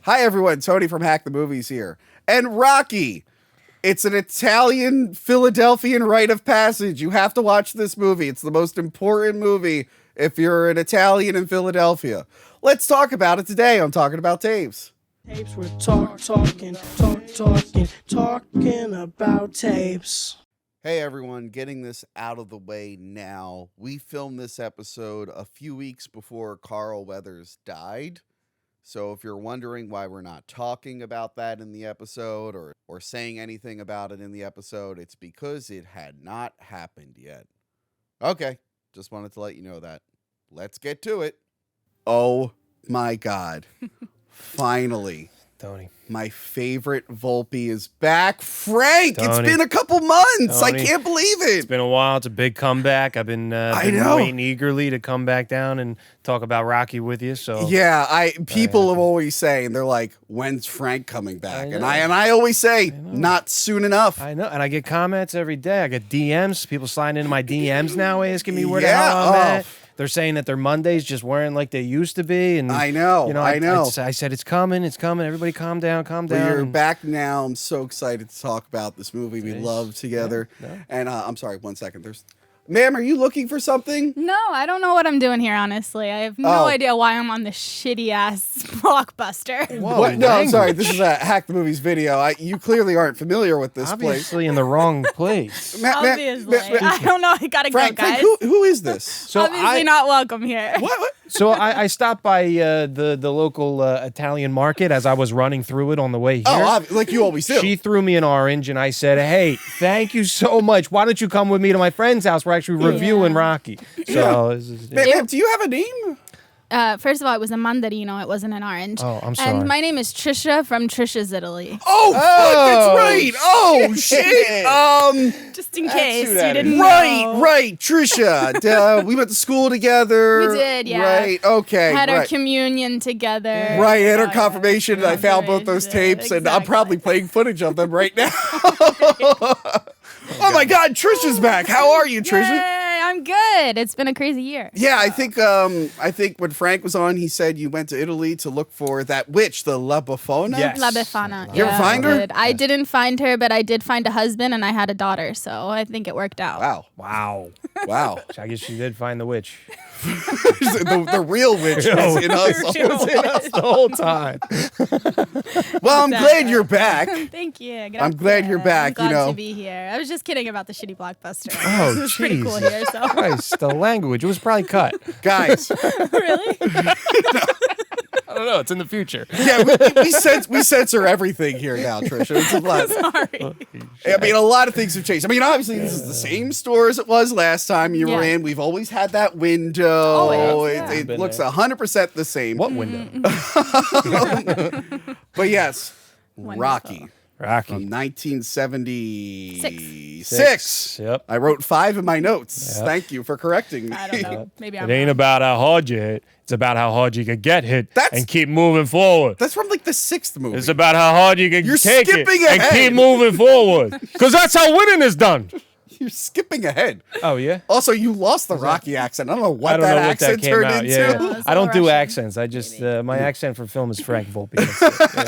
Hi, everyone. Tony from Hack the Movies here. And Rocky. It's an Italian Philadelphian rite of passage. You have to watch this movie. It's the most important movie if you're an Italian in Philadelphia. Let's talk about it today on Talking About Tapes. Tapes, we're talking about tapes. Hey, everyone. Getting this out of the way now. We filmed this episode a few weeks before Carl Weathers died. So if you're wondering why we're not talking about that in the episode or saying anything about it in the episode, it's because it had not happened yet. Okay, just wanted to let you know that. Let's get to it. Oh my God. Finally. Tony. My favorite Volpe is back. Frank, Tony. It's been a couple months. Tony. I can't believe it. It's been a while. It's a big comeback. I've been waiting eagerly to come back down and talk about Rocky with you. So yeah, people have always saying, they're like, when's Frank coming back? And I always say, not soon enough. I know, and I get comments every day. I get DMs. People sliding into my DMs now asking me where the hell I'm at. They're saying that their Mondays just weren't like they used to be. And I know. I said, it's coming. Everybody calm down. We're back now. I'm so excited to talk about this movie we love together. Yeah. And I'm sorry, 1 second. Ma'am, are you looking for something? No, I don't know what I'm doing here, honestly. I have no idea why I'm on this shitty-ass blockbuster. What? No, I'm sorry. This is a Hack the Movies video. You clearly aren't familiar with this place. Obviously in the wrong place. Obviously. I don't know. I gotta Frank, go, guys. Who is this? So Obviously not welcome here. What? So I stopped by the local Italian market as I was running through it on the way here. Oh, like you always do. She threw me an orange, and I said, hey, thank you so much. Why don't you come with me to my friend's house? We're actually reviewing Rocky. So, Ma'am, do you have a name? First of all, it was a mandarino. It wasn't an orange. Oh, I'm sorry. And my name is Trisha from Trisha's Italy. Oh, fuck, that's right. Oh, shit. Just in case you didn't know. Right, Trisha. We went to school together. We did, yeah. Right, okay. Had our communion together. Right, had our confirmation, and I found both those tapes, and I'm probably playing footage of them right now. Oh my God, Trisha's back. How are you, Trisha? Yay, I'm good. It's been a crazy year. Yeah, I think when Frank was on, he said you went to Italy to look for that witch, the La Befana. Yes. La Befana. You ever find her? I didn't find her, but I did find a husband, and I had a daughter, so I think it worked out. Wow. I guess she did find the witch. the real witch was in us. She was in us the whole time. Well, I'm glad you're back. Thank you. I'm glad you're back. I'm glad to be here. I was just kidding about the shitty blockbuster. Oh, It was pretty cool here. So. Christ, the language. It was probably cut. Guys. Really? I don't know. It's in the future. Yeah, we censor everything here now, Trisha. It's a lot. Sorry. I mean, a lot of things have changed. I mean, obviously, this is the same store as it was last time you were in. We've always had that window. Always, yeah. It looks 100% the same. What window? But yes, Wonderful. Rocky. Rocky. From 1976. Six. Yep. I wrote 5 in my notes. Yep. Thank you for correcting me. I don't know. Maybe I'm It ain't wrong. about how hard you hit. It's about how hard you could get hit and keep moving forward. That's from like the 6th movie. It's about how hard you can take it skipping and ahead. keep moving forward. Because that's how winning is done. You're skipping ahead. Oh, yeah? Also, you lost the Rocky accent. I don't know what that accent turned into. Yeah. I don't do Russian. accents. I just, my accent for film is Frank Volpe.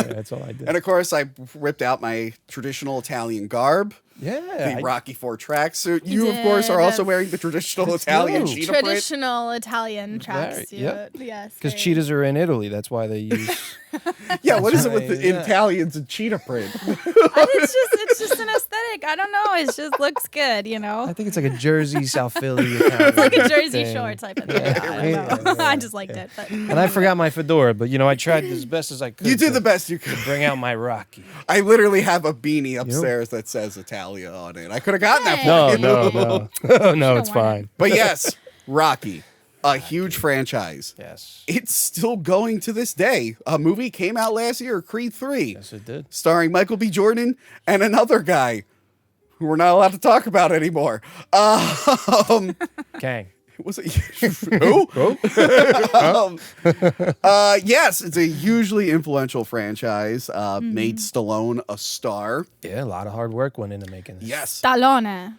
That's all I do. And of course, I ripped out my traditional Italian garb. Yeah. The Rocky IV tracksuit. You, of course, are also wearing the traditional Italian cheetah print. Traditional Italian tracksuit. Yep. Yes. Because cheetahs are in Italy. That's why they use... Yeah, what is it with the Italians and cheetah print? It's just an aesthetic. I don't know. It just looks good, you know? I think it's like a Jersey, South Philly. It's like a Jersey thing. Shore type of thing. I don't know. I just liked it. But. And I forgot my fedora, but, I tried as best as I could. You did the best you could. To bring out my Rocky. I literally have a beanie upstairs that says Italia on it. I could have gotten that for you. No, it's fine. But yes, Rocky. A huge franchise. Yes. It's still going to this day. A movie came out last year, Creed 3. Yes, it did. Starring Michael B. Jordan and another guy who we're not allowed to talk about anymore. Kang. Was it who? Yes, it's a hugely influential franchise. Made Stallone a star. Yeah, a lot of hard work went into making this. Yes. Stallone.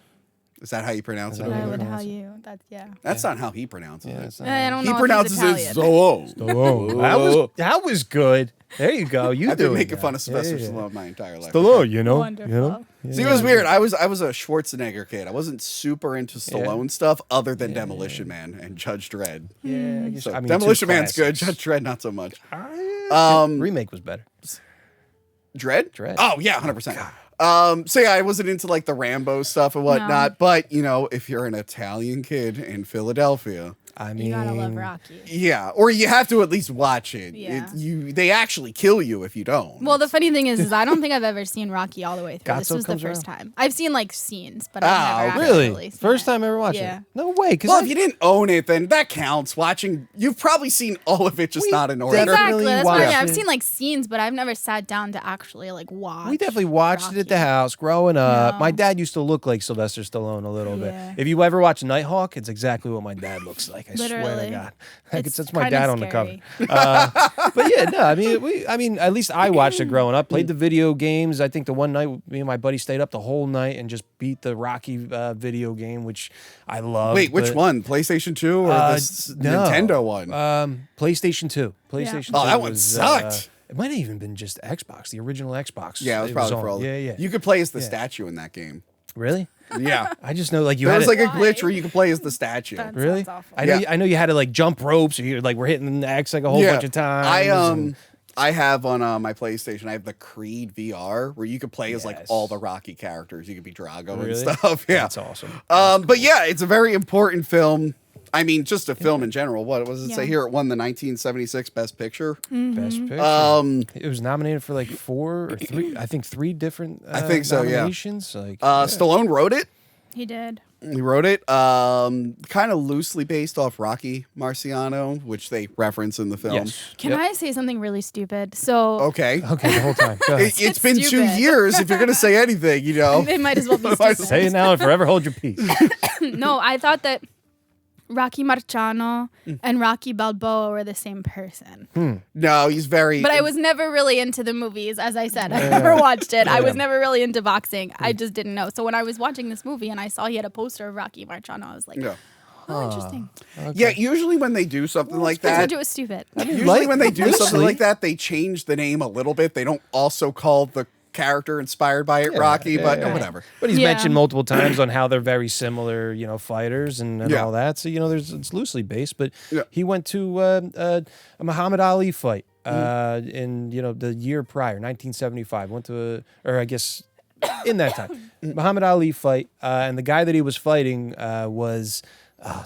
Is that how you pronounce it? Is that I over would there? how you. That's yeah. That's not how he pronounces Yeah, it. it's not I don't He know. pronounces if it he's Italian. Stallone. that was good. There you go. You I've been doing making that. fun of Sylvester Yeah. Stallone my entire life. Stallone, you know. Wonderful. See, it was weird. I was a Schwarzenegger kid. I wasn't super into Stallone stuff other than Demolition Man and Judge Dredd. Yeah, I guess, So I mean, Demolition two Man's good. classics. Judge Dredd not so much. Remake was better. Dredd? Dredd. Oh yeah, 100%. So yeah, I wasn't into like the Rambo stuff and whatnot, but you know, if you're an Italian kid in Philadelphia, I mean, You gotta love Rocky. yeah, or you have to at least watch it. Yeah. They actually kill you if you don't. Well, the funny thing is I don't think I've ever seen Rocky all the way through. This Gatto was the comes first around. time. I've seen like scenes, but I've never really? actually seen First it. time ever watching Yeah. it? No way. Because well, if you didn't own it, then that counts. Watching, you've probably seen all of it, just not in order. Exactly. That's why watched I've it. seen like scenes, but I've never sat down to actually like watch. we definitely watched it at the Rocky. house growing up. No. My dad used to look like Sylvester Stallone a little Yeah. bit. If you ever watch Nighthawk, it's exactly what my dad looks like. I swear to Literally. God. It's That's my kinda dad on the cover. scary. But yeah, no, I mean, at least I watched it growing up. Played the video games. I think the one night me and my buddy stayed up the whole night and just beat the Rocky video game, which I love. Wait, which one? PlayStation 2 or the no. Nintendo one? PlayStation 2. PlayStation 2. Oh, that one was, sucked. it might have even been just Xbox, the original Xbox. Yeah, it was probably for on. all. Yeah. You could play as the statue in that game. Really? Yeah. I just know like you There had was to, like a glitch where you could play as the statue. That really. sounds awful. I know you had to like jump ropes, or you like we're hitting the X like a whole bunch of times. I have on my PlayStation. I have the Creed VR where you could play as like Yes. all the Rocky characters. You could be Drago Really? and stuff. Yeah, That's awesome. But yeah, it's a very important film. I mean, just a film in general. What does it say Yeah. here? It won the 1976 Best Picture. Best picture. It was nominated for like 4 or 3. I think 3 different. I think so, yeah. nominations. Like, Stallone wrote it. He did. He wrote it, kind of loosely based off Rocky Marciano, which they reference in the film. yes. Can I say something really stupid? So Okay. Okay, the whole time. Go ahead. It's been 2 stupid. years. If you're gonna say anything, you know. it might as well be Might as stupid. Say it now and forever hold your peace. No, I thought that Rocky Marciano and Rocky Balboa were the same person. No, he's very. But I was never really into the movies, as I said. I never watched it. I was never really into boxing. I just didn't know. So when I was watching this movie and I saw he had a poster of Rocky Marciano, I was like, Yeah. oh, interesting. Yeah, usually when they do something like I that, told you it was stupid. usually when they do something loosely. like that, they change the name a little bit. They don't also call the character inspired by it Rocky, but whatever. But he's Yeah. mentioned multiple times on how they're very similar, fighters and Yeah. all that. So it's loosely based. But Yeah. he went to a Muhammad Ali fight in the year prior, 1975. Went to in that time, Muhammad Ali fight, and the guy that he was fighting was.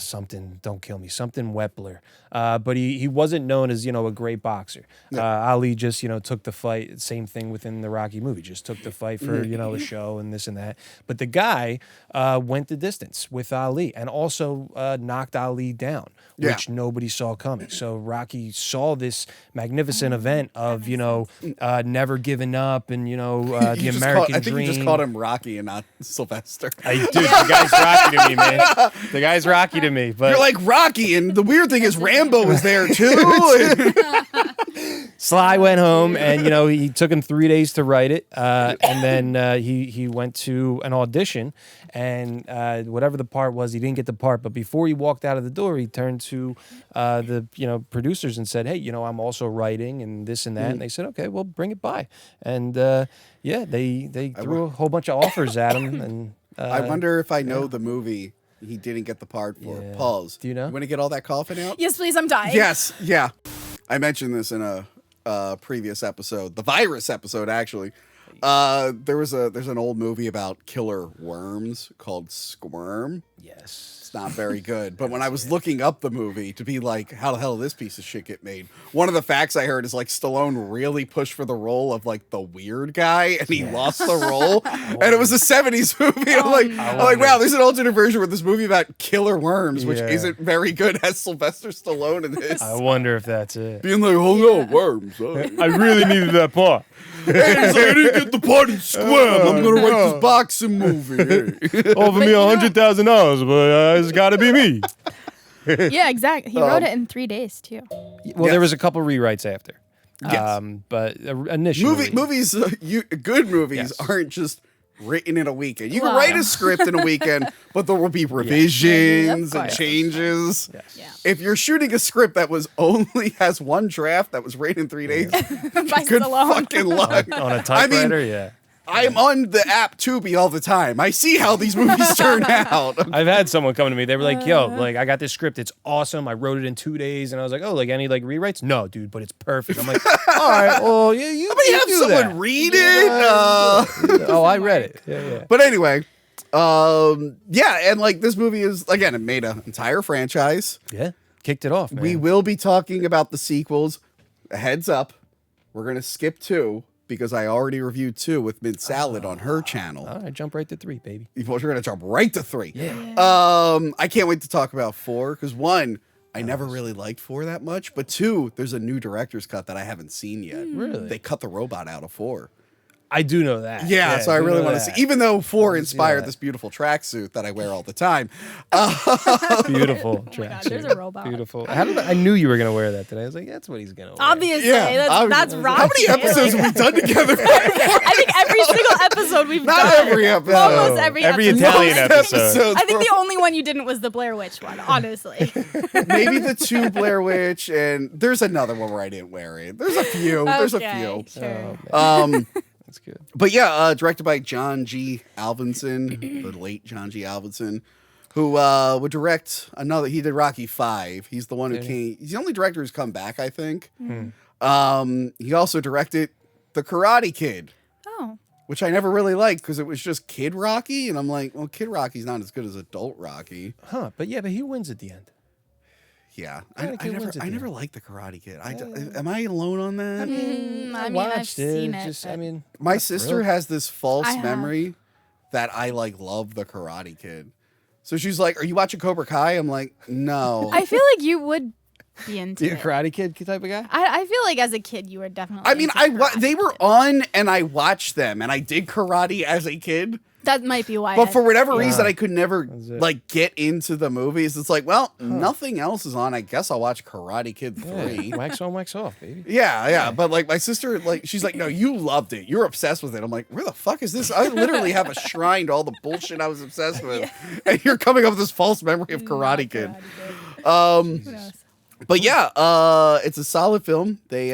Something, don't kill me, something Wepler. But he wasn't known as, a great boxer. Ali just, took the fight, same thing within the Rocky movie, just took the fight for, a show and this and that. But the guy went the distance with Ali and also knocked Ali down, which nobody saw coming. So Rocky saw this magnificent event of, never giving up and, the American I think dream. you just called him Rocky and not Sylvester. The guy's Rocky to me, man. The guy's Rocky to me, but You're like Rocky, and the weird thing is Rambo was there too. Sly went home, and he took him 3 days to write it, and then he went to an audition, and whatever the part was, he didn't get the part. But before he walked out of the door, he turned to the producers and said, "Hey, I'm also writing and this and that." And they said, "Okay, well, bring it by." And they threw a whole bunch of offers at him, and I wonder if I know the movie he didn't get the part for. Yeah. Pause. Do you know? You want to get all that coughing out? Yes, please, I'm dying. Yes. Yeah. I mentioned this in a previous episode, the virus episode, actually. There's an old movie about killer worms called Squirm. yes. It's not very good. But when I was looking up the movie to be like, how the hell did this piece of shit get made? One of the facts I heard is like Stallone really pushed for the role of like the weird guy and he lost the role. And it was a 70s movie. I'm like, wow, there's an alternate version with this movie about killer worms, which Yeah. isn't very good, has Sylvester Stallone in this. I wonder if that's it. Being like, oh no, worms. I really needed that part. And he's like, I didn't get the part in Squirm. I'm gonna write this boxing movie. Offer me $100,000, but it's got to be me. Yeah, exactly. He wrote it in 3 days, too. Well, there was a couple rewrites after. Yes. But initially, Movies, good movies Yes. aren't just written in a weekend. You can Wow. write a script in a weekend, but there will be revisions Of and course. changes. Yes. Yeah. If you're shooting a script that was only has one draft that was written in 3 days, By good Stallone. fucking luck. On a typewriter, yeah. I'm on the app Tubi all the time. I see how these movies turn out. I've had someone come to me. They were like, "Yo, like I got this script. It's awesome. I wrote it in 2 days." And I was like, "Oh, like any like rewrites?" No, dude, but it's perfect. I'm like, "All right, well, yeah, you Have do someone that." read it. Oh, I read it. Yeah. But anyway, yeah, and like this movie is again, it made an entire franchise. Yeah, kicked it off, man. We will be talking about the sequels. A heads up, we're gonna skip 2 because I already reviewed 2 with Mid Salad on her channel. All right, jump right to 3, baby. We're gonna jump right to 3. Yeah. I can't wait to talk about 4 because 1, I never really liked 4 that much, but 2, there's a new director's cut that I haven't seen yet. Really? They cut the robot out of 4. I do know that. Yeah, so I do really know want to that. see. Even though 4 see inspired that. this beautiful tracksuit that I wear all the time. Beautiful Oh my God, tracksuit. there's a robot. Beautiful. I knew you were gonna wear that today. I was like, that's what he's gonna wear. Obviously, Yeah, that's Rocky. How many episodes have we done together? I think every single episode we've Not done. every episode. Almost every episode. Italian Most episode. episodes I think were- the only one you didn't was the Blair Witch one, honestly. maybe the 2 Blair Witch, and there's another one where I didn't wear it. There's a few. There's a few. Sure. That's good. But yeah, directed by John G. Alvinson, the late John G. Alvinson, who would direct another. He did Rocky 5. He's the one who Did came. He's the only director who's come back, I think. Hmm. He also directed The Karate Kid, Oh. which I never really liked because it was just Kid Rocky, and I'm like, well, Kid Rocky's not as good as Adult Rocky. Huh? But yeah, but he wins at the end. Yeah, Karate Kid wins at I the never end. liked The Karate Kid. Am I alone on that? I mean, I've Watched it. seen it. Just, but- I mean, My not sister thrilled. has this false I have. memory that I like love The Karate Kid. So she's like, "Are you watching Cobra Kai?" I'm like, "No." I feel like you would be into You a it. Karate Kid type of guy. I feel like as a kid you were definitely. I mean, into Karate they were Kid. on and I watched them and I did karate as a kid. That might be why. But for whatever reason, I could never That's it. like get into the movies. It's like, well, nothing else is on. I guess I'll watch Karate Kid 3. Yeah, wax on, wax off, baby. Yeah. But like my sister, like she's like, no, you loved it. You're obsessed with it. I'm like, where the fuck is this? I literally have a shrine to all the bullshit I was obsessed with, and you're coming up with this false memory of Karate Kid. Who knows? But yeah, it's a solid film. They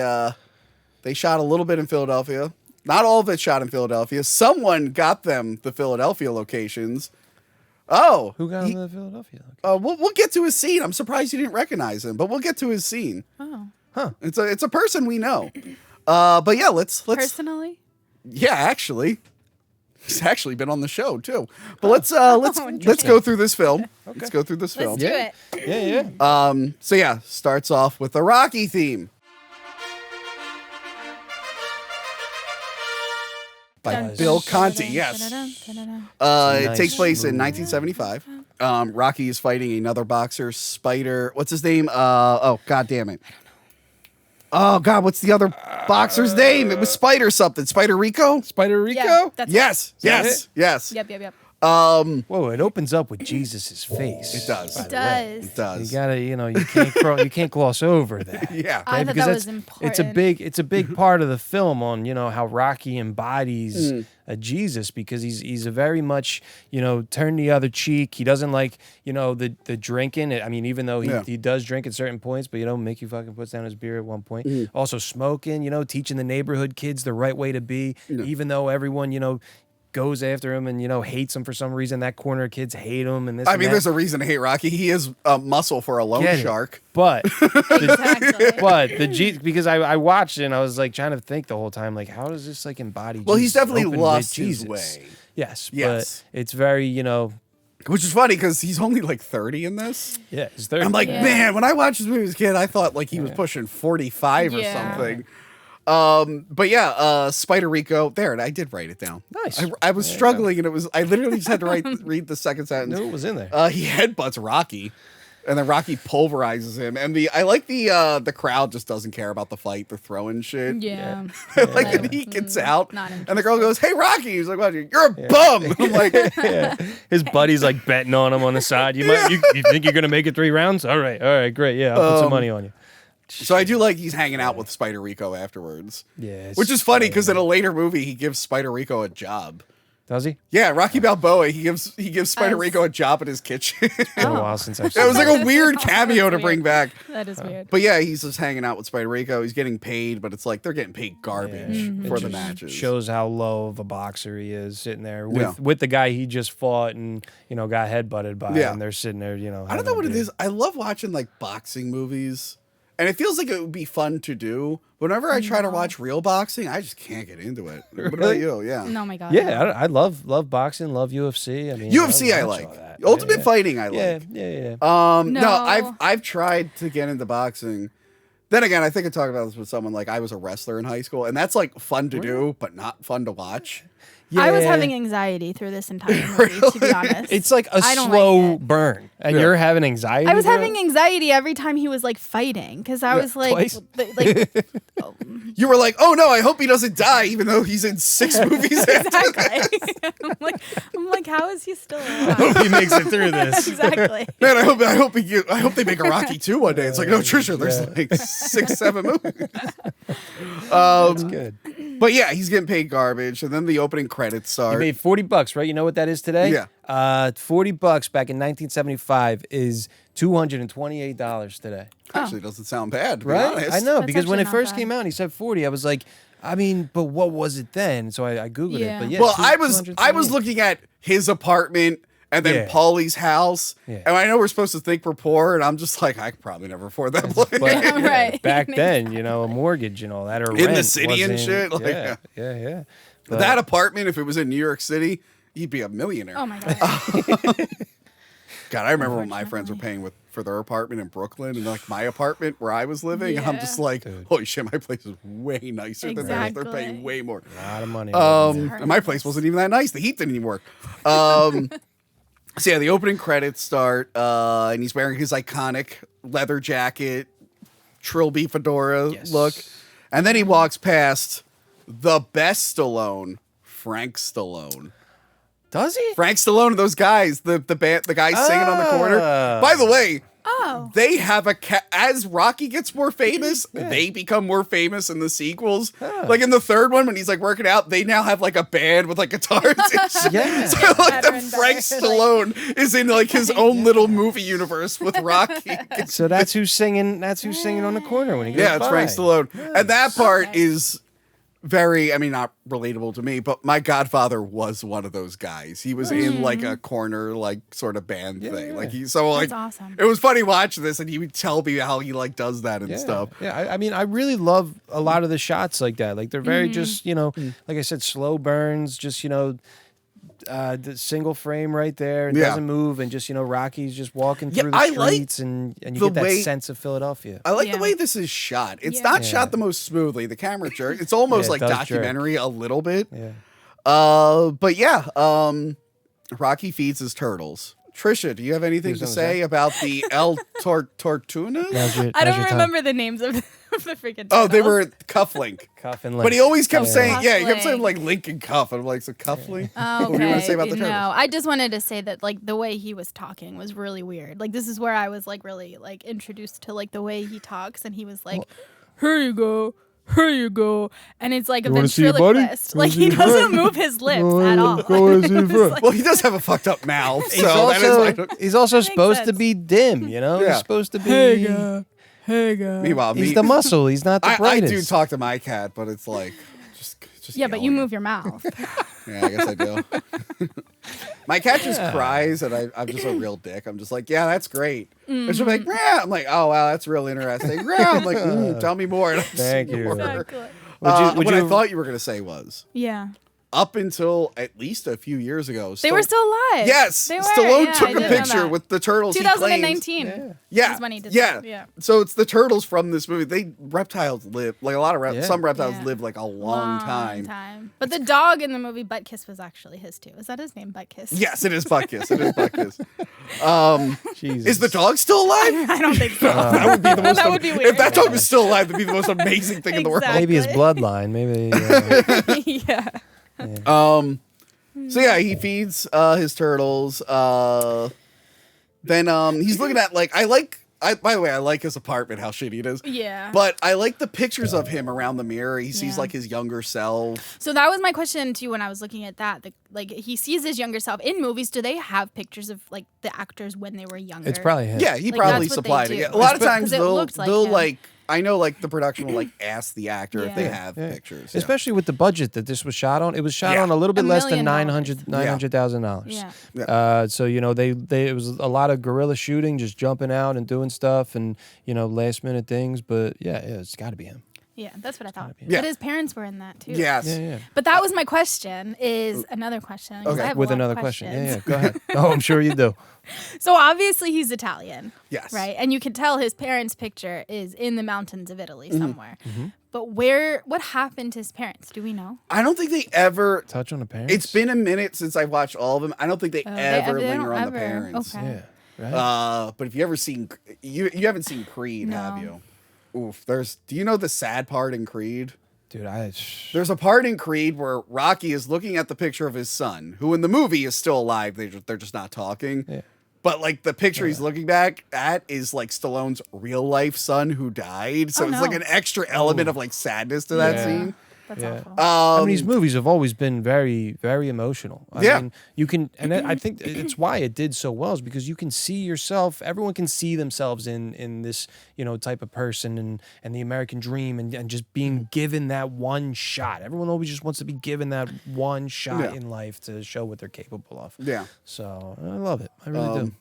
shot a little bit in Philadelphia. Not all of it shot in Philadelphia. Someone got them the Philadelphia locations. Oh, Who got him to Philadelphia? we'll get to his scene. I'm surprised you didn't recognize him, but we'll get to his scene. Oh, It's a person we know. But yeah, let's personally. yeah, actually, he's actually been on the show too. But let's go through this film. Let's go through this film. Let's do it. Yeah. So yeah, starts off with the Rocky theme. By Dun, Bill dun, Conti, dun, yes. dun, dun, dun, dun, It Nice takes place in movie. 1975. Rocky is fighting another boxer, Spider. What's his name? Oh, God damn it. Oh, God, what's the other boxer's name? It was Spider something. Spider Rico? Spider Rico. Yeah, that's Yes, that yes, yes. Yep. Whoa! It opens up with Jesus' face. It does. by It the way. Does. It does. You gotta, you can't gloss over that. Yeah. I thought Because that was that's- important. It's a big part of the film on how Rocky embodies Jesus, because he's a very much turn the other cheek. He doesn't like the drinking. I mean, even though he does drink at certain points, but Mickey fucking puts down his beer at one point. Also smoking. Teaching the neighborhood kids the right way to be, even though everyone goes after him and hates him for some reason. That corner of kids hate him, and this. I and mean, that. there's a reason to hate Rocky. He is a muscle for a loan Get it. shark. But Exactly. but because I watched it and I was like trying to think the whole time, like, how does this like embody Well, he's Jesus? definitely Open lost with his Jesus. way. Yes, Yes. but it's very Which is funny because he's only like 30 in this. yeah. It's 30. I'm like, Yeah. man, when I watched this movie as a kid, I thought like he was pushing 45 or Yeah. something. But yeah, Spider Rico. There, I did write it down. Nice. I was struggling, and I literally just had to read the second sentence. knew it was in there. He headbutts Rocky, and then Rocky pulverizes him. And I like the crowd just doesn't care about the fight. They're throwing shit. Yeah. Like, and he gets out, Not and the girl goes, "Hey, Rocky!" He's like, "What? You're a bum." I'm like, Yeah. His buddy's like betting on him on the side. You think you're gonna make it 3 rounds? All right, great. Yeah, I'll put some money on you. so I do like he's hanging out with Spider Rico afterwards. Yeah, Which is funny because in a later movie he gives Spider Rico a job. Does he? Yeah, Rocky Balboa. He gives Spider Rico a job at his kitchen. It's been a while since I've seen It was like that. a weird cameo to bring back. That is weird. But yeah, he's just hanging out with Spider Rico. He's getting paid, but it's like they're getting paid garbage for the matches. Shows how low of a boxer he is, sitting there with the guy he just fought and got headbutted by, and they're sitting there, I don't know what it is. I love watching like boxing movies, and it feels like it would be fun to do. Whenever I try to watch real boxing, I just can't get into it. What about you? Yeah. Oh my god. Yeah, I love boxing, love UFC. I mean, UFC I watch like. all that. Ultimate Fighting I like. Yeah. No, I've tried to get into boxing. Then again, I think I talked about this with someone. Like I was a wrestler in high school, and that's like fun to do, but not fun to watch. I was having anxiety through this entire movie, to be honest. It's like a I don't slow like it. burn, and you're having anxiety. I was bro? having anxiety every time he was like fighting because I was like, twice? You were like, "Oh no, I hope he doesn't die," even though he's in 6 movies. exactly. I'm like, how is he still alive? Hope he makes it through this. Exactly. Man, I hope they make a Rocky 2 one day. It's like, no, Trisha, there's like 6, 7 movies. That's good. But yeah, he's getting paid garbage, and then the opening credits He start. made $40, right? You know what that is today? Yeah. $40 back in 1975 is $228 today. Actually, doesn't sound bad, to be Right? honest. I know, That's because when it actually not first bad. came out and he said 40, I was like, I mean, but what was it then? So I Googled Yeah. it. But yeah, Well, I was 228. looking at his apartment and then Yeah. Paulie's house, Yeah. and I know we're supposed to think we're poor, and I'm just like, I could probably never afford that place. But Right. back then, a mortgage and all that, or In the rent city and wasn't- shit, like, yeah. But that apartment, if it was in New York City, he'd be a millionaire. Oh my god. God, I remember when my friends were paying for their apartment in Brooklyn, and like my apartment where I was living, I'm just like, holy shit, my place is way nicer than theirs. They're paying way more. A lot of money. And my place wasn't even that nice. The heat didn't even work. So yeah, the opening credits start, and he's wearing his iconic leather jacket, trilby fedora look, and then he walks past the best Stallone, Frank Stallone. Does he? Frank Stallone and those guys, the guys singing on the corner. By the way, they have as Rocky gets more famous, they become more famous in the sequels. Like in the third one, when he's like working out, they now have like a band with like guitars and shit. Yeah. So like Better the and Frank better. Stallone is in like his own little movie universe with Rocky. So that's who's singing. That's who's singing on the corner when he goes Yeah, it's by. Frank Stallone. And that part is very, I mean, not relatable to me, but my godfather was one of those guys. He was in like a corner, like sort of band thing. Like That's awesome. it was funny watching this, and he would tell me how he like does that and stuff. Yeah, I mean, I really love a lot of the shots like that. Like they're very just, like I said, slow burns. Just the single frame right there. It doesn't move, and just Rocky's just walking through the streets, and you the get that way- sense of Philadelphia. I like the way this is shot. It's Yeah. not shot the most smoothly. The camera jerk. It's almost Yeah, it like does jerk. documentary a little bit. Yeah. But yeah, Rocky feeds his turtles. Trisha, do you have anything to say about the El Tortunas? I don't remember the names of the freaking. Oh, they turtles. were cufflink. Cuff and link. But he always kept saying, he kept Cufflink. saying like link and cuff. And I'm like, so cufflink? Oh, What do you want to say okay. about the turtles? No, I just wanted to say that like the way he was talking was really weird. Like this is where I was like really like introduced to like the way he talks, and he was like, "Here you go." Here you go, and it's like a wanna see your buddy? ventriloquist. Like he doesn't move his lips at all. It's like- Well, he does have a fucked up mouth. He's So that is also, like, he's also supposed to sense. be dim, Yeah. He's supposed to be. Hey guy. meanwhile, He's me, the muscle. He's not the I brightest. do talk to my cat, but it's like, just Yeah, but you yelling. move your mouth. Yeah, I guess I do. My cat just cries, and I'm just a real dick. I'm just like, yeah, that's great. And she'll be like, yeah. I'm like, oh, wow, that's real interesting. Yeah. I'm like, tell me more. And I'm Thank you. more. Exactly. Would What you- I thought you were going to say was, Yeah. up until at least a few years ago, They were still alive. Yes, They were. Stallone Yeah, took I a did know picture that. with the turtles. He claims. 2019. Yeah, is when he did yeah. that. Yeah. So it's the turtles from this movie. Reptiles live like a lot of some reptiles Yeah. live like a long time. But the dog in the movie Butt Kiss was actually his too. Is that his name, Butt Kiss? Yes, it is Buckus. It is Buckus. Jesus. Is the dog still alive? I don't think so. That would be the most. That would be If weird. that dog was still alive, that'd be the most amazing thing in the world. Exactly. Maybe his bloodline. Maybe. Yeah. So yeah, he feeds his turtles. Then he's looking at like I like By the way, I like his apartment, how shitty it is. Yeah. But I like the pictures of him around the mirror. He sees like his younger self. So that was my question too when I was looking at that. Like he sees his younger self in movies. Do they have pictures of like the actors when they were younger? It's probably him. Yeah, he Like, probably that's what they supplied do. it. A lot of 'Cause times it they'll looked like they'll him. like I know like the production will like ask the actor if they Yeah. have pictures. Yeah. Especially with the budget that this was shot on. It was shot Yeah. on a little bit $1 less than million. $900,000. Yeah. So it was a lot of guerrilla shooting, just jumping out and doing stuff, and last minute things. But yeah, it's got to be him. Yeah, that's what I thought. Yeah. But his parents were in that too. Yes. Yeah. But that was my question. Is another question. 'Cause I have a With lot of another question. questions. Yeah. Go ahead. Oh, I'm sure you do. So obviously he's Italian. Yes. Right? And you can tell his parents' picture is in the mountains of Italy Mm-hmm. somewhere. But what happened to his parents? Do we know? I don't think they ever. Touch on the parents. It's been a minute since I've watched all of them. I don't think they ever they don't linger on the ever. parents. Okay. Yeah. Right. But if you ever seen you haven't seen Creed, have No. you? Oof. Do you know the sad part in Creed? Dude, There's a part in Creed where Rocky is looking at the picture of his son, who in the movie is still alive. They're just not talking. Yeah. But like the picture he's looking back at is like Stallone's real life son who died. So Oh, it's no. like an extra element of like sadness to that Yeah. scene. That's Yeah. awful. these movies have always been very, very emotional. I Yeah. mean, you can, and I think it's why it did so well is because you can see yourself. Everyone can see themselves in this, type of person and the American dream and just being given that one shot. Everyone always just wants to be given that one shot in life to show what they're capable of. Yeah. So I love it. I really do.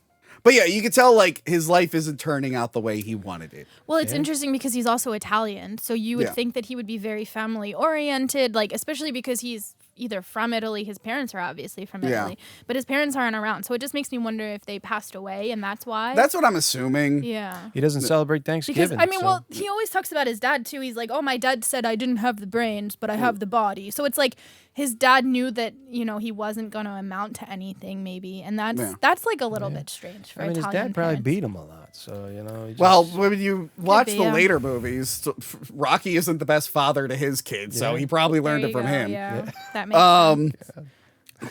But yeah, you can tell like his life isn't turning out the way he wanted it. Well, it's interesting because he's also Italian, so you would Yeah. think that he would be very family oriented, like especially because he's either from Italy. His parents are obviously from Yeah. Italy, but his parents aren't around. So it just makes me wonder if they passed away, and that's why. That's what I'm assuming. yeah. He doesn't celebrate Because Thanksgiving. I mean, so- well, he always talks about his dad too. He's like, "Oh, my dad said I didn't have the brains, but I have the body." So it's like his dad knew that he wasn't going to amount to anything, maybe, and that's like a little bit strange for I mean, his Italian dad probably parents. beat him a lot. So he just, Well, when you watch be, the yeah. later movies, Rocky isn't the best father to his kids, so Yeah. he probably There learned you it from go, him. Yeah, that makes sense.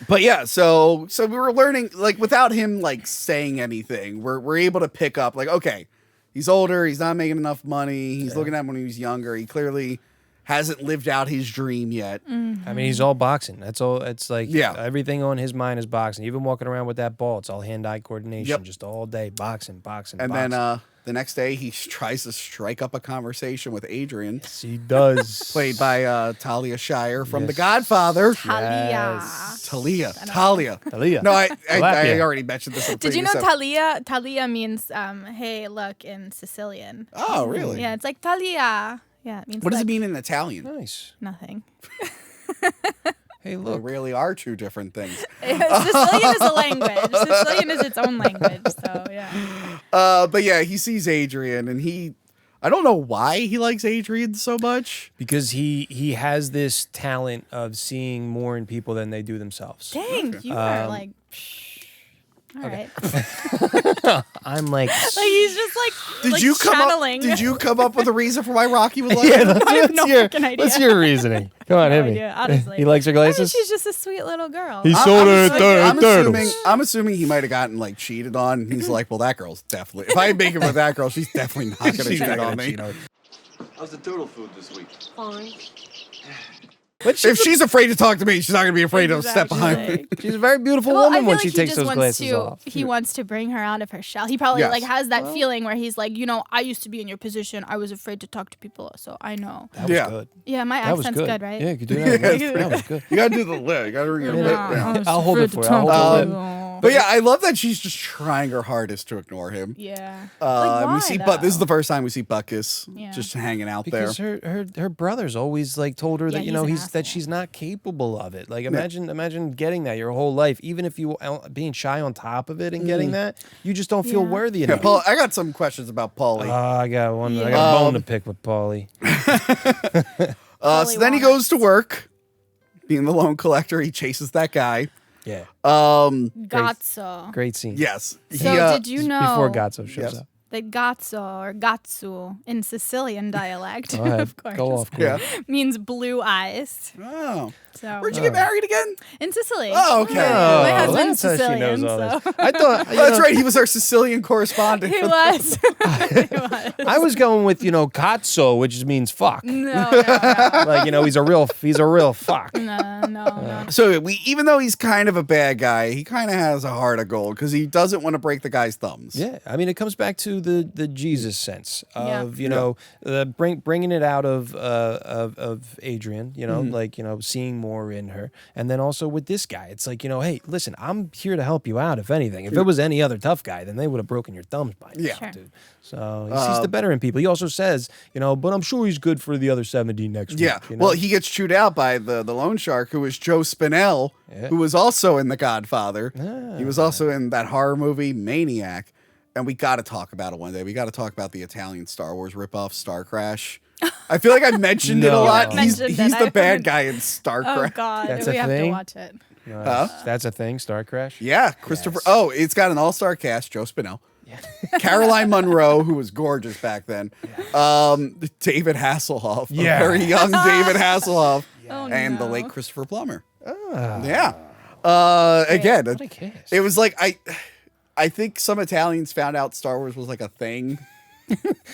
But yeah, so we were learning like without him like saying anything, we're able to pick up like, okay, he's older, he's not making enough money, he's looking at him when he was younger, he clearly hasn't lived out his dream yet. I mean, he's all boxing. That's all. It's like Yeah. everything on his mind is boxing. Even walking around with that ball, it's all hand-eye coordination, Yep. just all day boxing. And then the next day he tries to strike up a conversation with Adrian, he does. played by Talia Shire from The Yes. Godfather. Talia. Talia. Talia. No, I Tilapia. already mentioned this. In Did you know previous Talia? Talia means "hey, look" in Sicilian. Oh, really? Yeah, it's like Talia. Yeah, it means. What does it like mean in Italian? Nice. Nothing. Hey, They look. really are two different things. Sicilian is a language. Sicilian is its own language. So yeah. But yeah, he sees Adrian, and I don't know why he likes Adrian so much. Because he has this talent of seeing more in people than they do themselves. Dang, you are like. All right. I'm like, Like he's just like. Did like you come channeling. up? Did you come up with a reason for why Rocky would like yeah, him? that's, I have that's no your, fucking idea. What's your reasoning? Come on, No hit me. idea, honestly. He likes her I mean, glasses. she's just a sweet little girl. He I'm sold her assuming- turtles. I'm assuming he might have gotten like cheated on. And he's like, well, that girl's definitely. If I make it with that girl, she's definitely not going to She's cheat not on gonna me. cheat on- How's the turtle food this week? Fine. If she's afraid to talk to me, she's not going to be afraid to step behind me. She's a very beautiful Well, I woman feel when like she he takes just those wants glasses to. off. He wants to bring her out of her shell. He probably Yes. like has that feeling where he's like, I used to be in your position. I was afraid to talk to people, so I know. That was Yeah. good. Yeah, my That was accent's good. good, right? Yeah, you could do that. Yeah, That was good. You got to do the lip. You got to ring your lip down. I'll hold it for you. I'll hold the lip. But yeah, I love that she's just trying her hardest to ignore him. Yeah. We why, see, though? this is the first time we see Buckus Yeah. just hanging out Because there. her brother's always like told her Yeah, that he's an that asshole. she's not capable of it. Like imagine getting that your whole life, even if you being shy on top of it and getting that, you just don't feel Yeah. worthy Yeah, enough. Paul, I got some questions about Paulie. I got one. I Yeah. got a bone to pick with Paulie. So then he goes to work, being the loan collector. He chases that guy. Yeah, Gazzo. great scene. Yes. So He, did you know? Before Gatso shows Yes. up. that gazzo or gatsu in Sicilian dialect, Go ahead. of course, Go off. Yeah. means blue eyes. Oh. So Where'd you get married again? in Sicily. Oh, okay. My Oh, husband's that's how she Sicilian, knows all so this. I thought Oh, that's right. He was our Sicilian correspondent. he was. He was. I was going with cazzo, which means fuck. No. Like he's a real fuck. No. So even though he's kind of a bad guy, he kind of has a heart of gold because he doesn't want to break the guy's thumbs. Yeah, I mean, it comes back to the Jesus sense of Yeah. bringing it out of Adrian, seeing more in her, and then also with this guy, it's like hey, listen, I'm here to help you out. If anything, if it was any other tough guy, then they would have broken your thumbs by now, Yeah. Sure. dude. So he sees the better in people. He also says, but I'm sure he's good for the other 70 next Yeah. week. Well, he gets chewed out by the loan shark, who was Joe Spinell, who was also in The Godfather. He was also in that horror movie Maniac. And we got to talk about it one day. We got to talk about the Italian Star Wars ripoff, Star Crash. I feel like I've mentioned it a No. lot. You He's mentioned it. the I bad heard- guy in Star Oh Crash. God, That's we a have to thing? watch it. That's a thing, Star Crash. Yeah, Christopher. Yes. Oh, it's got an all-star cast. Joe Spinell. Caroline Munro, who was gorgeous back then. David Hasselhoff. Yeah. A very young David Hasselhoff. Oh, And the no. late Christopher Plummer. Ah, Yeah. Again, what a cast. it was like I think some Italians found out Star Wars was like a thing.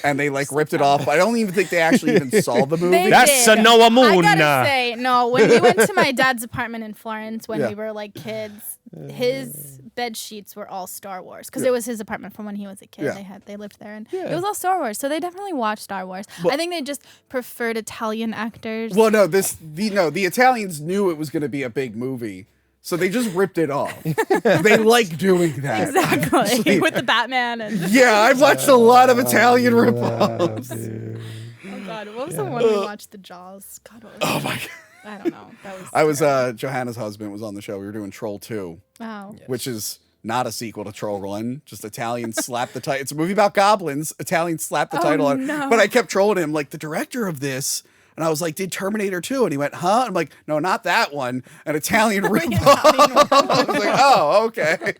And they ripped it off. I don't even think they actually even saw the movie. They That's did. a Noah I Moon. gotta say, no. When we went to my dad's apartment in Florence when Yeah. we were kids, his bed sheets were all Star Wars because it was his apartment from when he was a kid. Yeah. They lived there, and it was all Star Wars. So they definitely watched Star Wars. I think they just preferred Italian actors. Well, no, the Italians knew it was going to be a big movie, so they just ripped it off. They like doing that. Exactly, with the Batman and Yeah, I've watched a lot of Italian ripoffs. oh god, what was the one we watched? The Jaws. God, what was Oh that? my god! I don't know. That was. I was Johanna's husband was on the show. We were doing Troll 2, Wow. which is not a sequel to Troll 1. Just Italians slap the title. It's a movie about goblins. Italians slap the title on. no. But I kept trolling him, the director of this. And I was like, did Terminator 2? And he went, huh? I'm like, no, not that one. An Italian ripoff. I was like, oh, okay.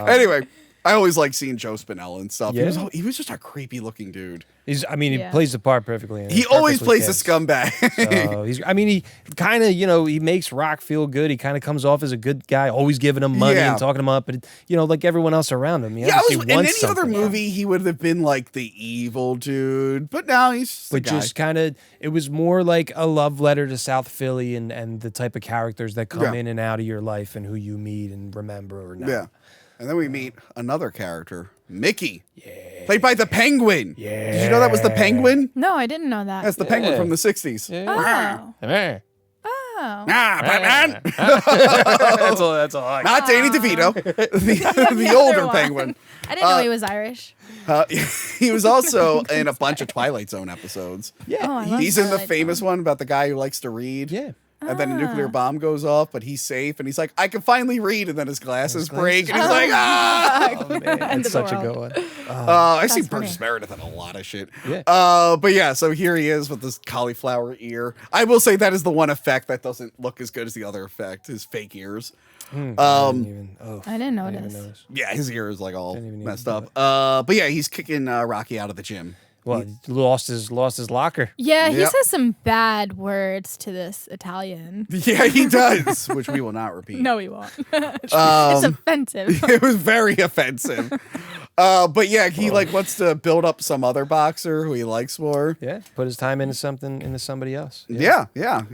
Anyway, I always like seeing Joe Spinell and stuff. Yeah. He was just a creepy looking dude. He Yeah. plays the part perfectly. and He it's always perfectly plays cast. a scumbag. So he kind of, he makes Rock feel good. He kind of comes off as a good guy, always giving him money Yeah. and talking him up, but like everyone else around him. Yeah, in any other movie, he would have been the evil dude. But now he's just a But guy. just kind of, it was more like a love letter to South Philly and the type of characters that come Yeah. in and out of your life and who you meet and remember or not. Yeah. And then we meet another character, Mickey. Yeah. Played by the Penguin. Yeah. Did you know that was the Penguin? No, I didn't know that. That's the Penguin from the 60s. Oh. Yeah. Oh. Ah, Batman. that's all. Not Danny DeVito, the other older one. Penguin. I didn't know he was Irish. He was also in a bunch of Twilight Zone episodes. Yeah. Oh, I love He's in the Twilight famous Zone. one about the guy who likes to read. Yeah. And then a nuclear bomb goes off, but he's safe. And he's like, I can finally read. And then his glasses break. And he's like, ah! Oh, man, End that's of the such a world. good one. I see That's funny. Burgess Meredith in a lot of shit. Yeah. But yeah, so here he is with this cauliflower ear. I will say that is the one effect that doesn't look as good as the other effect, his fake ears. I didn't notice. Yeah, his ear is all Didn't even messed need up. But yeah, he's kicking Rocky out of the gym. Well, he lost his locker. Yeah, he Yep. says some bad words to this Italian. Yeah, he does, which we will not repeat. No, he won't. It's offensive. It was very offensive. But yeah, he wants to build up some other boxer who he likes more. Yeah. Put his time into somebody else. Yeah.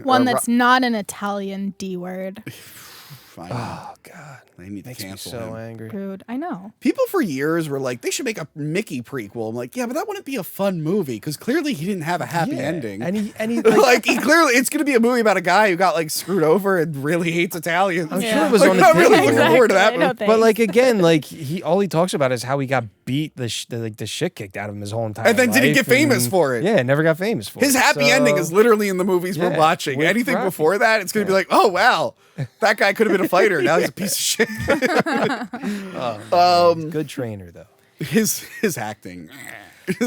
One that's not an Italian D word. Fine. Oh God. They need to Makes me cancel so him. angry. Rude. I know. People for years were like, they should make a Mickey prequel. I'm like, yeah, but that wouldn't be a fun movie because clearly he didn't have a happy ending. And he he clearly, it's going to be a movie about a guy who got screwed over and really hates Italians. I'm Yeah. sure it was on the I'm really table. looking forward to that Exactly. movie. No, But thanks. again, he all he talks about is how he got beat the shit kicked out of him his whole entire And then didn't life, get famous and- for it. Yeah, never got famous for His it. happy ending is literally in the movies we're Yeah, watching. with Anything Rocky. before that, it's going to be like, oh, wow, that guy could have been a fighter. Now he's a piece of shit. good trainer though. His acting.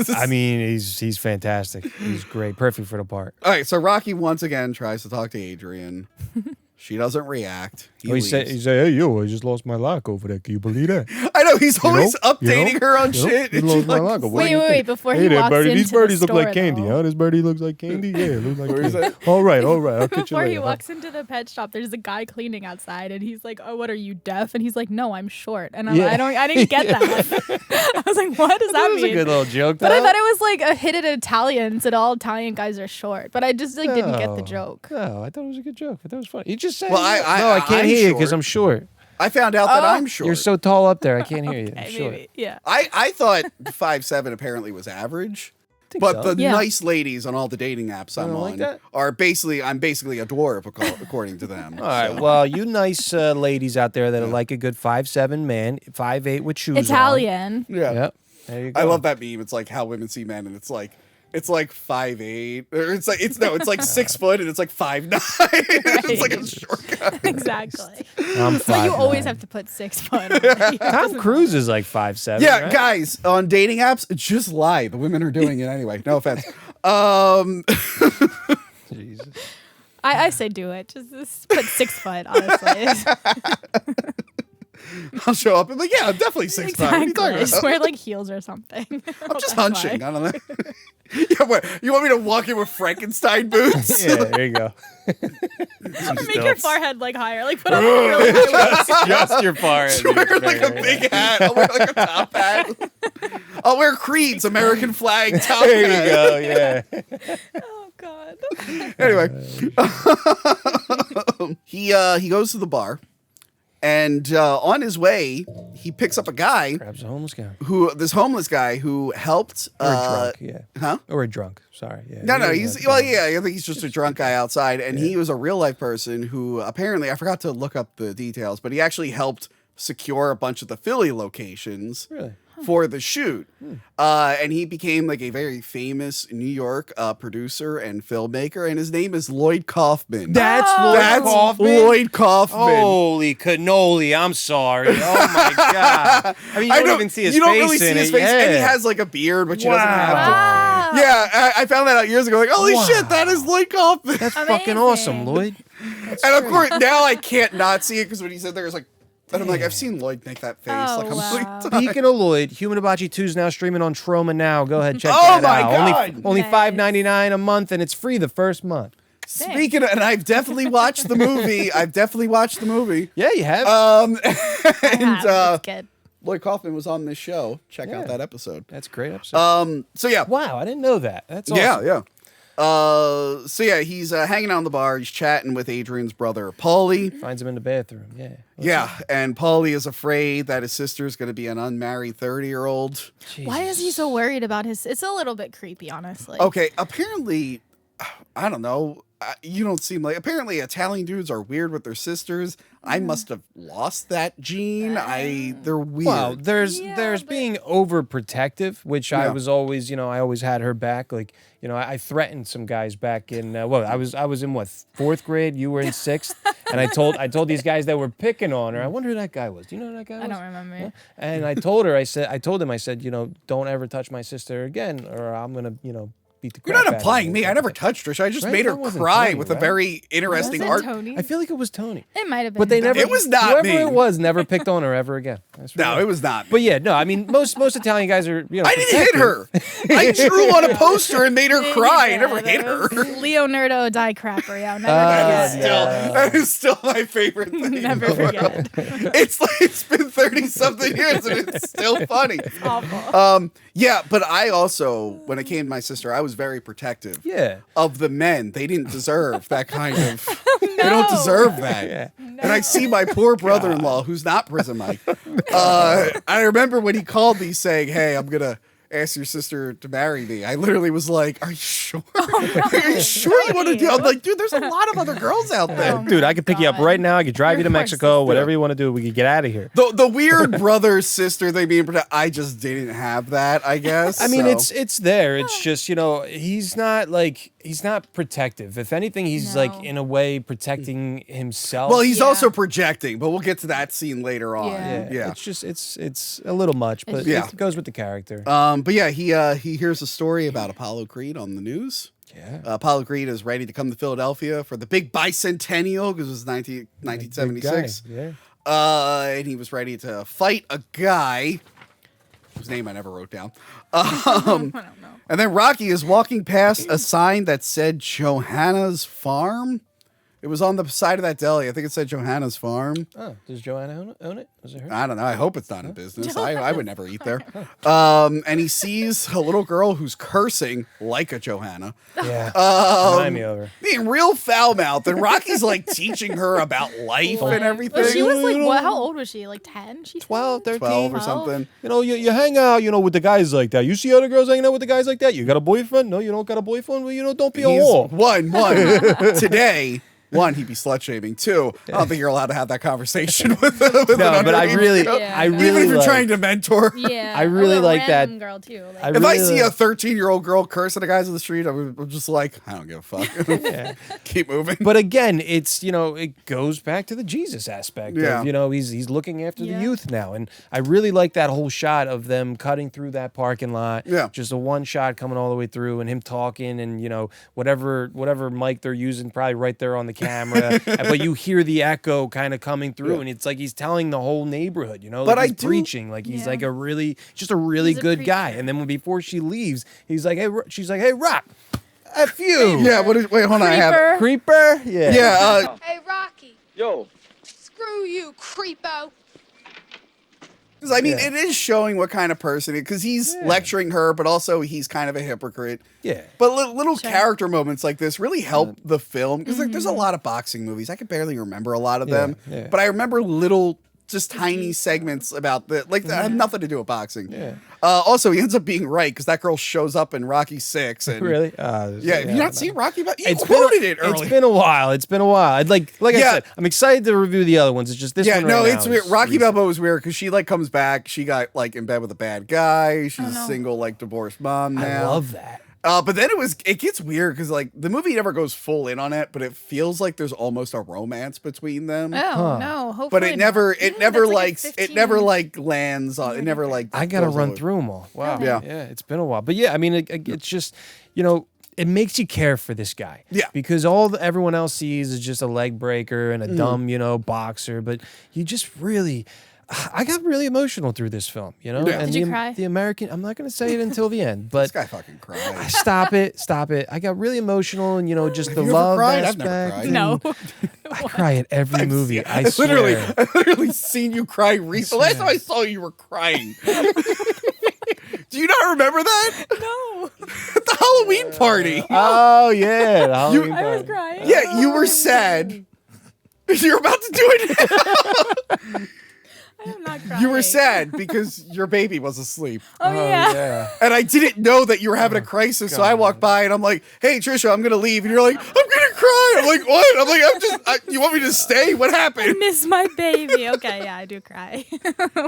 I mean, he's fantastic. He's great, perfect for the part. All right, so Rocky once again tries to talk to Adrian. She doesn't react. He say, hey yo, I just lost my lock over there. Can you believe that? I know he's always updating her on shit. And she's like, wait, before he walks into these birdies the look like store, candy, though. huh? This birdie looks like candy. Yeah, it looks like candy. All right, I'll catch you Before he later. walks into the pet shop, there's a guy cleaning outside, and he's like, "Oh, what are you, deaf?" And he's like, "No, I'm short." And I didn't get that. I was like, "What does that mean?" That was a good little joke. But I thought it was like a hit at Italians that all Italian guys are short. But I just like didn't get the joke. No, I thought it was a good joke. I thought it was funny. You just said, Well, I can't I'm hear you because short. I'm short. I found out that I'm short. You're so tall up there, I can't hear you. I'm Okay, short. maybe. Yeah. I thought 5'7" apparently was average. Think But so. the Yeah. nice ladies on all the dating apps I'm don't like on that? are basically, I'm basically a dwarf according to them. All right. Well, you nice ladies out there that are like a good 5'7" man, 5'8" with shoes Italian. Yeah. on. Yep. There you go. I love that meme. It's like how women see men, and it's like 5'8", or it's like 6 foot, and it's like 5'9". It's like a short guy. Exactly. I'm But you 5'9". always have to put 6 foot on it. Tom Cruise is like 5'7". Yeah, right? guys, on dating apps, just lie. The women are doing it anyway. No offense. Jesus. I say do it. Just put 6 foot, honestly. I'll show up and be like, yeah, I'm definitely 6'9". What are you Exactly. talking Just about? wear like heels or something. I'm just hunching. I don't know. Yeah, what? You want me to walk in with Frankenstein boots? Yeah, there you go. Make your forehead like higher. Like put on like, really high Just your forehead. Wear like a big hat. I'll wear like a top hat. I'll wear Creed's American flag top There hat. you go. Yeah. Oh god. Anyway, he goes to the bar, and on his way, he picks up a guy Grabs a homeless guy. this homeless guy who helped. Or a drunk. Yeah. Huh? Or a drunk. Sorry. Yeah. No, Yeah, he's yeah. I think he's just a drunk guy outside, and he was a real life person who apparently I forgot to look up the details, but he actually helped secure a bunch of the Philly locations Really? for the shoot, and he became like a very famous New York producer and filmmaker, and his name is Lloyd Kaufman. That's Lloyd Kaufman. Holy cannoli! I'm sorry. Oh my god! I mean, you don't even see his you face don't really see in his it. face, Yeah. and he has like a beard, but you doesn't have to. Wow. Yeah, I found that out years ago. Like, holy shit, that is Lloyd Kaufman. That's Amazing. fucking awesome, Lloyd. And of course, now I can't not see it because when he said there, it's like, and I'm like, I've seen Lloyd make that face Oh, like a wow. million times. Speaking of Lloyd, Human Hibachi 2 is now streaming on Troma Now. Go ahead, check Oh that my out. God. Only Nice. $5.99 a month, and it's free the first month. Speaking of, and I've definitely watched the movie. Yeah, you have. And It's good. Lloyd Kaufman was on this show. Check out Yeah. that episode. That's a great episode. So yeah, Wow, I didn't know that. That's awesome. yeah. So yeah, he's hanging out in the bar. He's chatting with Adrian's brother, Paulie. Finds him in the bathroom. Yeah. Yeah, and Paulie is afraid that his sister is going to be an unmarried 30-year-old. Why is he so worried about his? It's a little bit creepy, honestly. Okay, apparently, I don't know. You don't seem like. Apparently, Italian dudes are weird with their sisters. I must have lost that gene. They're weird. Well, there's Yeah, being overprotective, which I Yeah. was always, I always had her back. Like, I threatened some guys back in I was in what, 4th grade, you were in 6th, and I told these guys that were picking on her. I wonder who that guy was. Do you know who that guy was? I don't remember. And I told him, don't ever touch my sister again, or I'm gonna, beat the crap You're not out of implying her." me. I never touched Trisha. I just Right, made her that wasn't cry Tony, with a right? very interesting Was it art. Tony? I feel like it was Tony. It might have been. But they never. It was not whoever me. it was never picked on her ever again. I swear. No, it was not. But yeah, no. I mean, most Italian guys are. I didn't hit her. I drew on a poster and made her cry. I never hit her. Leonardo die crapper. Yeah, I'll Ah, never That is still my favorite thing. forget. Never forget. It's been 30-something years and it's still funny. Awful. Yeah, but I also, when it came to my sister, I was very protective Yeah. of the men. They didn't deserve that kind of. They don't deserve that. Yeah. And I see my poor brother-in-law, who's not Prison Mike. I remember when he called me saying, "Hey, I'm gonna ask your sister to marry me." I literally was like, "Are you sure? Are you sure you want to do?" I'm like, "Dude, there's a lot of other girls out there." Oh Dude, I could pick you up God. right now. I could drive you to Your poor Mexico. sister. Whatever you want to do, we could get out of here. The weird brother sister thing being protected, I just didn't have that. I guess. I mean, so. it's there. It's just he's not protective. If anything, he's No. like in a way protecting himself. Well, he's Yeah. also projecting, but we'll get to that scene later on. Yeah. Yeah. It's just it's a little much, but Yeah. it goes with the character. But yeah, he hears a story about Apollo Creed on the news. Yeah. Apollo Creed is ready to come to Philadelphia for the big bicentennial because it was 1976. Yeah. and he was ready to fight a guy whose name I never wrote down. I don't know. And then Rocky is walking past a sign that said Johanna's Farm. It was on the side of that deli. I think it said Johanna's Farm. Oh, does Joanna own it? Was it her? I don't know. I hope it's not in business. I would never eat there. And he sees a little girl who's cursing like a Johanna. Yeah. Remind me of her. Being real foul mouthed. And Rocky's like teaching her about life and everything. Well, she was like, what? How old was she? Like 10? She 12, 13. 12 or something. You know, you hang out, with the guys like that. You see other girls hanging out with the guys like that? You got a boyfriend? No, you don't got a boyfriend? Well, don't be a He's whore. one. Today, one, he'd be slut shaming. Two, I don't think you're allowed to have that conversation with No, but I underage really, girl. Yeah, I no. really Even if you're like- trying to mentor. Yeah. I really a like that. random girl too. Like, I If I really see a like- 13-year-old girl cursing at guys on the street, I'm just like, I don't give a fuck. Yeah. Keep moving. But again, it's it goes back to the Jesus aspect. Yeah. Of, he's looking after Yeah. the youth now, and I really like that whole shot of them cutting through that parking lot. Yeah. Just a one shot coming all the way through, and him talking, and whatever mic they're using, probably right there on the camera. But you hear the echo kind of coming through, and it's like he's telling the whole neighborhood. But like I he's do- preaching, like he's Yeah. like a really He's a good guy. preacher. And then before she leaves, he's like, she's like, hey, Rock, F you. Yeah, wait, hold on. I have it. Creeper. Creeper? Yeah. Yeah, Hey, Rocky. Yo, Screw you, creepo. 'cause I mean, Yeah. it is showing what kind of person because he's lecturing her, but also he's kind of a hypocrite. Yeah. But little character moments like this really help the film because there's a lot of boxing movies. I can barely remember a lot of them, yeah. but I remember little, just tiny segments about that have nothing to do with boxing. Yeah. Also, he ends up being right because that girl shows up in Rocky 6. And Really? Yeah, have you not seen Rocky? You It's quoted it earlier. It's been a while. I'd like I Yeah. said, I'm excited to review the other ones. It's just this Yeah, one no, right it's now weird. is Rocky recent. Balboa is weird because she comes back. She got in bed with a bad guy. She's a single divorced mom now. I love that. But then it gets weird because the movie never goes full in on it, but it feels like there's almost a romance between them. Oh no! Hopefully, But it never not. it Yeah, never that's like a like it 15. never lands on it never I gotta goes run all- through them all. Wow. Yeah. Yeah. It's been a while, but yeah, I mean, it's just it makes you care for this guy. Yeah. Because everyone else sees is just a leg breaker and a dumb boxer, but you just really. I got really emotional through this film, Yeah. And Did you cry? The American. I'm not going to say it until the end, but This guy fucking cried. stop it. I got really emotional, and just the you ever love cried? I've never aspect. cried. and No. I cry at every movie. I swear. I literally seen you cry recently. Last time I saw you were crying. Do you not remember that? No, At the Halloween party. Oh yeah, the Halloween I was party. crying. Yeah, you were sad. You're about to do it now. I am not crying. You were sad because your baby was asleep. Oh, yeah. yeah. And I didn't know that you were having a crisis, so I walked by and I'm like, "Hey, Trisha, I'm gonna leave." And you're like, "I'm gonna cry." I'm like, "What?" I'm like, "You want me to stay? What I happened?" miss my baby. Okay, yeah, I do cry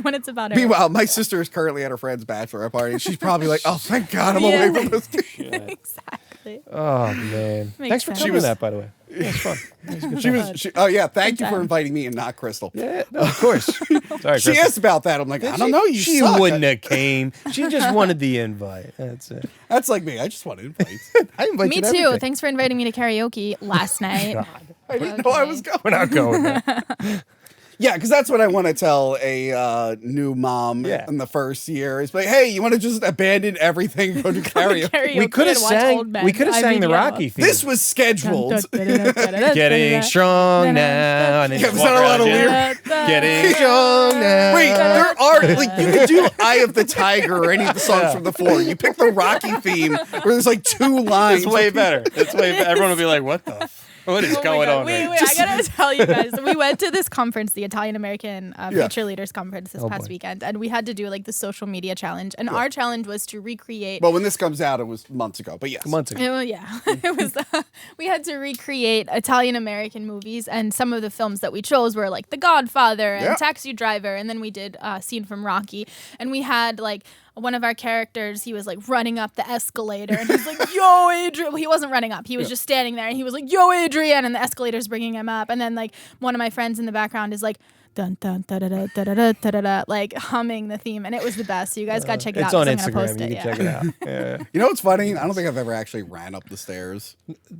when it's about her. Meanwhile, my sister is currently at her friend's bachelorette party, and she's probably like, "Oh, thank God, I'm Yeah. away from this." Exactly. Oh man. Makes Thanks for sense. coming She to was- that, by the way. Yeah, it's fun. Oh yeah, thank Good you for time. inviting me and not Crystal. Yeah, no, of course. Sorry, She Kristen. asked about that. I'm like, I don't know. You She suck. wouldn't have came. She just wanted the invite. That's it. That's like me. I just wanted invites. I invite Me you to too. everything. Thanks for inviting me to karaoke last night. I didn't know I was going. We're not going there. Yeah, because that's what I want to tell a new mom Yeah. in the first year. Is like, hey, you want to just abandon everything and go to karaoke? Karaoke We could have and watch sang. Old Men. We could have I sang mean, the yeah. Rocky theme. This was scheduled. Getting strong now. And then Yeah, just was that walk a lot of around, lyrics? Getting strong now. Wait, there are you could do "Eye of the Tiger" or any of the songs from the four. You pick the Rocky theme where there's like two lines. It's way better. It's way better. Everyone will be like, "What the? What is Oh my going God. on?" Wait, right wait, I gotta tell you guys. We went to this conference, the Italian American Future Leaders Conference this past boy. weekend, and we had to do like the social media challenge. And our challenge was to recreate. Well, when this comes out, it was months ago. But yes, Months ago. Yeah, it was. We had to recreate Italian American movies, and some of the films that we chose were like The Godfather and Yeah. Taxi Driver, and then we did a scene from Rocky, and we had like. One of our characters, he was like running up the escalator, and he's like, "Yo, Adrian!" Well, he wasn't running up; he was just standing there, and he was like, "Yo, Adrian!" And the escalator's bringing him up, and then like one of my friends in the background is like, dun dun da da da da da da da da, like humming the theme, and it was the best. So you guys gotta check it out. It's on 'cause I'm gonna Instagram. post You it, can check it out. Yeah. You know what's funny? I don't think I've ever actually ran up the stairs.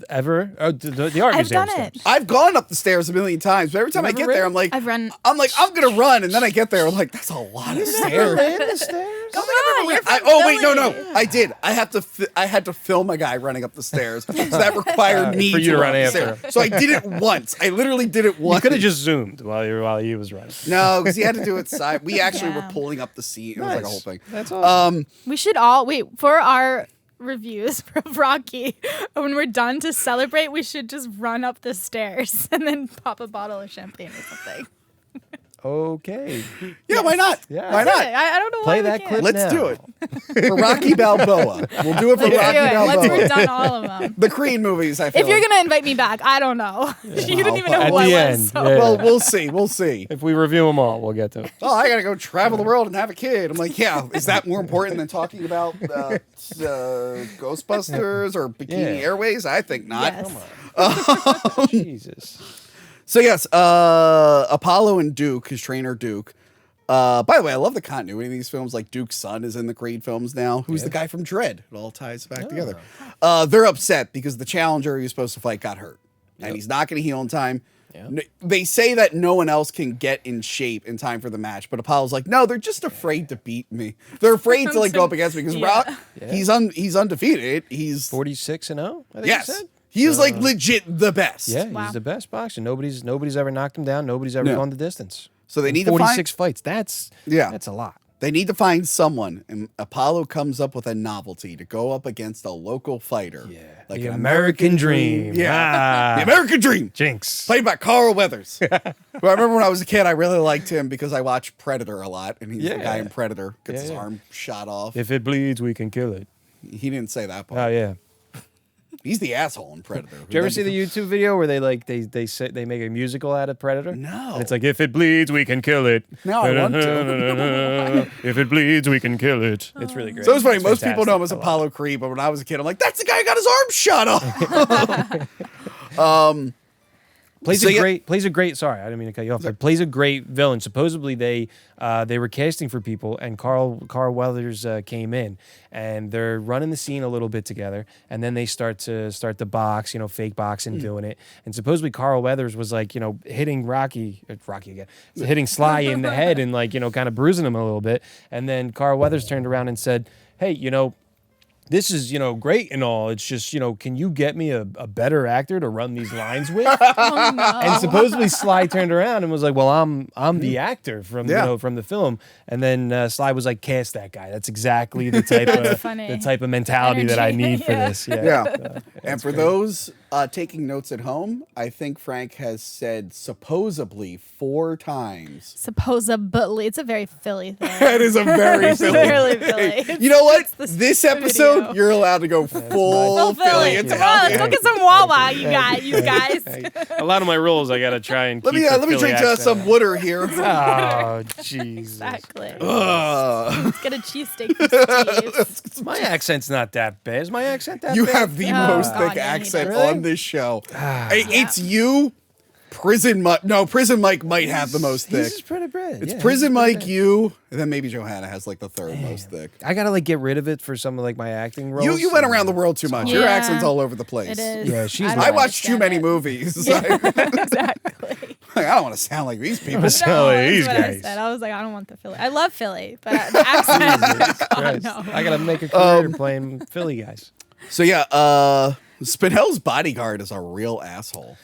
Ever? Oh, the art I've museum done it. steps. I've gone up the stairs a million times, but every time I You've get ever there, ran? I'm I've run. I'm gonna run, and then I get there, I'm like, that's a lot of stairs. Ran the stairs? Come on, you're from Oh wait, no, Philly. I did. I had to film a guy running up the stairs, so that required me for you to run up the after. stairs. So I did it once. I literally did it You once. could have just zoomed while he was running. No, because he had to do it side. We actually Yeah. were pulling up the seat. It was like a whole Nice. thing. That's awesome. We should all wait for our reviews of Rocky. When we're done to celebrate, we should just run up the stairs and then pop a bottle of champagne or something. Okay. Yeah, why not? Yeah. Why Yeah, not? I don't know Play why that we clip can't. Let's now. do it for Rocky Balboa. We'll do it for Let's Rocky do it. Once Balboa. we're done all of them. The Creed movies. I feel If you're like. gonna invite me back, I don't know. You didn't even know At who I the was. end, So. yeah. Well, we'll see. We'll see. If we review them all, we'll get to it. Oh, I gotta go travel the world and have a kid. I'm like, yeah. Is that more important than talking about Ghostbusters or Bikini Yeah. Airways? I think not. Yes. Jesus. So yes, Apollo and Duke, his trainer Duke. By the way, I love the continuity of these films. Like Duke's son is in the Creed films now. Who's the guy from Dredd? It all ties back together. They're upset because the challenger he was supposed to fight got hurt, and he's not going to heal in time. They say that no one else can get in shape in time for the match, but Apollo's like, no, they're just afraid to beat me. They're afraid to like go up against me because Yeah. he's undefeated. He's 46-0, I think yes, you said? he's like legit the best. Yeah, Wow. he's the best boxer. Nobody's ever knocked him down. Nobody's ever No. gone the distance. So they In need to find 46 fights. That's a lot. They need to find someone, and Apollo comes up with a novelty to go up against a local fighter. Yeah, like the an American Dream. Yeah, Ah. the American Dream. Jinx. Played by Carl Weathers. Who I remember when I was a kid, I really liked him because I watched Predator a lot, and he's the guy in Predator. Gets his arm shot off. If it bleeds, we can kill it. He didn't say that part. Oh yeah. He's the asshole in Predator. Did you ever see the YouTube video where they make a musical out of Predator? No. And it's like, if it bleeds, we can kill it. No, I want to. If it bleeds, we can kill it. It's really great. So it's funny. It's Most people know him as fantastic. I love Apollo Creed, but when I was a kid, I'm like, that's the guy who got his arm shot off. Plays So, a yeah. great. Sorry, I didn't mean to cut you off. But plays a great villain. Supposedly they were casting for people, and Carl Weathers came in, and they're running the scene a little bit together, and then they start to box, fake boxing, doing it, and supposedly Carl Weathers was like, hitting Rocky again, hitting Sly in the head and like kind of bruising him a little bit, and then Carl Weathers turned around and said, "Hey, this is, great and all. It's just, can you get me a better actor to run these lines with?" Oh, no. And supposedly Sly turned around and was like, "Well, I'm the actor from from the film." And then Sly was like, "Cast that guy. That's exactly the type of mentality that I Energy. need for Yeah. this." Yeah. And for those taking notes at home, I think Frank has said supposedly 4 times. Supposedly, it's a very Philly thing. That is a very It's Philly. really Philly. You know what? It's the This video. episode, you're allowed to go full Full Philly. Philly. Come on, let's go get some Wawa, you guys. A lot of my rules I gotta try and Let keep me the let me Philly drink accent. some water here. Oh, Jesus. Exactly. Ugh. Let's get a cheesesteak for Steve. My accent's not that bad. Is my accent that You bad? have the Oh, most God, thick yeah, he accent does. on this show. It's you. Prison Mike might have the most thick. This is pretty bad. It's Yeah, Prison he's pretty Mike, bad. you, and then maybe Johanna has like the third most thick. I gotta get rid of it for some of my acting roles. You went around the world too much. Your Yeah. accent's all over the place. It is. Yeah, she's I not- I don't watched too understand many it. movies. Exactly. I don't want to sound like these people. Sound No, like that's these what I guys. said. I was like, I don't want the Philly. I love Philly, but the accent. God, Christ. no. I gotta make a career playing Philly guys. So yeah, Spinell's bodyguard is a real asshole.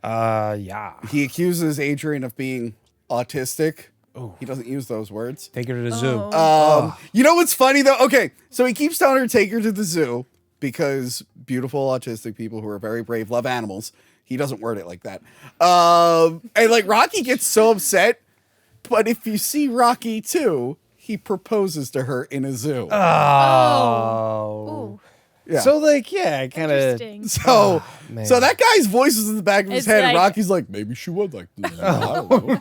Yeah. He accuses Adrian of being autistic. He doesn't use those words. Take her to the zoo. You know what's funny though? Okay, so he keeps telling her to take her to the zoo because beautiful autistic people who are very brave love animals. He doesn't word it like that. And like Rocky gets so upset, but if you see Rocky 2, he proposes to her in a zoo. Oh. Ooh. Yeah. So like, yeah, kind of. Interesting. So, man. so that guy's voice is in the back of his It's head, and like- Rocky's like, maybe she would like this. I don't know.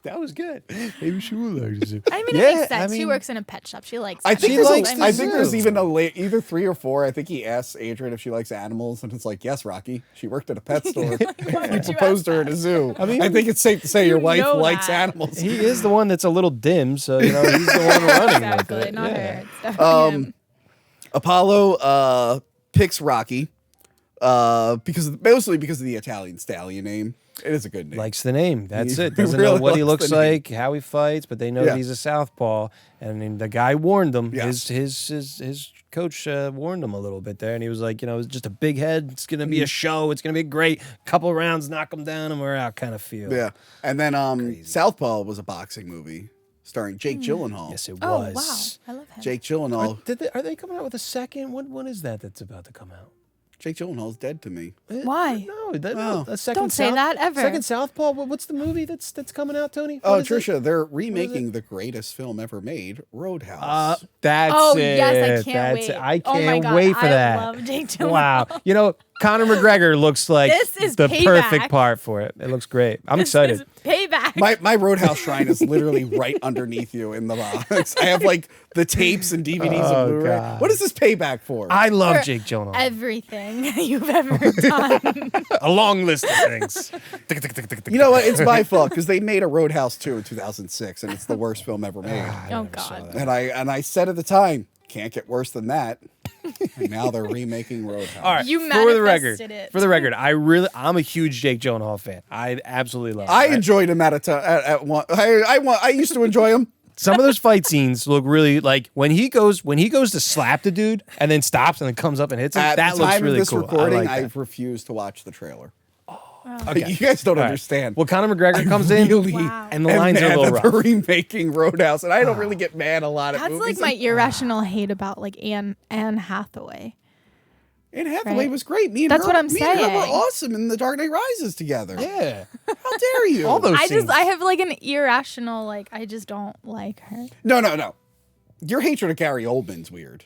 That was good. Maybe she would like to. I mean, Yeah, it makes sense. I she mean- works in a pet shop. She likes. I think She there's, likes I the think there's zoo. even either 3 or 4. I think he asks Adrian if she likes animals, and it's like, yes, Rocky. She worked at a pet store. Why He would you proposed to her ask at a that? zoo. I mean, I think it's safe to say your you wife know likes that. animals. He is the one that's a little dim, so you know he's the one running Exactly, with it. not Yeah. her. It's definitely him. Apollo picks Rocky mostly because of the Italian stallion name. It is a good name. Likes the name. That's He it. Doesn't really know what he likes looks the name. like, how he fights, but they know Yeah. that he's a southpaw. And then the guy warned him. Yeah. His coach warned him a little bit there, and he was like, you know, it's just a big head. It's gonna be a Mm. show. It's gonna be great. Couple rounds, knock him down, and we're out. Kind of feel. Yeah. And then Southpaw was a boxing movie starring Jake Gyllenhaal. Yes, it Oh was. wow, I love him. Jake Gyllenhaal. Are they coming out with a second? What is that that's about to come out? Jake Gyllenhaal's dead to me. Why? No, Oh. a second. Don't say that ever. Second Southpaw. What's the movie that's coming out, Tony? Oh, What is it? Trisha, they're remaking the greatest film ever made, Roadhouse. That's Oh it. yes, I can't That's wait. it. I Oh my can't God, wait for I that. love Jake Gyllenhaal. Wow. You know, Conor McGregor looks like This is the payback. perfect part for it. It looks great. I'm excited. This is payback. My Roadhouse shrine is literally right underneath you in the box. I have like the tapes and DVDs Oh, and Blu-ray. God. What is this payback for? I love For Jake Gyllenhaal. Everything you've ever done. A long list of things. You know what? It's my fault because they made a Roadhouse 2 in 2006, and it's the worst film ever made. Oh God. And I said at the time, can't get worse than that. And now they're remaking Roadhouse. All right. You for the record, manifested it. For the record, I'm a huge Jake Gyllenhaal fan. I absolutely love him. I enjoyed him at one. I used to enjoy him. Some of those fight scenes look really like when he goes to slap the dude and then stops and then comes up and hits him. At that the looks time really of this cool. recording, I I like that. refuse to watch the trailer. Okay. You guys don't All right. understand. Well, Conor McGregor comes in Really Wow. and the am lines are a mad little that rough. they're remaking Roadhouse, and I don't really get mad a lot at That's movies. like my irrational hate about like Anne Hathaway. Anne Hathaway Right. was great. Me and That's her, what I'm me and her were saying. awesome in The Dark Knight Rises together. Yeah. How dare you? All those scenes. I have like an irrational like I just don't like her. No. Your hatred of Gary Oldman's weird.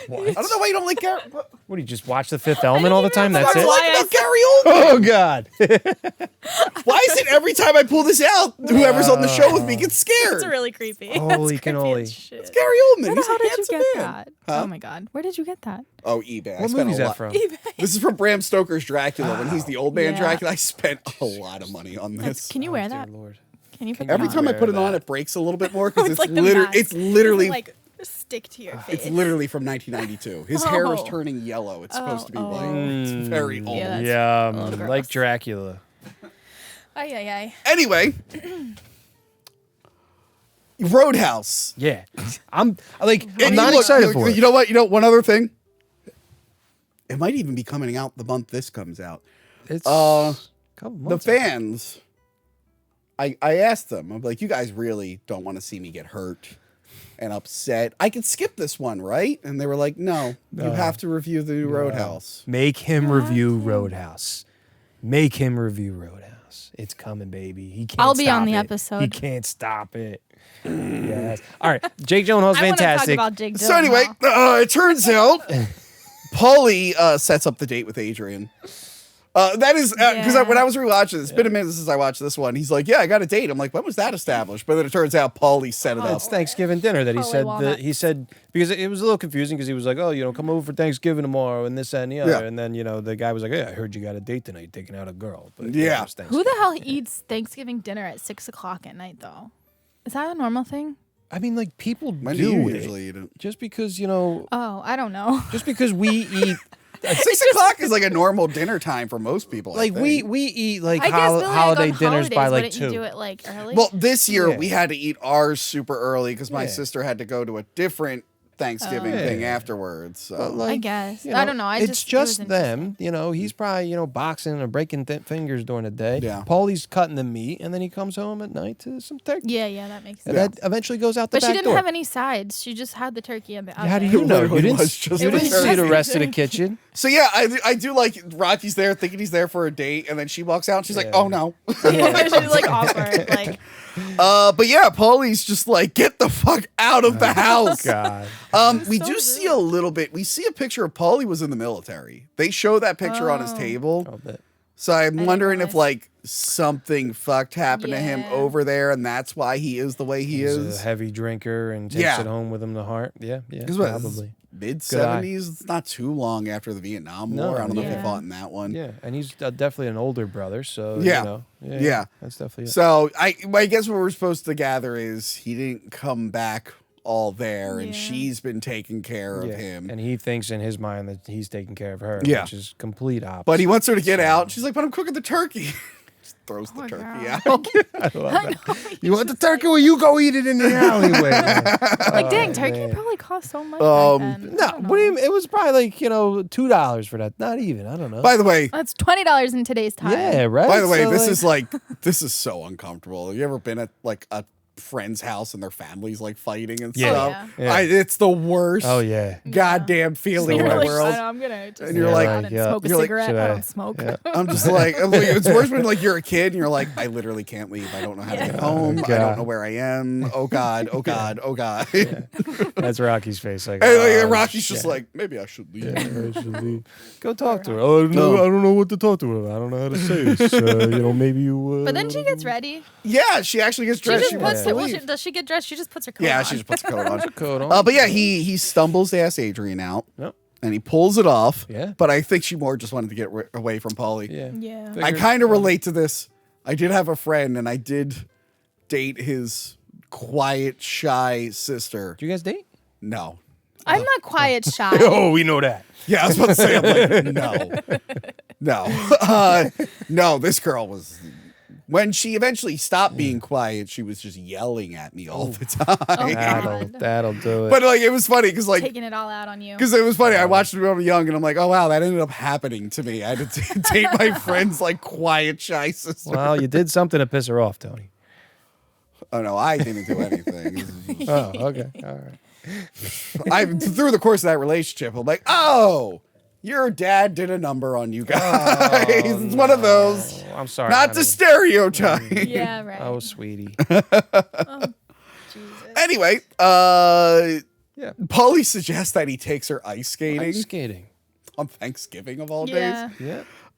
What? I don't know why you don't like Gary. What What do you just watch The Fifth Element all the time? That's do it. you why like I about Gary Oldman? Oh God. Why is it every time I pull this out, whoever's on the show with me gets scared? It's really creepy. Holy That's creepy cannoli. as shit. It's Gary Oldman. Where the He's hell a did you handsome get man. that? Huh? Oh my God, where did you get that? Oh, eBay. I What spent movie's a that lot. from? This is from Bram Stoker's Dracula when he's the old man Yeah. Dracula. I spent a lot of money on this. Can you wear that? Dear Lord. Can you put Every that time on? I put it Wear on, that. it breaks a little bit more because It's like the mask. it's It literally doesn't, like stick to your face. it's literally from 1992. His hair is Oh. turning yellow. It's supposed to be white. Mm. It's very old. Yeah, that's Yeah, a little like gross. Dracula. Ay. Anyway, Roadhouse. Yeah. I'm And not look, excited for it. You know what? You know one other thing. It might even be coming out the month this comes out. It's Uh, couple The months. fans. I asked them. I'm like, you guys really don't want to see me get hurt and upset. I could skip this one, right? And they were like, no, you have to review the new Roadhouse. Make him review Roadhouse. Make him review Roadhouse. It's coming, baby. He can't. I'll be on stop the it. episode. He can't stop it. Yes. All right. Jake Gyllenhaal's I want to talk fantastic. about Jake Gyllenhaal. So anyway, it turns out Paulie sets up the date with Adrian. That is because Yeah. when I was rewatching this, it's been a minute since I watched this one. He's like, "Yeah, I got a date." I'm like, "When was that established?" But then it turns out Paulie set it up. It's Thanksgiving dinner that he Holy said. walnuts. He said because it was a little confusing because he was like, "Oh, come over for Thanksgiving tomorrow and this that, and the other," Yeah. and then the guy was like, "Yeah, I heard you got a date tonight, taking out a girl." But Yeah. it was Who Thanksgiving. the hell eats Thanksgiving dinner at 6:00 at night though? Is that a normal thing? I mean, like people When do do you it. usually eat it? Just because Oh, I don't know. just because we eat 6:00 is like a normal dinner time for most people. I like we think. eat like I guess, but, like, holiday on dinners by holidays, like wouldn't 2. you do it like early? Well, this year Yeah. we had to eat ours super early because my Yeah. sister had to go to a different Thanksgiving Oh. thing Yeah. afterwards. So. But, like, I guess. you I don't know. It's it was just them. He's probably boxing and breaking fingers during the day. Yeah. Paulie's cutting the meat, and then he comes home at night to some turkey. Yeah, that makes And sense. that eventually goes out the But back she didn't door. have any sides. She just had the turkey and the How do It you know? literally You didn't, was just you the didn't see the turkey. rest of the kitchen. So yeah, I do like Rocky's there thinking he's there for a date, and then she walks out and she's like, Yeah. "Oh no." She's like awkward. Like But yeah, Paulie's just like, "Get the fuck out of the house." God. We do see a little bit. We see a picture of Paulie was in the military. They show that picture on his table. I'll bet. So I'm didn't wondering if realize. like something fucked happened to him Yeah. over there, and that's why he is the way he He's is. a heavy drinker and takes Yeah. it home with him to heart. Yeah, Because what, probably. mid Good eye. 70s. It's not too long after the Vietnam No, War. I don't know if yeah. he fought in that one. Yeah, and he's definitely an older brother, so Yeah. you know, Yeah. that's definitely it. So I guess what we're supposed to gather is he didn't come back all there, and Yeah. she's been taking care of Yeah, him. and he thinks in his mind that he's taking care of her, Yeah. which is complete opposite. But he wants her to get out. She's like, "But I'm cooking the turkey." Just throws the Poor turkey girl. out. I know. You want the turkey? Well, you go eat it in the alleyway. Like, dang, turkey man. probably cost so much. back then. No, I don't what do you know. mean? It was probably like $2 for that. Not even. I don't know. By the way, That's $20 in today's time. yeah, right. By the way, So, this is so uncomfortable. Have you ever been at like a friend's house and their families like fighting and Yeah. stuff? Yeah. It's the worst Oh yeah. goddamn feeling in You're the like, world. I'm gonna just And you're sit like- down and Yeah. smoke a You're like, cigarette. should I I- don't smoke. Yeah. I'm just like, it's worse when like you're a kid and you're like, I literally can't leave. I don't know how to get home. I God. don't know where I am. Oh God. Oh God. Oh God. That's Rocky's face. Like, And like, oh, Rocky's just shit. like, maybe I should leave. Yeah, I should leave. Go talk to her. Oh, no, I don't know what to talk to her. I don't know how to say this. Maybe you. But then she gets ready. Yeah, she actually gets She dressed. just She puts wants it. to Well, leave. does she get dressed? She just puts her coat Yeah, on. she just puts a coat on. Coat on. But yeah, he stumbles to ask Adrian out. Yep. And he pulls it off. Yeah. But I think she more just wanted to get away from Paulie. Yeah. Yeah. I kind of relate to this. I did have a friend, and I did date his quiet, shy sister. Do you guys date? No. I'm not quiet shy. Oh, we know that. Yeah, I was about to say, I'm like, no. No. No, this girl was... When she eventually stopped being quiet, she was just yelling at me all the time. Oh, God. That'll do it. But like, it was funny because like... Taking it all out on you. Because it was funny. I watched it when I was young, and I'm like, oh, wow, that ended up happening to me. I had to date my friend's, like, quiet, shy sister. Well, you did something to piss her off, Tony. Oh, no, I didn't do anything. Oh, okay. All right. Through the course of that relationship, I'm like, oh, your dad did a number on you guys. It's one of those. Oh, I'm sorry. Not to honey. stereotype. Yeah, right. Oh, sweetie. Jesus. Anyway, Yeah. Paulie suggests that he takes her ice skating Ice skating. on Thanksgiving of all Yeah. days.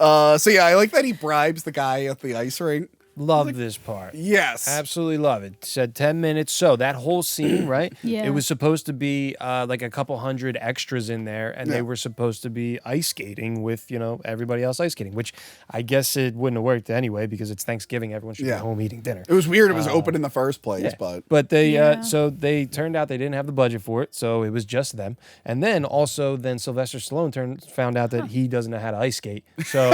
Yeah. So yeah, I like that he bribes the guy at the ice rink. Love this part. Yes. Absolutely love it. Said 10 minutes. So that whole scene, right? Yeah. It was supposed to be like a couple hundred extras in there, and Yeah. they were supposed to be ice skating with, everybody else ice skating, which I guess it wouldn't have worked anyway because it's Thanksgiving. Everyone should Yeah. be home eating dinner. It was weird. It was open in the first place, Yeah. but they Yeah. so they turned out they didn't have the budget for it, so it was just them. And then Sylvester Stallone found out that he doesn't know how to ice skate, so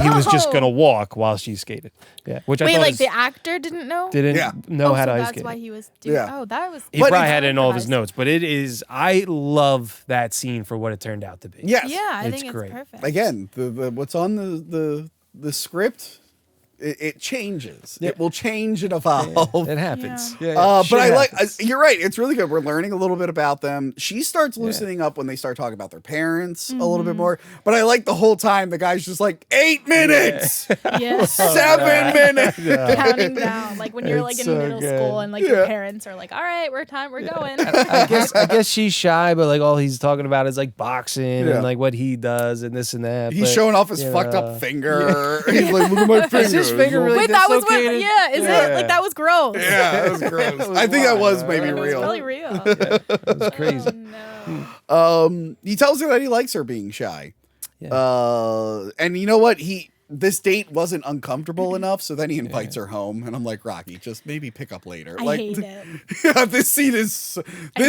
he was just gonna walk while she skated. Yeah, which I Wait, thought like was- the actor didn't know? didn't Yeah. know how so to ice that's skate. why he was doing. Yeah. Oh, that was. He But probably it's- had it in all of his Surprised. notes, but it is. I love that scene for what it turned out to be. yes. Yeah, I It's think great. it's perfect. Again, the what's on the script, it changes. Yeah. It will change and evolve. It happens. Yeah. Yeah. But I like. happens. You're right. It's really good. We're learning a little bit about them. She starts loosening up when they start talking about their parents a little bit more. But I like the whole time the guy's just like 8 minutes, Yes. 7 minutes. Counting down, like when you're like in It's so middle good. school and like Yeah. your parents are like, "All right, we're going." I guess she's shy, but like all he's talking about is like boxing Yeah. and like what he does and this and that. He's but, showing off his you fucked know. up finger. He's like, look at my finger. Is his finger really Wait, that was what? dislocated? Yeah, is Yeah. it like that was gross? Yeah, that was gross. was I think that was wild. maybe It was real. really real. That's crazy. Oh, no. He tells her that he likes her being shy. Yeah. And you know what? This date wasn't uncomfortable enough, so then he invites her home, and I'm like, Rocky, just maybe pick up later. I like, hate it. yeah, this hate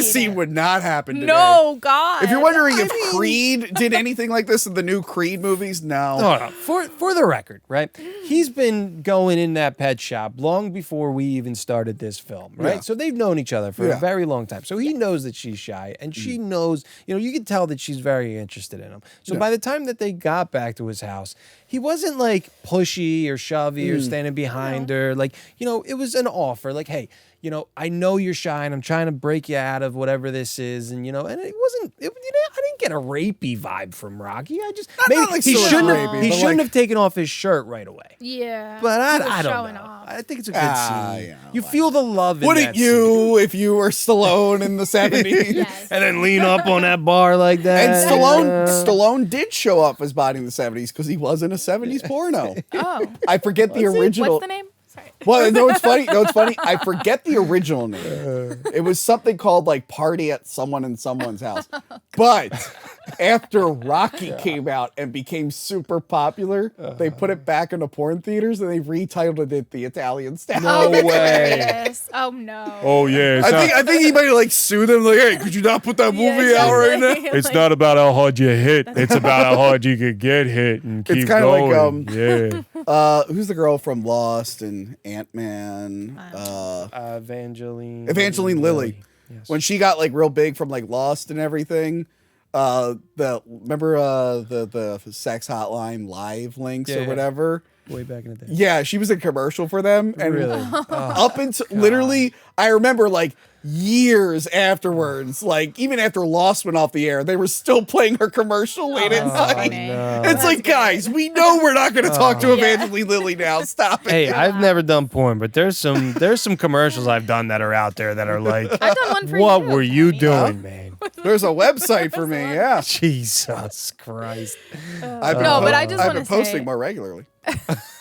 scene it. would not happen today. No, God. If you're wondering if Creed did anything like this in the new Creed movies, no. No. For the record, right? He's been going in that pet shop long before we even started this film, right? Yeah. So they've known each other for Yeah. a very long time. So he knows that she's shy, and she knows, you can tell that she's very interested in him. So by the time that they got back to his house, he wasn't like pushy or shovey or standing behind her. Like, it was an offer. Like, hey, I know you're shy and I'm trying to break you out of whatever this is. And, and it wasn't, I didn't get a rapey vibe from Rocky. I just, maybe not like he so shouldn't, rapey, he but shouldn't like- have taken off his shirt right away. Yeah. But He was I don't showing know. off. I think it's a good scene. yeah, You feel the love in Wouldn't that you if you were Stallone in the 70s? Yes. and then lean up on that bar like that. And Stallone did show up as body in the 70s because he was in a 70s porno. Oh. I forget the original. What's the name? Sorry. Well, no, it's funny. No, it's funny. I forget the original name. It was something called like Party at Someone in Someone's House. But after Rocky came out and became super popular, they put it back into porn theaters and they retitled it The Italian Stallion. No way. Yes. Oh no. Oh, yeah. I think he might have like sued them, like, hey, could you not put that movie out right now? It's not about how hard you hit. It's about how hard you could get hit and keep kinda like, going. Yeah. Who's the girl from Lost and Ant-Man? Evangeline Lilly. Yes. When she got like real big from like Lost and everything. Remember the sex hotline live links or Yeah. whatever? Way back in the day. Yeah, she was a commercial for them. And Really? up until literally, I remember like years afterwards, like even after Lost went off the air, they were still playing her commercial late at that's night. funny. No. It's like, guys, we know we're not going to talk to Yeah. Evangeline Lilly now. Stop it. Hey, I've never done porn, but there's some commercials I've done that are out there that are like, I've done one for what you. were you Honey. doing, man? There's a website for me. Yeah, Jesus Christ. I've been No, but I just I've wanna been posting say- more regularly.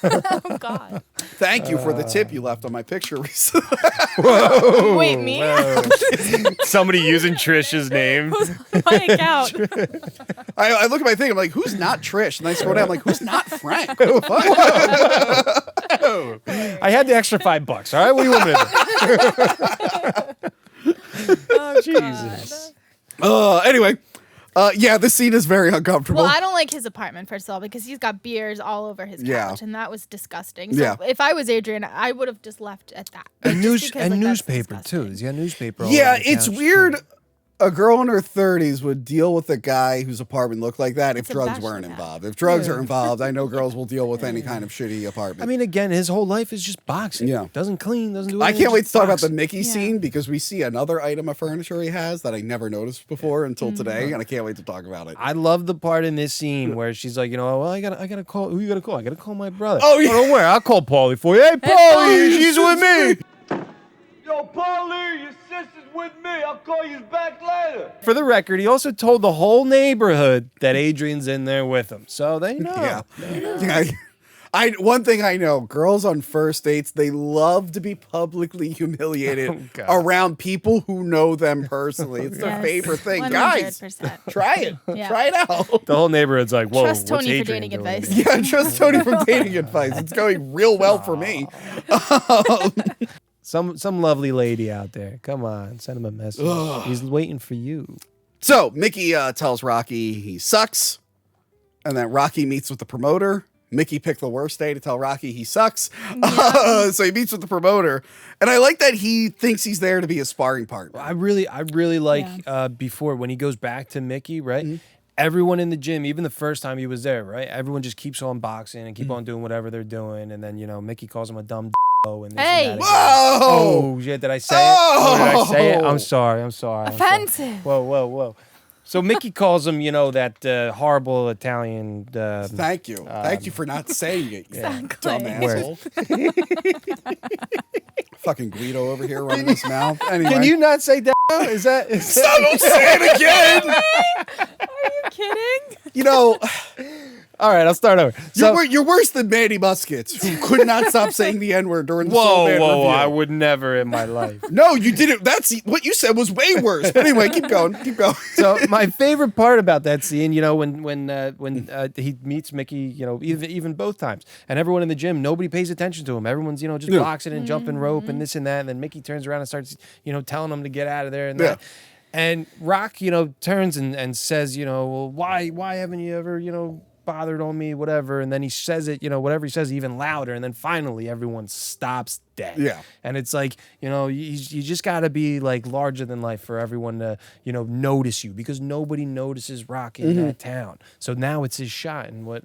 Oh God. Thank you for the tip you left on my picture recently. Wait, me? Somebody using Trisha's name. Who's my account? I look at my thing. I'm like, who's not Trish? And I scroll down. I'm like, who's not Frank? What the fuck? I had the extra $5. All right, what do you want me to do? Oh, Jesus. Anyway, yeah, this scene is very uncomfortable. Well, I don't like his apartment, first of all, because he's got beers all over his couch, Yeah. and that was disgusting. So Yeah. if I was Adrian, I would have just left at that. And Just because, like, that's newspaper disgusting. too. He's got newspaper. all Yeah, over the it's couch, weird. too. A girl in her 30s would deal with a guy whose apartment looked like that if It's a drugs bachelor weren't pad. involved. If drugs are involved, I know girls will deal with any kind of shitty apartment. I mean, again, his whole life is just boxing. Yeah. Doesn't clean, doesn't do I anything. can't wait to just talk about the boxing. Mickey Yeah. scene because we see another item of furniture he has that I never noticed before until today, and I can't wait to talk about it. I love the part in this scene where she's like, well, I gotta call. Who you gotta call? I gotta call my brother. Oh, yeah. don't worry, I'll call Paulie for you. Hey, Paulie, she's with me. Yo, Paulie, your sister's with me. I'll call you back later. For the record, he also told the whole neighborhood that Adrian's in there with him, so they know. Yeah. Yeah. One thing I know, girls on first dates, they love to be publicly humiliated Oh, God. around people who know them personally. It's their Yes. favorite thing. Guys, 100%. try it. Yeah. Try it out. The whole neighborhood's like, whoa, Trust what's Tony for Adrian dating doing? advice. Yeah, trust Tony from dating advice. It's going real well for me. Some lovely lady out there. Come on, send him a message. He's waiting for you. So Mickey tells Rocky he sucks, and then Rocky meets with the promoter. Mickey picked the worst day to tell Rocky he sucks. So he meets with the promoter, and I like that he thinks he's there to be a sparring partner. I really like before when he goes back to Mickey, right? Everyone in the gym, even the first time he was there, right? Everyone just keeps on boxing and keep on doing whatever they're doing, and then Mickey calls him a dumb and this Hey! and that. Whoa! Oh shit! Did I say it? Oh, did I say it? I'm sorry. Offensive. Whoa. So Mickey calls him, that horrible Italian. Thank you. Thank you for not saying it, you Exactly. dumb Word. asshole. Fucking Guido over here running his mouth. Anyway. Can you not say that? Is that? Stop, don't say it again! Are you kidding? You know, All right, I'll start over. So, you're worse than Manny Muskets, who could not stop saying the N-word during the Soul Man whoa! review. I would never in my life. No, you didn't. That's what you said was way worse. But anyway, keep going. So my favorite part about that scene, when he meets Mickey, even both times, and everyone in the gym, nobody pays attention to him. Everyone's just boxing and jumping rope and this and that, and then Mickey turns around and starts telling them to get out of there and that. And Rock, turns and says, well, why haven't you ever, bothered on me, whatever. And then he says it, whatever he says, even louder. And then finally everyone stops dead. Yeah. And it's like, you just got to be like larger than life for everyone to, notice you, because nobody notices Rock in that town. So now it's his shot. And what,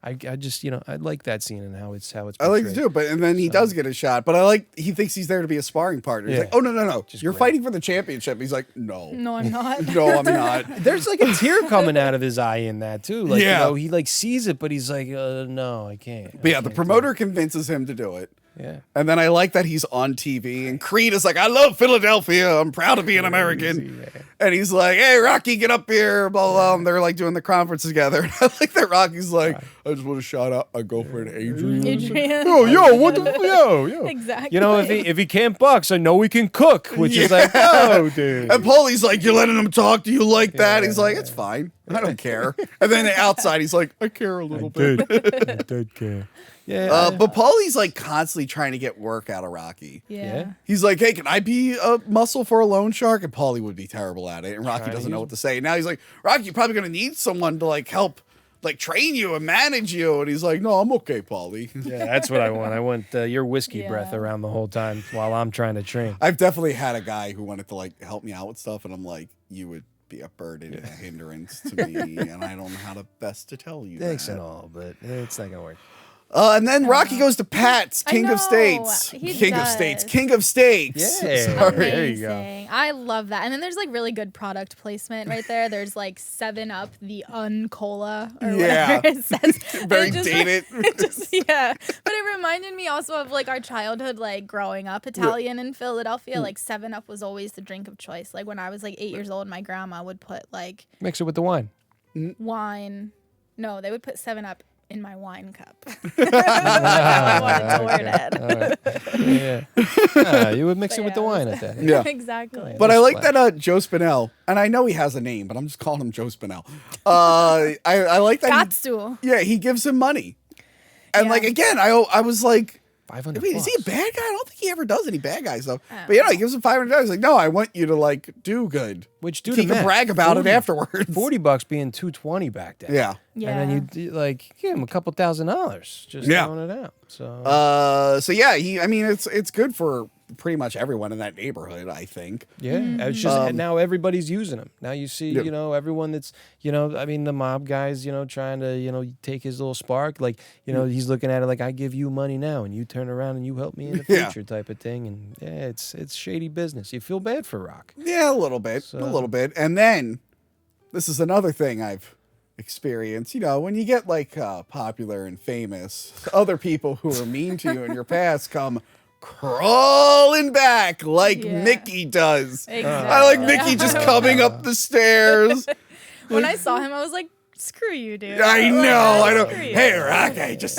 I just I like that scene and how it's I like portrayed. it too, and then he does get a shot, but he thinks he's there to be a sparring partner. He's Yeah. like, oh no, you're great. fighting for the championship. He's like, no, No, I'm not. no, I'm not. There's like a tear coming out of his eye in that too. Like, Yeah. he like sees it, but he's like, no, I can't. But yeah, the promoter convinces him to do it. Yeah. And then I like that he's on TV, and Creed is like, I love Philadelphia. I'm proud to be an American. And he's like, hey, Rocky, get up here. Blah, blah. And they're like doing the conference together. And I like that Rocky's like, I just want to shout out my girlfriend, Adrian. Adrian. Yo, what the yo. Exactly. If he can't box, I know he can cook, which is like, oh, dude. And Paulie's like, you're letting him talk. Do you like that? He's like, it's fine. I don't care. And then outside, he's like, I care a little bit. I did care. Yeah. But Paulie's like constantly trying to get work out of Rocky. Yeah. He's like, hey, can I be a muscle for a loan shark? And Paulie would be terrible at it. And Rocky doesn't know what to say. And now he's like, Rocky, you're probably going to need someone to like help, like train you and manage you. And he's like, no, I'm okay, Paulie. Yeah, that's what I want. I want your whiskey Yeah. breath around the whole time while I'm trying to train. I've definitely had a guy who wanted to like help me out with stuff. And I'm like, you would be a burden and a hindrance to me. And I don't know how to best to tell you Thanks that. and all, but it's not gonna work. And then Rocky goes to Pat's I King of know, States. he King of does. States. King of Steaks. Yeah. Sorry. There you go. Amazing. I love that. And then there's like really good product placement right there. There's like 7-Up, the Uncola or Yeah. whatever it says. Very It just, dated. It just, yeah. But it reminded me also of like our childhood, like growing up Italian in Philadelphia. Like 7-Up was always the drink of choice. Like when I was like 8 years old, my grandma would put like Mix it with the wine. wine. No, they would put 7-Up in my wine cup. I wanted to word it. Yeah. You would mix it with the yeah, wine at that. Yeah. Exactly. But I Just like flat. that Joe Spinell, and I know he has a name, but I'm just calling him Joe Spinell. I like that. Katsu. He gives him money, and Yeah. like again, I was like, 500 wait, is he a bucks. bad guy? I don't think he ever does any bad guy stuff. Oh. But he gives him $500. He's like, no, I want you to like do good. Which do he the can math. brag about 40 it afterwards. $40 being $220 back then. Yeah. Yeah. And then you like give him a couple $1,000 just Yeah. throwing it out. So So yeah, it's good for pretty much everyone in that neighborhood, I think. yeah, it's just and now everybody's using them. Now you see, Yeah. everyone that's, I mean, the mob guys, trying to, take his little spark. Like, he's looking at it like, I give you money now, and you turn around and you help me in the Yeah. future, type of thing. And yeah, it's shady business. You feel bad for Rock. Yeah, a little bit. And then this is another thing I've experienced. When you get like popular and famous, other people who are mean to you in your past come crawling back like Yeah. Mickey does. Exactly. I like Mickey just coming up the stairs. When I saw him, I was like, screw you, dude. I Like, know, I know. screw you. Hey, Rock, I just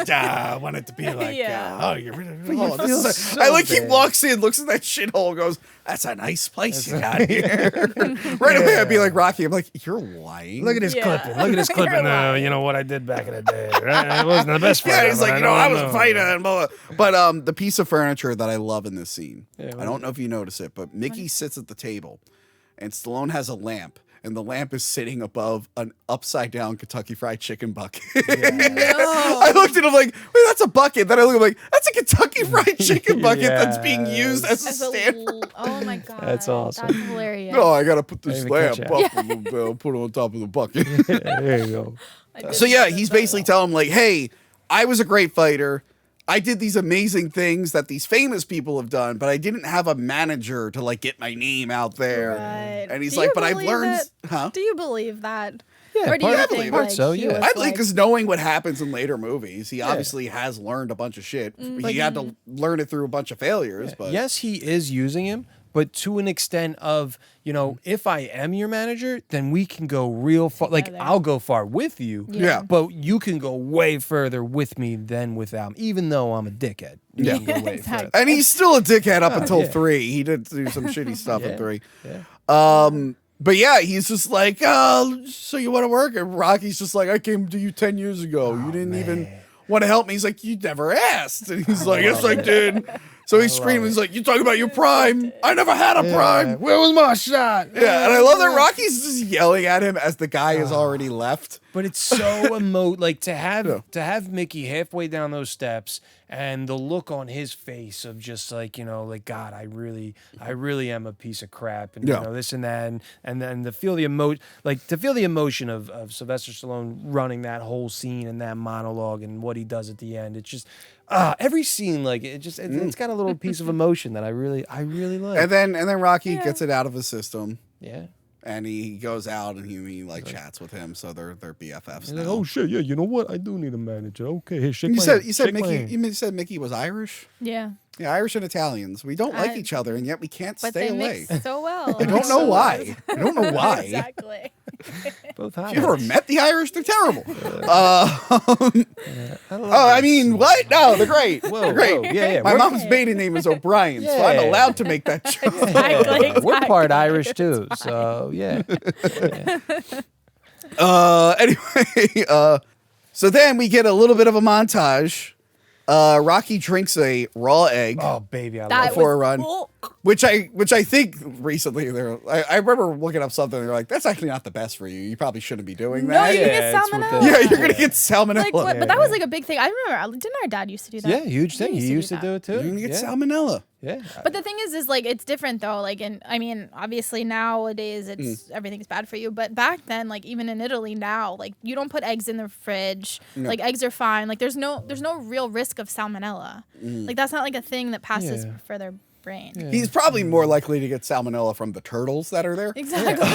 wanted to be like, Yeah. oh, you're really. Oh, this feel is so I like he bad. walks in, looks at that shithole, goes, "That's a nice place you got here." Right away, I'd be like, Rocky, I'm like, you're lying. Look at his Yeah. clipping. Look at his clipping. What I did back in the day. It wasn't the best fight. Yeah, he's like, I was a know. fighter. And blah, blah. But the piece of furniture that I love in this scene, Yeah, I don't know if you notice it, but Mickey sits at the table, and Stallone has a lamp. And the lamp is sitting above an upside down Kentucky Fried Chicken bucket. I looked at him like, wait, that's a bucket. Then I look at him like, that's a Kentucky Fried Chicken bucket that's being used as a As a stand for. oh my god, That's awesome. That's hilarious. No, I gotta put this Maybe lamp catch up and put it on top of the bucket. There you go. So yeah, he's basically telling him like, hey, I was a great fighter. I did these amazing things that these famous people have done, but I didn't have a manager to like get my name out there. Right. And he's Do like, you but I've believe learned, it? huh? Do you believe that? Yeah, Or do you part- think part like, so, he yeah. was I believe like- because knowing what happens in later movies, he obviously has learned a bunch of shit. He had to learn it through a bunch of failures. But Yes, he is using him, but to an extent of, if I am your manager, then we can go real far. Like, Together. I'll go far with you, Yeah. but you can go way further with me than without me, even though I'm a dickhead. You can go way Exactly. further. and he's still a dickhead up until yeah. 3. He did do some shitty stuff in Yeah. 3. Yeah. But yeah, he's just like, so you want to work? And Rocky's just like, I came to you 10 years ago. You didn't even want to help me. He's like, you never asked. And he's like, yes, I did. So he's screaming, he's like, "You talking about your prime? I never had a prime. Where was my shot? Yeah, and I love that Rocky's just yelling at him as the guy has already left. But it's so like to have Mickey halfway down those steps and the look on his face of just like, like, God, I really am a piece of crap, and this and that, and then to feel the emotion of Sylvester Stallone running that whole scene and that monologue and what he does at the end. It's just every scene, like it's got a little piece of emotion that I really like. And then Rocky gets it out of his system. Yeah. And he goes out and he like chats with him, so they're BFFs now. Like, oh shit, yeah, you know what? I do need a manager. Okay, here, shake you my said hand, you said shake my Mickey hand. you said Mickey was Irish? Yeah. Yeah, Irish and Italians. We don't like each other, and yet we can't But stay they away. mix so well. I don't know why. I don't know why. Exactly. Both hot. Have you ever met the Irish? They're terrible. I mean, what? No, they're great. They're great. Whoa, yeah. My mom's maiden name is O'Brien, so I'm Yeah. allowed to make that joke. Exactly. We're part Irish too, so yeah. Anyway, so then we get a little bit of a montage. Rocky drinks a raw egg. Oh baby, I love That it. Before a was run. cool. Which I think recently I remember looking up something. They're like, that's actually not the best for you. You probably shouldn't be doing No, that. you can Yeah, get it's with salmonella. the- Yeah, you're gonna get salmonella. Like, what, but that was like a big thing. I remember, didn't our dad used to do that? Yeah, huge thing. He used to that. do it too. You're gonna get yeah. salmonella. Yeah. But the thing is like it's different though. Like, and I mean, obviously nowadays it's everything's bad for you. But back then, like even in Italy now, like you don't put eggs in the fridge. Like eggs are fine. Like there's no real risk of salmonella. Like that's not like a thing that passes Yeah. for their brain. Yeah. He's probably more likely to get salmonella from the turtles that are there, Exactly.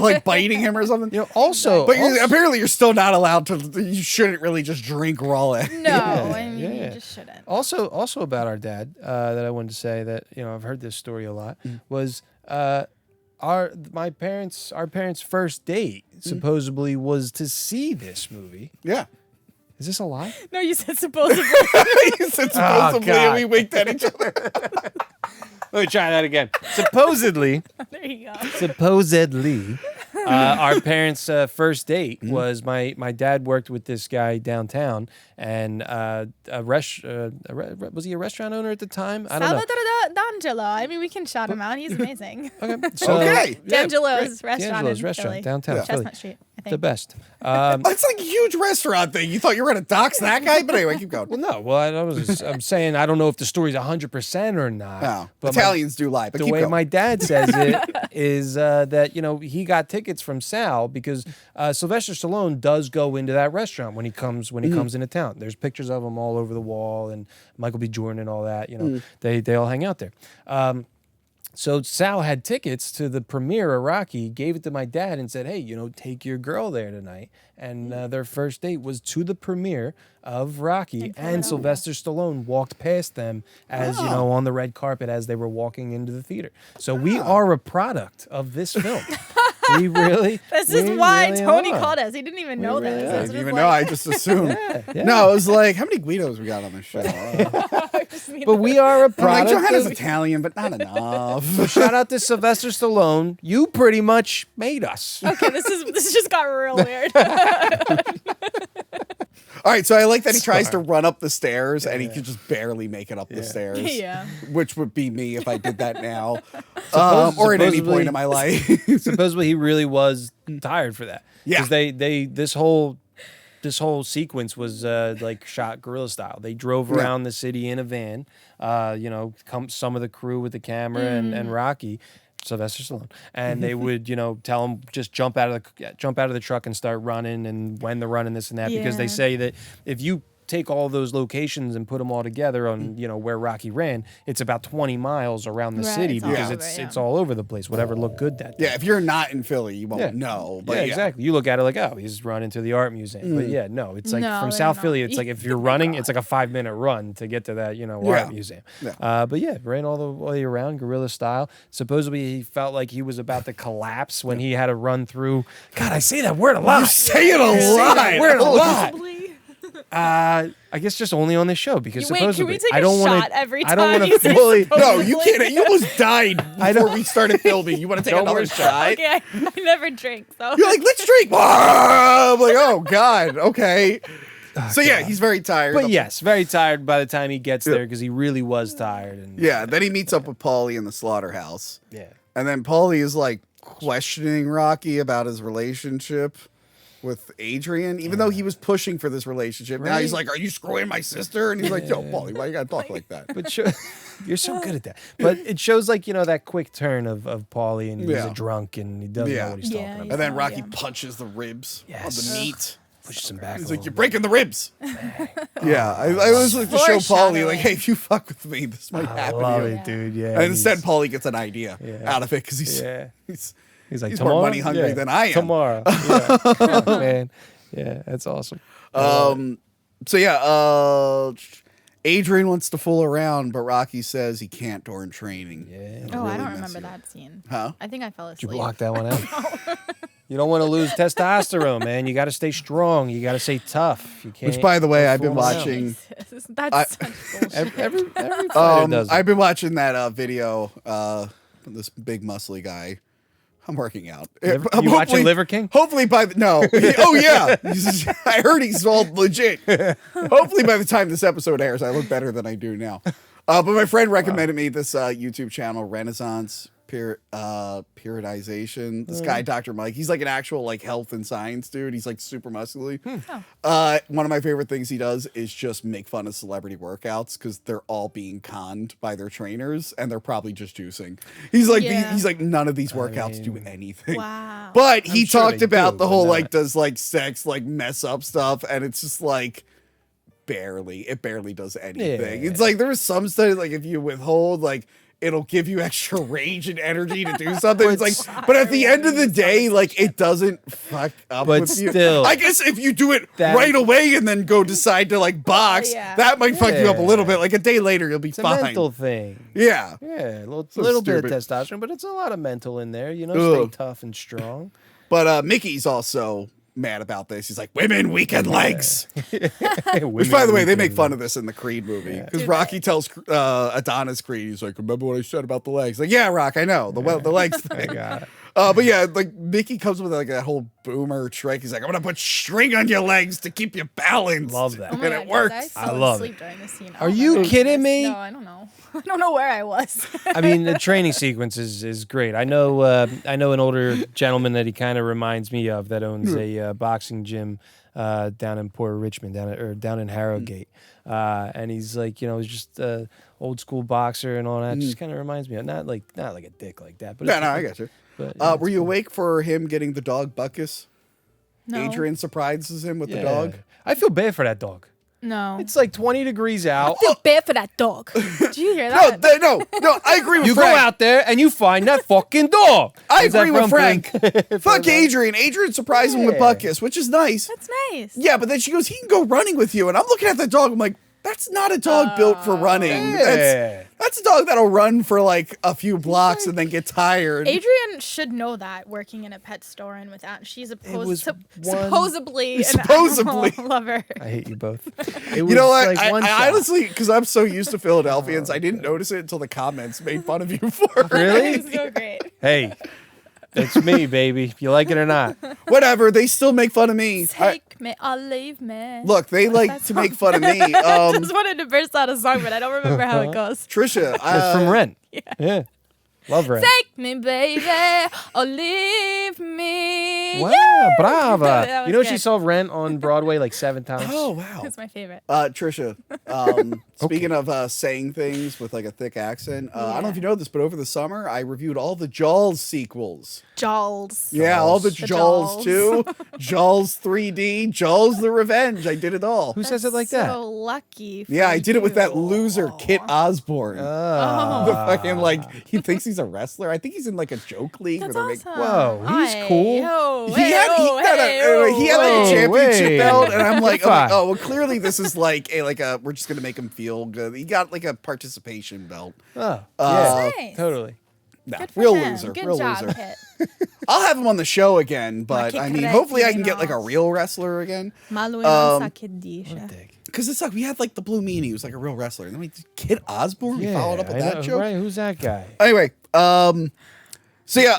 like biting him or something. Also, But apparently you're still not allowed to. You shouldn't really just drink raw egg. No, I mean yeah. you just shouldn't. also about our dad that I wanted to say that I've heard this story a lot was our parents' first date supposedly was to see this movie. Yeah. Is this a lie? No, you said supposedly. He said supposedly, and we winked at each other. Let me try that again. Supposedly, There you go. our parents' first date was my dad worked with this guy downtown, and was he a restaurant owner at the time? I don't know. Salvatore D'Angelo. I mean, we can shout him out. He's amazing. Okay. So, Okay. D'Angelo's restaurant D'Angelo's in restaurant Philly. downtown Philly. Chestnut Street, I think. The best. That's like a huge restaurant thing. You thought you were gonna dox that guy, but anyway, keep going. Well, no. Well, I'm saying I don't know if the story's 100% or not. No, but Italians do lie, but the keep way going. my dad says it is that he got tickets from Sal because Sylvester Stallone does go into that restaurant when he comes into town. There's pictures of him all over the wall, and Michael B. Jordan and all that. They all hang out there. So Sal had tickets to the premiere of Rocky, gave it to my dad, and said, "Hey, take your girl there tonight." And their first date was to the premiere of Rocky, and Sylvester Stallone walked past them as on the red carpet as they were walking into the theater. So we are a product of this film. We really. This is we why really Tony are. called us. He didn't even know really this. are. It I was didn't just even like- know. I just assumed. Yeah. No, it was like, how many Guidos we got on this show? But we are a I'm like, product. Johanna's of- Italian, but not enough. Shout out to Sylvester Stallone. You pretty much made us. Okay, this just got real weird. All right, so I like that he tries to run up the stairs and he can just barely make it up the stairs. Yeah. Which would be me if I did that now, or at any point in my life. Supposedly he really was tired for that. Yeah. Because this whole sequence was like shot guerrilla style. They drove around the city in a van. Some of the crew with the camera and Rocky, Sylvester Stallone, and they would tell him just jump out of the truck and start running, and when to run and this and that, because they Yeah. say that if you take all those locations and put them all together on where Rocky ran, it's about 20 miles around the Right, city it's all because over, it's all over the place. Whatever looked good that day. Yeah, if you're not in Philly, you won't Yeah. know. But Yeah, exactly. You look at it like, oh, he's running to the art museum. But yeah, no, it's like No, from they're South not. Philly, it's like if you're running, it's like a 5-minute run to get to that, art museum. Yeah. But yeah, ran all the way around, guerrilla style. Supposedly he felt like he was about to collapse when he had to run through. God, I say that word a lot. You say it a lot. Word a lot. Possibly. I guess just only on this show because Wait, can supposedly we take I don't a want shot every I don't time want you to say fully. No, you can't. You almost died before we started filming. You want to take No another more shot? Okay, I never drink, so. You're like, let's drink. I'm like, oh God, okay. So yeah, he's very tired. But yes, very tired by the time he gets there because he really was tired. And Yeah, then he meets up with Paulie in the slaughterhouse. yeah. And then Paulie is like questioning Rocky about his relationship with Adrian, even though he was pushing for this relationship. Now he's Right. like, "Are you screwing my sister?" And he's like, "Yo, Paulie, why you gotta talk like that?" But you're so good at that. But it shows like that quick turn of Paulie, and he's Yeah. a drunk and he doesn't know what he's Yeah, talking yeah. about. And then Rocky Yeah. punches the ribs Yes. on the meat. Pushes him back. He's a like, little "You're bit. breaking the ribs." Yeah, I always like to show Paulie, like, "Hey, if you fuck with me, this might I happen." love to you. it, dude. Yeah. And instead, Paulie gets an idea Yeah. out of it because he's Yeah. he's he's like, he's tomorrow? more money hungry Yeah. than I am. Tomorrow. Yeah. Oh, man. Yeah, that's awesome. So yeah, Adrian wants to fool around, but Rocky says he can't during training. Yeah. Oh, I really don't mess remember you up. that scene. Huh? I think I fell You asleep. block that one out. You don't want to lose testosterone, man. You got to stay strong. You got to stay tough. You can't. Which, by the way, go I've been fooling around. watching. That's such bullshit. Every fighter does it. I've been watching that video. This big muscly guy. I'm working out. You watching Hopefully- Liver King? Hopefully by the no. Oh yeah, I heard he's all legit. Hopefully by the time this episode airs, I look better than I do now. But my friend recommended me this YouTube channel, Renaissance Periodization. This guy, Dr. Mike, he's like an actual like health and science dude. He's like super muscly. One of my favorite things he does is just make fun of celebrity workouts because they're all being conned by their trainers and they're probably just juicing. He's like, Yeah. he's like, none of these workouts do anything. Wow. But he sure talked they about do, the but whole not- like does like sex like mess up stuff, and it's just like it barely does anything. Yeah. It's like there was some study like if you withhold like it'll give you extra rage and energy to do something. It's like, but at the end of the day, like it doesn't fuck up But with you. still, I guess if you do it that- right away and then go decide to like box, yeah. that might fuck you up a little Yeah. bit. Like a day later, you'll be It's a fine. mental thing. Yeah. Yeah, a little So bit of stupid. testosterone, but it's a lot of mental in there. Stay Ugh. tough and strong. But Mickey's also mad about this. He's like, women weaken legs. Which, Which, by the way, they make fun of this in the Creed movie because Do Rocky tells Adonis Creed, he's like, "Remember what I said about the legs?" Like, yeah, Rock, I know the legs I thing. got it. But yeah, like Mickey comes with like that whole boomer trick. He's like, "I'm gonna put string on your legs to keep you balanced." Love that. Oh my and God, it works. guys, I I fell love asleep it. during this scene. Are you kidding me? No, I don't know. I don't know where I was. I mean, the training sequence is great. I know an older gentleman that he kind of reminds me of that owns a boxing gym down in Port Richmond, down in Harrogate, and he's like, he's just old school boxer and all that. Just kind of reminds me of not like a dick like that, but Yeah, no, I got you. But, Were you awake for him getting the dog Buckus? No. Adrian surprises him with the Yeah. dog. I feel bad for that dog. No. It's like 20 degrees out. I feel bad for that dog. Did you hear No, that? no, I agree with You Frank. go out there and you find that fucking dog. I Is that agree with from Frank. Flynn? Fuck Adrian. Adrian surprised him with Yeah. Buckus, which is nice. That's nice. Yeah, but then she goes, he can go running with you. And I'm looking at the dog. I'm like, that's not a dog built for running. Yeah. That's a dog that'll run for like a few blocks and then get tired. Adrian should know that working in a pet store and with that. She's was supposedly Supposedly. an animal lover. I hate you both. You know what? Like one I shot. honestly, because I'm so used to Philadelphians, I didn't notice it until the comments made fun of you for it. Really? It's so great. Hey, it's me, baby. If you like it or not. Whatever. They still make fun of me. Take me or leave me. Look, they like that to make fun of me. I just wanted to burst out a song, but I don't remember how it goes. Trisha, It's from Rent. Yeah. Love Rent. Take me, baby, or leave me. Wow, Yeah. That brava. was You know she good. saw Rent on Broadway like 7 times? oh wow. That's my favorite. Trisha, speaking of saying things with like a thick accent, I don't know if you know this, but over the summer I reviewed all the Jaws sequels. Jaws. Yeah, all the The Jaws Jaws. 2, Jaws 3D, Jaws the Revenge. I did it all. Who says it like So that? lucky. For Yeah, I did it with that you. loser, Kit Osborne. Oh. The fucking like he thinks he's a wrestler. I think he's in like a joke league That's where they're awesome. making. Whoa, he's Aye. cool. Yo, He had like Whoa, a championship wait. belt, and I'm like, Fine. oh well, clearly this is like a we're just gonna make him feel good. He got like a participation belt. Oh, Uh, yeah, Nice. totally. No, Good for real him. loser, Good real job, loser. Kit. I'll have him on the show again, but Ma I che mean, hopefully I can cretino. get like a real wrestler again. Ma lui non sa che dice. Dick. Because it's like we had like the Blue Meanie, who's like a real wrestler, and then we Kit Osborne. We followed up with I that know, joke. Right? Who's that guy? Anyway, So yeah,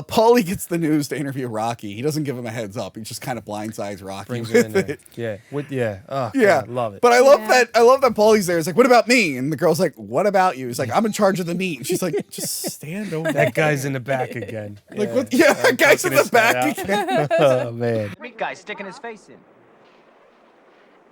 Paulie gets the news to interview Rocky. He doesn't give him a heads up. He just kind of blindsides Rocky Brings with him in it. there. Yeah. Oh, Yeah, God, love it. But I love that. I love that Paulie's there. He's like, "What about me?" And the girl's like, "What about you?" He's like, "I'm in charge of the meat." And she's like, "Just stand over." That guy's in the back again. Like what? Yeah, that guy's in the Poking his back head again. Oh man. Meat guy's sticking his face in.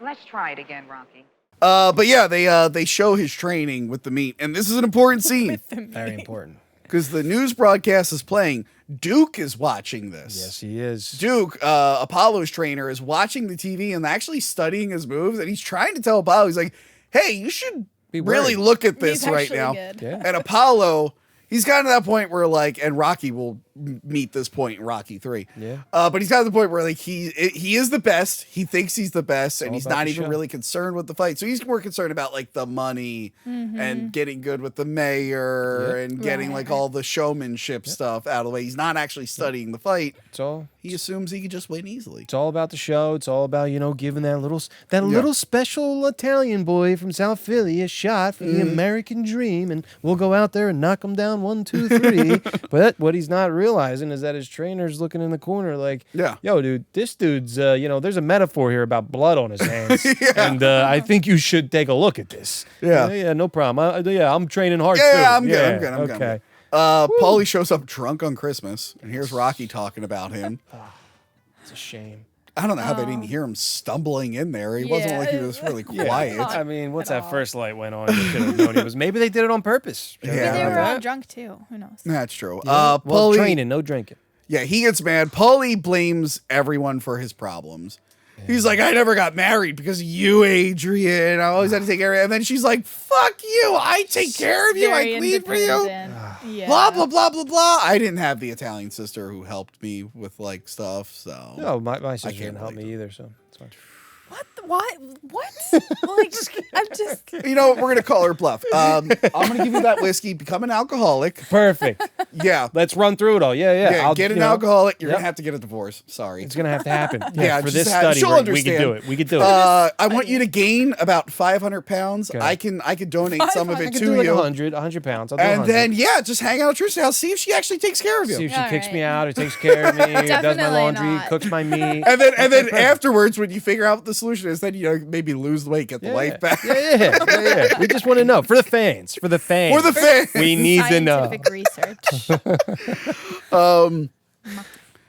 Let's try it again, Rocky. But yeah, they show his training with the meat, and this is an important scene Very important. because the news broadcast is playing. Duke is watching this. Yes, he is. Duke, Apollo's trainer, is watching the TV and actually studying his moves, and he's trying to tell Apollo, he's like, "Hey, you should Be really worried." look at this He's right actually now." good. Yeah. And Apollo, he's gotten to that point where like, and Rocky will meet this point in Rocky 3. Yeah. But he's gotten to the point where like he is the best. He thinks he's the best, and all he's about not the even show. really concerned with the fight. So he's more concerned about like the money and getting good with the mayor Yep. and getting like all the showmanship stuff out of the way. He's not actually studying the fight. It's all He assumes he could just win easily. It's all about the show. It's all about, giving that little special Italian boy from South Philly a shot for the American dream, and we'll go out there and knock him down 1, 2, 3. But what he's not realizing is that his trainer's looking in the corner like, Yeah. yo, dude, this dude's, there's a metaphor here about blood on his hands, and I think you should take a look at this. Yeah. Yeah, no problem. I'm training hard too. Yeah, I'm good. I'm good. Okay. Paulie shows up drunk on Christmas, and here's Rocky talking about him. It's a shame. I don't know how they didn't hear him stumbling in there. He wasn't like he was really quiet. I mean, once that first light went on, you should have known he was. Maybe they did it on purpose. Yeah. Maybe they were all that. drunk too. Who knows? That's true. Well, Paulie, training, no drinking. yeah, he gets mad. Paulie blames everyone for his problems. He's like, I never got married because of you, Adrian. I always had to take care of it. And then she's like, fuck you. I take care of you. I Very clean for you. independent. Yeah. Blah, blah, blah, blah, blah. I didn't have the Italian sister who helped me with like stuff. So No, my sister can't didn't help relate me to either, so it's fine. What? What? Like, I'm just. you know what? We're gonna call her bluff. I'm gonna give you that whiskey. Become an alcoholic. Perfect. Yeah. Let's run through it all. Yeah. Yeah, I'll, get an you know, alcoholic. You're Yep. gonna have to get a divorce. Sorry. It's gonna have to happen. Yeah, for just this have- study, she'll we could understand. do it. We could do it. I want you to gain about 500 pounds. Okay. I can donate some of I it could to do like you. 100 pounds. I'll do And 100. then just hang out at Trisha's house. See if she actually takes care of you. see if she All kicks me right. out or takes care of me, does my Definitely laundry, not. cooks my meat. And then afterwards, when you figure out what the solution is, then maybe lose the weight, get the wife back. Yeah. We just want to know for the fans. For the fans. For the fans. We need to know. Scientific research.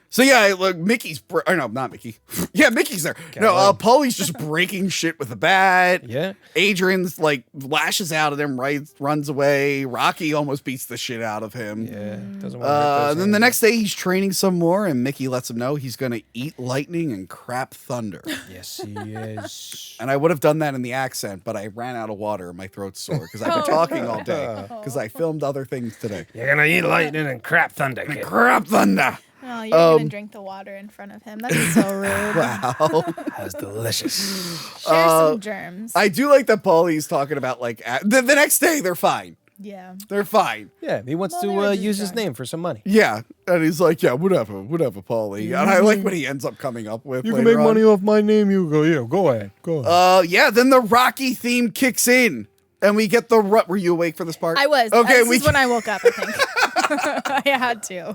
So yeah, look, Mickey's or no, not Mickey. Yeah, Mickey's there. No, Paulie's just breaking shit with a bat. Yeah. Adrian's like lashes out at him, runs away. Rocky almost beats the shit out of him. Yeah. Doesn't want to hurt those Then the hands. next day he's training some more, and Mickey lets him know he's gonna eat lightning and crap thunder. Yes, he is. And I would have done that in the accent, but I ran out of water and my throat's sore because I've been talking all day because I filmed other things today. You're gonna eat lightning and crap thunder, kid. Crap thunder. Oh, you're gonna drink the water in front of him. That's so rude. Wow. That's delicious. Share some germs. I do like that Paulie's talking about like the next day they're fine. Yeah. They're fine. Yeah, he wants Well, they were to just use his drunk. name for some money. Yeah. And he's like, yeah, whatever, Paulie. And I like what he ends up coming up with. later on. off my name. You go, go ahead. Yeah, then the Rocky theme kicks in. And we get the Were you awake for this part? I was. Okay, This is when I woke up, I think. I had to.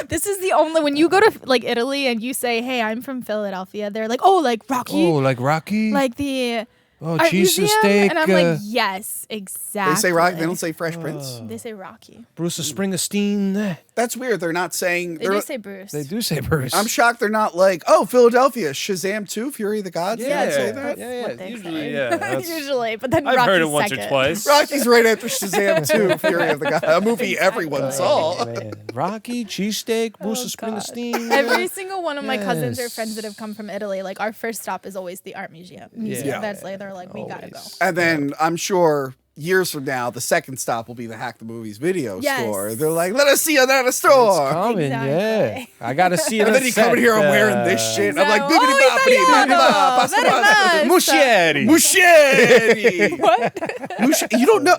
This is the only when you go to like Italy and you say, "Hey, I'm from Philadelphia," they're like, "Oh, like Rocky, like Rocky? like the oh, art cheese and museum?" steak. And I'm like, "Yes, exactly." They say Rocky, they don't say Fresh Prince. They say Rocky. Bruce Springsteen. That's weird. They're not saying They do say Bruce. They do say Bruce. I'm shocked they're not like, oh, Philadelphia, Shazam 2, Fury of the Gods. Yeah, They don't say that. yeah. what they Usually, say. yeah. that's- Usually, but then I've Rocky's heard it once second. or twice. Rocky's right after Shazam 2, Fury of the Gods, a movie everyone saw. Man. Rocky, cheesesteak, Bruce God. Springsteen. Every single one of my cousins or Yes. friends that have come from Italy, like our first stop is always the art museum. Yeah. That's like they're like, we gotta go. Always. And then I'm sure years from now, the second stop will be the Hack the Movies video Yes. store. They're like, let us see you at a store. Coming, Exactly. yeah. I gotta see it. And then you come in here, I'm wearing this shit. I'm like, bibbidi boppity, bibbidi bop, pasta pasta. Muschieri. Muschieri. What? You don't know.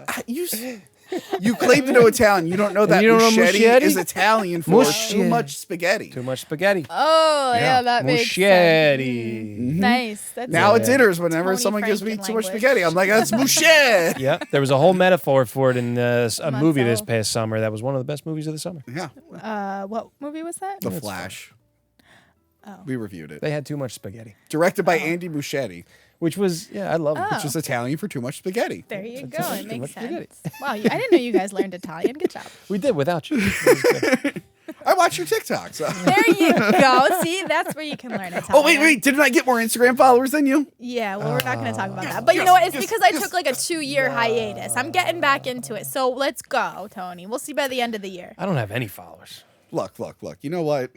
You claim to know Italian. You don't know that you don't know machete machete? is Italian for Machete. too much spaghetti. Too much spaghetti. Oh, yeah, that makes sense. Machete. Nice. That's Now a at dinners, whenever Tony someone gives me Franken too much language. spaghetti, I'm like, that's mouche. Yeah, there was a whole metaphor for it in a movie this Mozzo. past summer. That was one of the best movies of the summer. Yeah, What movie was that? The Flash. Oh. We reviewed it. They had too much spaghetti, Directed by Andy Muschietti, which was I love it. which is Italian for too much spaghetti. There you go. It much makes spaghetti. sense. Wow, I didn't know you guys learned Italian. Good job. We did without you. It was good. I watch your TikToks. There you go. See, that's where you can learn Italian. Oh, wait. Didn't I get more Instagram followers than you? Yeah, well, we're not going to talk about that. But you know what? It's because I took like a 2-year hiatus. I'm getting back into it. So let's go, Tony. We'll see by the end of the year. I don't have any followers. Look. You know what?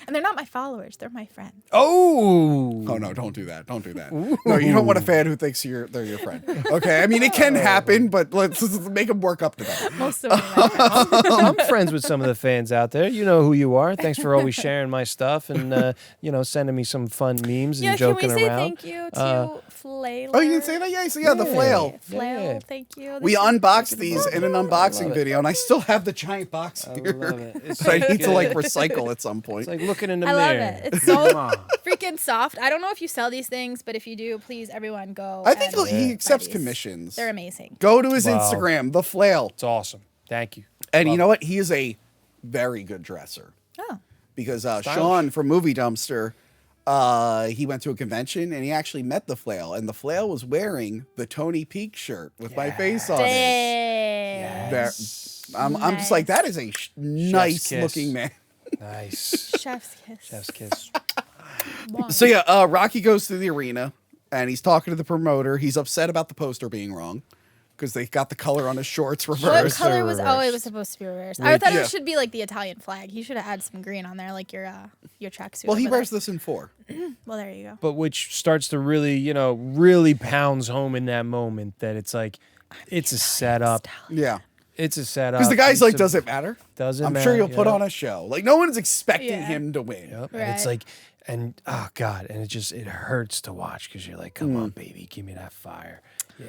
And they're not my followers. They're my friends. Oh. Oh, no, don't do that. Don't do that. No, you don't want a fan who thinks they're your friend. Okay, I mean, it can happen, but let's make them work up to that. Most of them are my friends. I'm friends with some of the fans out there. You know who you are. Thanks for always sharing my stuff and sending me some fun memes and Yeah, can joking we say around. thank you to Flail? Oh, you didn't say that? Yeah, so yeah, the flail. Flail, Yeah. thank you. We This is- unboxed these in an unboxing love it. video, and I still have the giant box here. love it. It's So I so need to good. like recycle at some point. It's like looking in the I love mirror. it. It's so freaking soft. I don't know if you sell these things, but if you do, please, everyone, go. I think and he buy accepts these. commissions. They're amazing. Go to his Wow. Instagram, the flail. It's awesome. Thank you. And you know what? He is a very good dresser. Oh. Because Sean from Movie Dumpster, he went to a convention and he actually met the flail. And the flail was wearing the Tony Peak shirt with my face on it. Dang. There- I'm just like, that is a nice kiss. looking man. Nice. Chef's kiss. Chef's kiss. So yeah, Rocky goes to the arena and he's talking to the promoter. He's upset about the poster being wrong because they got the color on his shorts What reversed. color was? Oh, it reversed. was supposed to be reversed. I thought Yeah. it should be like the Italian flag. He should have added some green on there, like your tracksuit. Well, he over wears there. this in 4. Well, there you go. But which starts to really pounds home in that moment that it's like, it's a setup. Yeah. It's a setup. Because the guy's It's like, a- does it matter? Doesn't I'm matter. sure you'll put yeah. on a show. Like, no one's expecting Yeah. him to win. Yep. And it's Right. like, and oh God, and it hurts to watch because you're like, come on, baby, give me that fire. Yeah.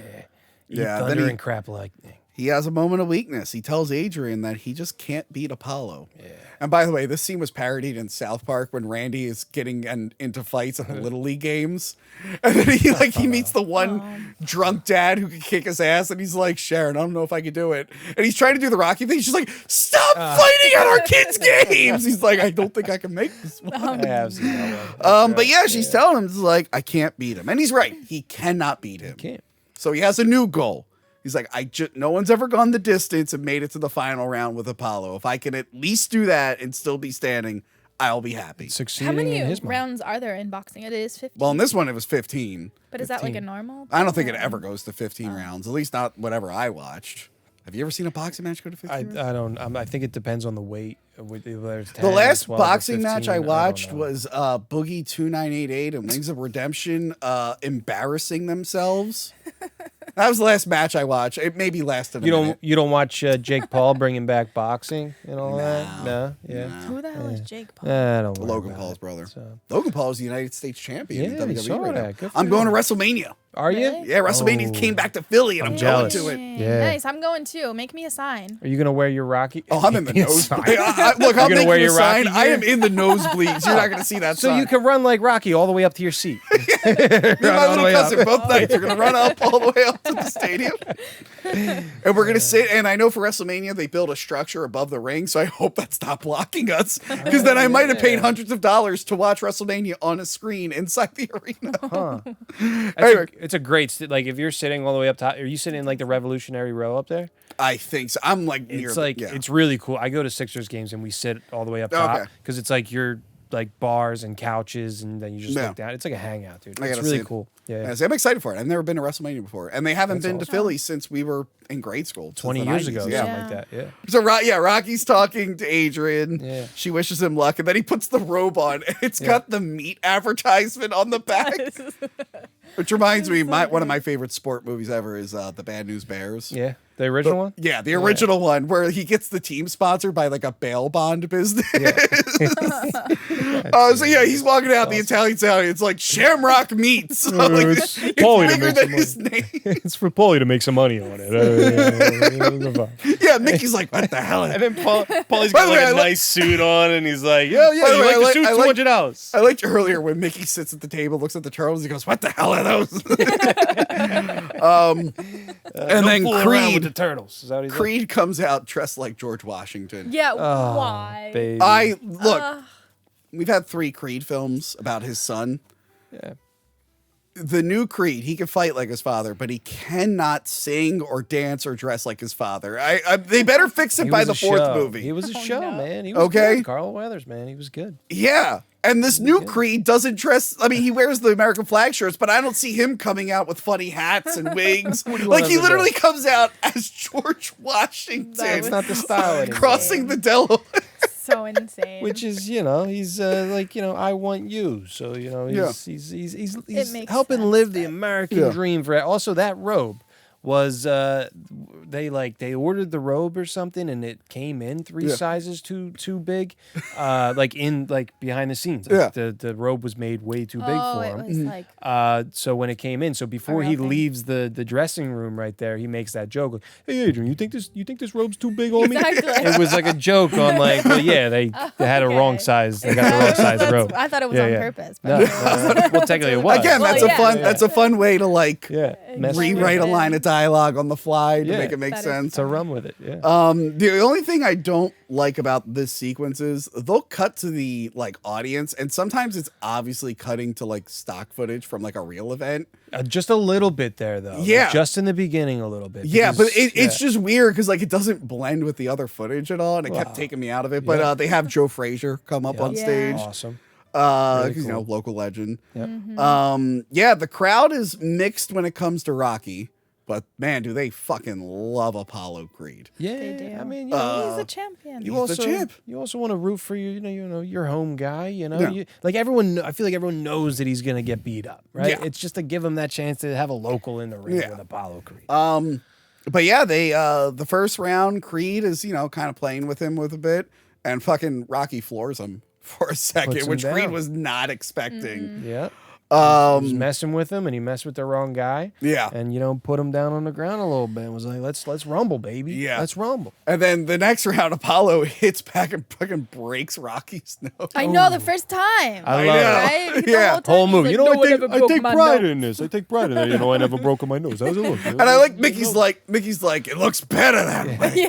Eat Yeah, then thunder he- and crap like. He has a moment of weakness. He tells Adrian that he just can't beat Apollo. Yeah. And by the way, this scene was parodied in South Park when Randy is getting into fights at the Little League games. And then he meets the one drunk dad who can kick his ass. And he's like, Sharon, I don't know if I could do it. And he's trying to do the Rocky thing. She's like, stop fighting at our kids' games. He's like, I don't think I can make this one. I have seen that one. But yeah, she's telling him, like, I can't beat him. And he's right. He cannot beat him. Can't. So he has a new goal. He's like, no one's ever gone the distance and made it to the final round with Apollo. If I can at least do that and still be standing, I'll be happy. Succeeding How many in his mind. rounds are there in boxing? It is 15. Well, in this one, it was 15. But is that like a normal? I don't think it ever goes to 15 rounds, at least not whatever I watched. Have you ever seen a boxing match go to 15 I rounds? don't. I think it depends on the weight. Whether it's The 10, last 12, or boxing match 15, I don't watched know. was Boogie 2988 and Wings of Redemption embarrassing themselves. That was the last match I watched. It maybe lasted a minute. You don't watch Jake Paul bringing back boxing and all that. No. Yeah. Who the hell is Jake Paul? I don't. worry Logan about Paul's it. brother. So- Logan Paul is the United States champion in Yeah, I WWE saw right now. that. Good for I'm going to him. WrestleMania. Are you? Really? Yeah, WrestleMania Oh. came back to Philly and I'm going jealous. to it. Yeah. Nice. I'm going too. Make me a sign. Are you gonna wear your Rocky? Oh, I'm in the nose. Sign. Look, I'm gonna making wear a your sign. Rocky I am gear? in the nosebleeds. You're not going to see that So sign. you can run like Rocky all the way up to your seat. Me and my all the little way up. cousin both nights are going to run up all the way up to the stadium. And we're going to sit. And I know for WrestleMania, they build a structure above the ring. So I hope that's not blocking us. Because then I might have paid hundreds of dollars to watch WrestleMania on a screen inside the arena. Anyway. It's a great like if you're sitting all the way up top. Are you sitting in like the Revolutionary Row up there? I think so. I'm like near. It's like yeah. it's really cool. I go to Sixers games and we sit all the way up top Okay. because it's like you're like bars and couches and then you just Yeah. look down. It's like a hangout, dude. I It's gotta really see it. cool. Yeah. Yeah, see, I'm excited for it. I've never been to WrestleMania before, and they haven't been to awesome. Philly since we were in grade school. since 20 the years 90s. ago, Yeah. something like that. Yeah. So Rocky's talking to Adrian. Yeah. She wishes him luck, and then he puts the robe on, and it's got the meat advertisement on the back. Which reminds me, one of my favorite sport movies ever is The Bad News Bears. Yeah. The original one? Yeah, the original one where he gets the team sponsored by like a bail bond business. So yeah, he's walking out the Italian town. It's like Shamrock Meats. So, like, It's Paulie to bigger make than some his money. name. It's for Paulie to make some money on it. Yeah, Mickey's like, what the hell? And then Paulie's By got the way, like I a like- nice suit on, and he's like, "Yo, yeah, By the you way, like I the like- suit? I like- $200." I liked earlier when Mickey sits at the table, looks at the turtles, he goes, "What the hell are those?" And then Fool around with the Creed. turtles. Is that what he's Creed comes out dressed like George Washington. Yeah, Oh, why? baby. Look. We've had 3 Creed films about his son. Yeah. The new Creed, he can fight like his father, but he cannot sing or dance or dress like his father. They better fix it He by was the a 4th show. movie. He was a show, no. man. He was Okay. good. Carl Weathers, man. He was good. Yeah. And this new Creed doesn't dress. I mean, he wears the American flag shirts, but I don't see him coming out with funny hats and wigs. do you Like, want he him to literally do? comes out as George Washington. It's not the style anymore. Crossing the Delaware. So insane. Which is, he's like, I want you. So, he's makes helping sense, live the but- American dream for. Also, that robe was they ordered the robe or something, and it came in 3 sizes too big, like behind the scenes. Like the robe was made way too big for him. It was like So when it came in, so before he real thing. leaves the dressing room right there, he makes that joke. Like, hey Adrian, you think this robe's too big on me? Exactly. It was like a joke on like, well, yeah, they had a wrong size. They got the wrong size robe. I thought it was Yeah, on yeah. purpose. No, But well, technically it was. Again, Well, that's yeah. a fun. That's a fun way to like mess with rewrite it. a line of dialogue on the fly to Yeah. make it make That is sense. to run with it. Yeah. The only thing I don't like about this sequence is they'll cut to the like audience, and sometimes it's obviously cutting to like stock footage from like a real event. Just a little bit there though. Like, Yeah. just in the beginning a little bit. Yeah, but because- it's just weird because like it doesn't blend with the other footage at all, and it kept taking me out of it. But they have Joe Frazier come up on Yeah. stage. awesome. Really cool. local legend. Yep. Yeah, the crowd is mixed when it comes to Rocky, but man, do they fucking love Apollo Creed. Yeah, They do. I mean, he's a champion. you He's also the champ. you also want to root for your home guy. Yeah. Like everyone. I feel like everyone knows that he's gonna get beat up, right? Yeah. It's just to give him that chance to have a local in the ring Yeah. with Apollo Creed. But yeah, they the first round, Creed is kind of playing with him with a bit, and fucking Rocky floors him for a second, Puts him which Creed down. was not expecting. Yeah. He was Um, messing with him, and he messed with the wrong guy. Yeah. And put him down on the ground a little bit. And was like, let's rumble, baby. Yeah. Let's rumble. and then the next round, Apollo hits back and fucking breaks Rocky's nose. I know the first time. I love know. it. Right? The Yeah. whole time Whole he's move. like, You know, "No one ever I broke take my pride nose." in this. I take pride in that. I never broke my nose. How's it look? And I like Mickey's like, it looks better that way.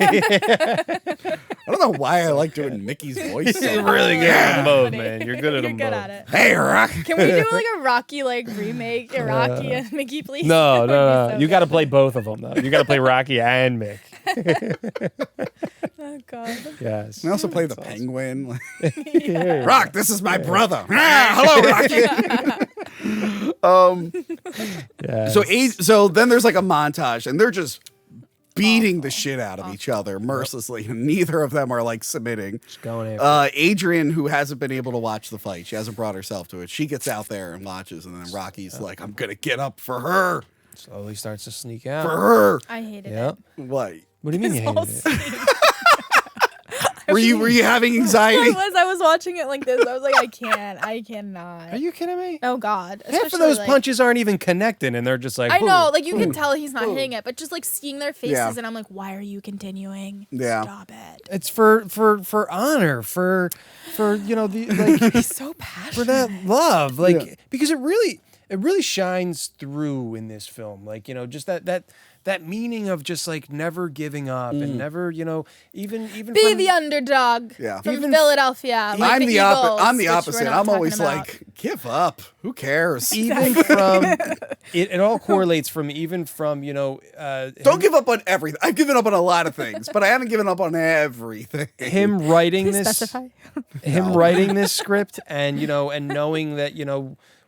I don't know why I like doing Mickey's voice. So You're really good at them both, man. You're good at You're them good both. at it. Hey, Rock. Can we do like a Rocky remake? Rocky and Mickey, please. No, That would be no. so You got to good. play both of them, though. You got to play Rocky and Mick. Oh God. Yes. I also play the penguin. Yeah. Rock, this is my brother. Hello, Rocky. Yes. So then there's like a montage, and they're just beating the shit out of each other mercilessly. And neither of them are like submitting. going after Adrian, who hasn't been able to watch the fight, she hasn't brought herself to it. She gets out there and watches, and then Rocky's like, "I'm gonna get up for her, slowly starts to sneak for out. her." I hated Yep. What? What do you mean you it. Whole hated it? scene. Were you having I anxiety? was watching it like this. I was like, I cannot. Are you kidding me? Oh God. Half of Especially, those like- punches aren't even connecting, and they're just like, I know, "Ooh." like you can tell he's not hitting it, but just like seeing their faces, Yeah. and I'm like, why are you continuing? Yeah. Stop it. It's for honor, for the like He's so passionate. for that love, like because it really shines through in this film, like just that meaning of just like never giving up and never even Be from- the underdog. Yeah. From Even- Philadelphia. Like I'm the Eagles, I'm the which we're opposite. not I'm talking always about. like, give up. Who cares? even from it all correlates from Don't give up on everything. I've given up on a lot of things, but I haven't given up on everything. him writing Please this specify. him writing this script and and knowing that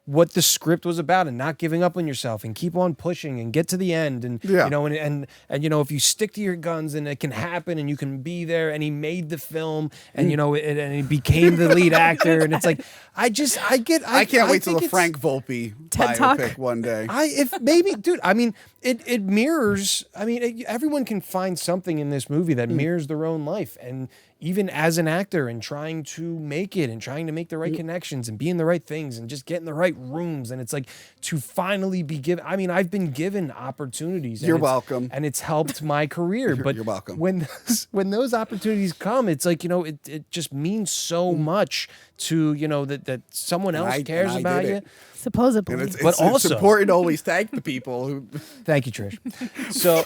what the script was about and not giving up on yourself and keep on pushing and get to the end and Yeah. and if you stick to your guns and it can happen and you can be there, and he made the film and and he became the lead actor, and it's like I can't I can't wait till think the it's- Frank Volpe TED Talk. biopic one day. if maybe, dude, I mean, it mirrors. I mean, everyone can find something in this movie that mirrors their own life, and even as an actor and trying to make it and trying to make the right connections and be in the right things and just get in the right rooms, and it's like to finally be given. I mean, I've been given opportunities. You're welcome, and it's helped my career. But you're welcome. When those opportunities come, it's like it just means so much to that someone else cares about you. Supposedly. And it's also important to always thank the people who. Thank you, Trish. So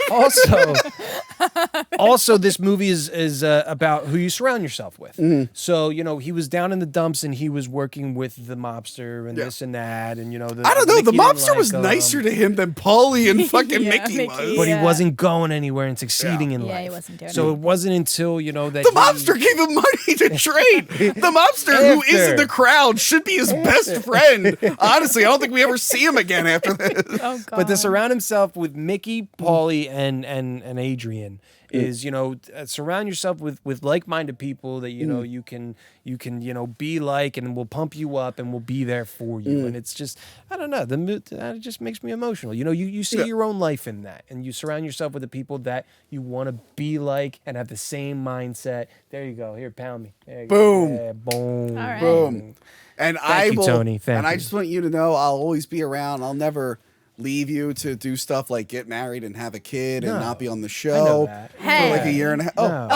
also this movie is about who you surround yourself with. So he was down in the dumps and he was working with the mobster and this and that, and I don't know. The mobster was nicer to him than Paulie and fucking Mickey was. But he wasn't going anywhere and succeeding in life. Yeah, he wasn't doing so it wasn't until that the mobster gave him money to trade. The mobster, who is in the crowd, should be his best friend. Honestly, I don't think we ever see him again after this. Oh, God. But to surround himself with Mickey, Paulie, and Adrian is surround yourself with like-minded people that you can be like, and will pump you up and will be there for you. And it's just, I don't know, that just makes me emotional. You see your own life in that, and you surround yourself with the people that you want to be like and have the same mindset. There you go. Here, pound me. There you Boom. go. Yeah, boom. All right. Boom. And Thank you, Tony. Thank I you. just want you to know I'll always be around. I'll never leave you to do stuff like get married and have a kid and not be on the show that. for like a year and a half. No.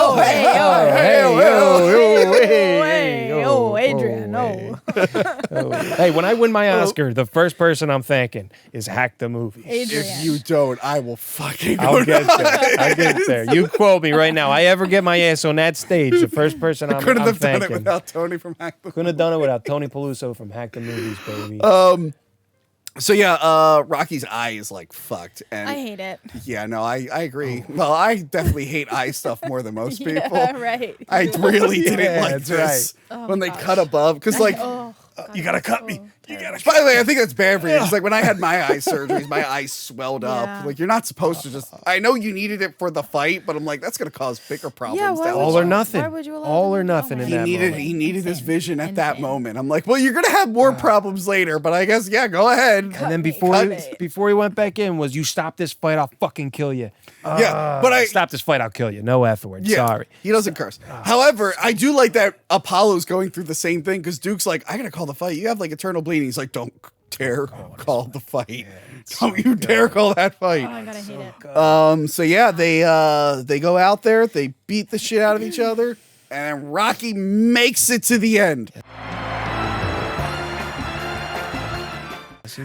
Adrian, no. Hey, when I win my Oscar, the first person I'm thanking is Hack the Movie. Adrian. If you don't, I will fucking go I'll get there. I'll get there. You quote me right now. I ever get my ass on that stage, the first person I'm couldn't have done thanking. it without Tony from Hack the Couldn't have done it without Tony Peluso from Hack the Movies, baby. So yeah, Rocky's eye is like fucked, and I hate it. yeah, no, I agree. Well, I definitely hate eye stuff more than most people. Yeah, right. I really didn't like that's this right. when Oh, they gosh. cut above, because like you gotta cut me. You gotta. By the way, I think that's bad for you. It's like when I had my eye surgeries, my eyes swelled up. Yeah. Like you're not supposed to just. I know you needed it for the fight, but I'm like that's gonna cause bigger problems. Yeah, why down would the All line. or nothing. Why would you allow All them or to- nothing oh in my that He moment. needed his Insane. vision at that Insane. moment. I'm like, well, you're gonna have more problems later, but I guess yeah, go ahead. And then me, before cut he, me. before he went back in was, you stop this fight, I'll fucking kill you. Yeah, but I Stop this fight, I'll kill you. No F word. yeah, Sorry. he doesn't curse. However, I do like that Apollo's going through the same thing because Duke's like, I gotta call the fight. You have like eternal bleeding. He's like, don't dare call the fight. Don't you dare call that fight. Oh, I gotta hate it. So yeah, they go out there, they beat the shit out of each other, and then Rocky makes it to the end.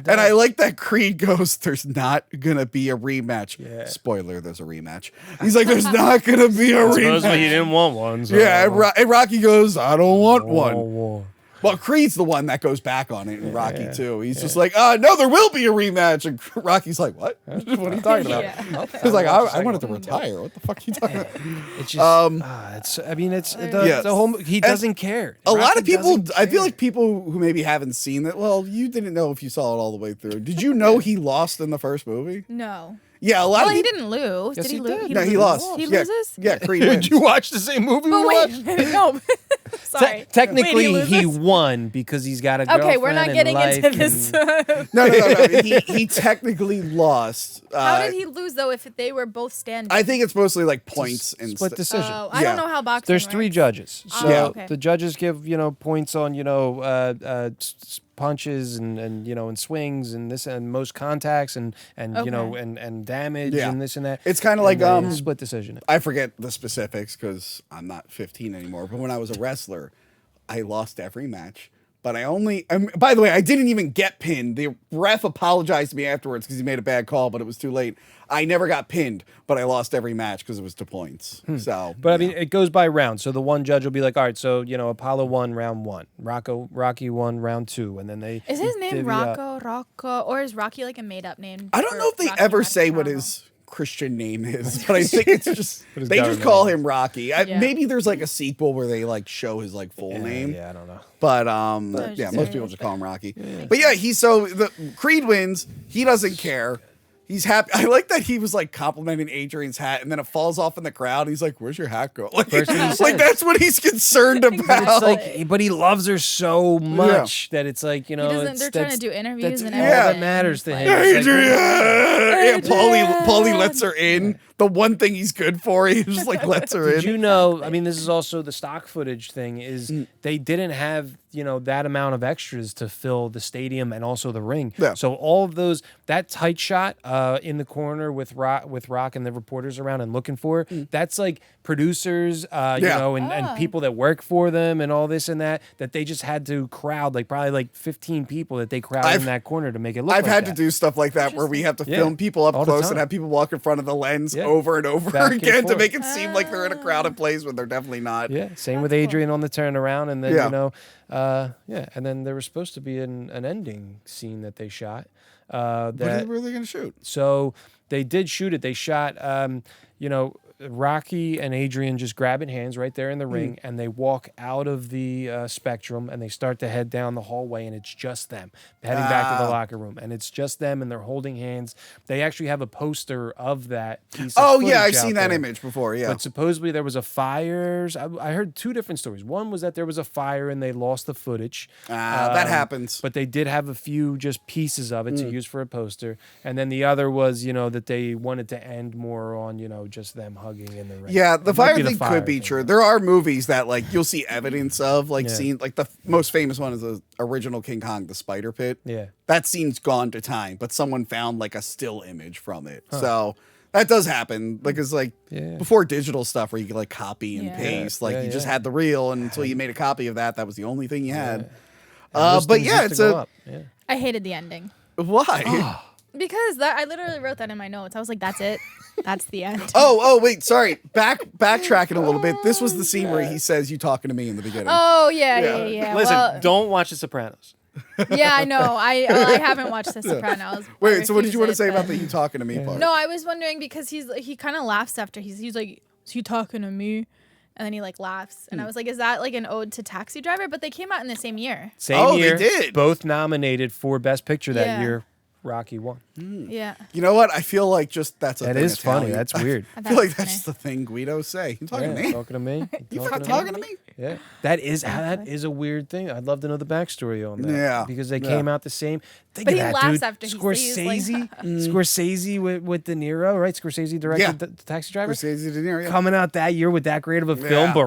And I like that Creed goes, there's not gonna be a rematch. Yeah. Spoiler, there's a rematch. He's like, there's not gonna be a Supposedly he rematch. didn't want one. So. Yeah, and Rocky goes, I don't want Oh, one. whoa. Well, Creed's the one that goes back on it in Rocky too. He's just like, no, there will be a rematch. And Rocky's like, what? What are you talking about? Yeah. He's like, I wanted to retire. What the fuck are you talking about? It's just, Yes. the whole, he doesn't care. A lot Rocky of people, doesn't I feel care. like people who maybe haven't seen it, well, you didn't know if you saw it all the way through. Did you know he lost in the first movie? No. Yeah, a lot Well, of he people. didn't lose. Yes, Did he he lose? did. No, he lost. He Yeah, loses? Yeah, Creed wins. Did you watch the same movie But we wait watched? a minute. No. Sorry. Technically, Wait, he loses? won because he's got a girlfriend. Okay, we're not and getting life into this. and- No. He technically lost. How did he lose though? If they were both standing? I think it's mostly like points and split decision. Oh, I Yeah. don't know how boxing. There's three works. judges. Oh, So Yeah. okay. the judges give, points on, punches and and swings and this and most contacts and Okay. and damage Yeah. and this and that. It's kind of And like they split decision. I forget the specifics because I'm not 15 anymore. But when I was a wrestler, I lost every match. But by the way, I didn't even get pinned. The ref apologized to me afterwards because he made a bad call, but it was too late. I never got pinned, but I lost every match because it was to points. So, But I mean, it goes by rounds. So the one judge will be like, all right, so Apollo won round 1, Rocky won round 2, and then they Is his name divvy up. Rocco, or is Rocky like a made up name? I don't for know if they Rocky ever Mac- say I what don't his Christian name is, but I think it's just What his they just government call name. him Rocky. Yeah. Maybe there's like a sequel where they like show his like full name. Yeah, I don't know. But just yeah, most curious. people just call him Rocky. But yeah, the Creed wins. He doesn't care. He's happy. I like that he was like complimenting Adrian's hat, and then it falls off in the crowd. He's like, "Where's your hat go?" Like, First thing he like says. that's what he's concerned about. It's like, but he loves her so much that it's like, you know, They're trying to do interviews and all everything. that matters to him. Adrian! It's like, Yeah, Paulie lets her in. The one thing he's good for, he just like lets her in. did you know? I mean, this is also the stock footage thing. Is they didn't have that amount of extras to fill the stadium and also the ring. Yeah. So all of those, that tight shot in the corner with Rock and the reporters around and looking for, that's like producers, and people that work for them and all this and that they just had to crowd like probably like 15 people that they crowd in that corner to make it look. I've like had that. to do stuff like that where we have to film people up All the close time. and have people walk in front of the lens over and over Back and again to forth. make it seem like they're in a crowded place when they're definitely not. Yeah, same with Adrian on the turnaround, and then and then there was supposed to be an ending scene that they shot. What were they going to shoot? So they did shoot it. They shot, Rocky and Adrian just grabbing hands right there in the ring, and they walk out of the spectrum, and they start to head down the hallway, and it's just them heading back to the locker room, and it's just them, and they're holding hands. They actually have a poster of that piece of Oh yeah, I've footage out seen that there. image before. Yeah, But supposedly there was a fire. I heard two different stories. One was that there was a fire and they lost the footage. that happens. But they did have a few just pieces of it to use for a poster. And then the other was, that they wanted to end more on, just them hugging in the ring. Yeah, the It might fire be the thing fire could be thing, true. though. There are movies that like you'll see evidence of, like scene, like the most famous one is the original King Kong, the spider pit. Yeah. That scene's gone to time, but someone found like a still image from it. So that does happen. Like it's like before digital stuff where you could like copy and paste. Like you just had the reel, and until you made a copy of that, that was the only thing you had. Those But things yeah, used it's to go a up. Yeah. I hated the ending why? because I literally wrote that in my notes. I was like, "That's it. That's the end." Oh wait, sorry. Backtracking a little bit. This was the scene where he says, "You talking to me" in the beginning. Oh yeah. Listen, Well, don't watch The Sopranos. yeah, I know. I haven't watched The Sopranos. I Wait, so what did you want to refuse say it, about but- the "you talking to me" part? No, I was wondering because he kind of laughs after he's like, "Is he talking to me?" And then he like laughs, and I was like, "Is that like an ode to Taxi Driver?" But they came out in the same year. Same They year. did. Both nominated for Best Picture that Yeah. year. Rocky won. Yeah, You know what? I feel like just that's a That thing is funny. Italian. That's weird. I feel like that's the thing Guidos say. You talking to me? Talking to me? You fucking talking to me? Yeah, that is a weird thing. I'd love to know the backstory on that. Yeah. because they came out the same. Think But of he that, laughs dude. after he sees, like- Scorsese with De Niro, right? Scorsese directed Yeah. the Taxi Driver. Scorsese De Niro, yeah. Coming out that year with that great of a film, Yeah. but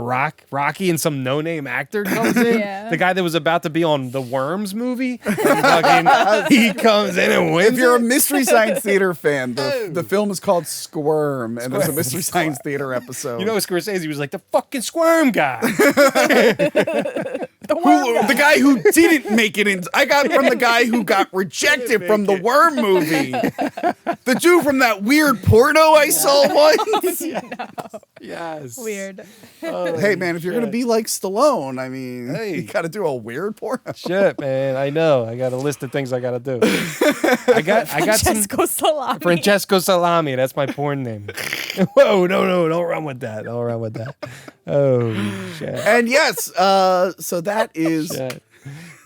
Rocky and some no-name actor comes in. Yeah. The guy that was about to be on the Worms movie, he comes in and wins. If you're a it. Mystery Science Theater fan, the film is called Squirm, and there's a Mystery Science Theater episode. You know, Scorsese was like the fucking Squirm guy. the guy who didn't make it in. I got from the guy who got rejected from the Worm movie. The dude from that weird porno I saw once. Yes. weird. Hey man, if you're gonna be like Stallone, I mean, you gotta do a weird porno. Shit, man. I know. I got a list of things I gotta do. I got some Francesco Salami. Francesco Salami. That's my porn name. Whoa, no, don't run with that. Don't run with that. Oh shit. And yes, so that is Shit.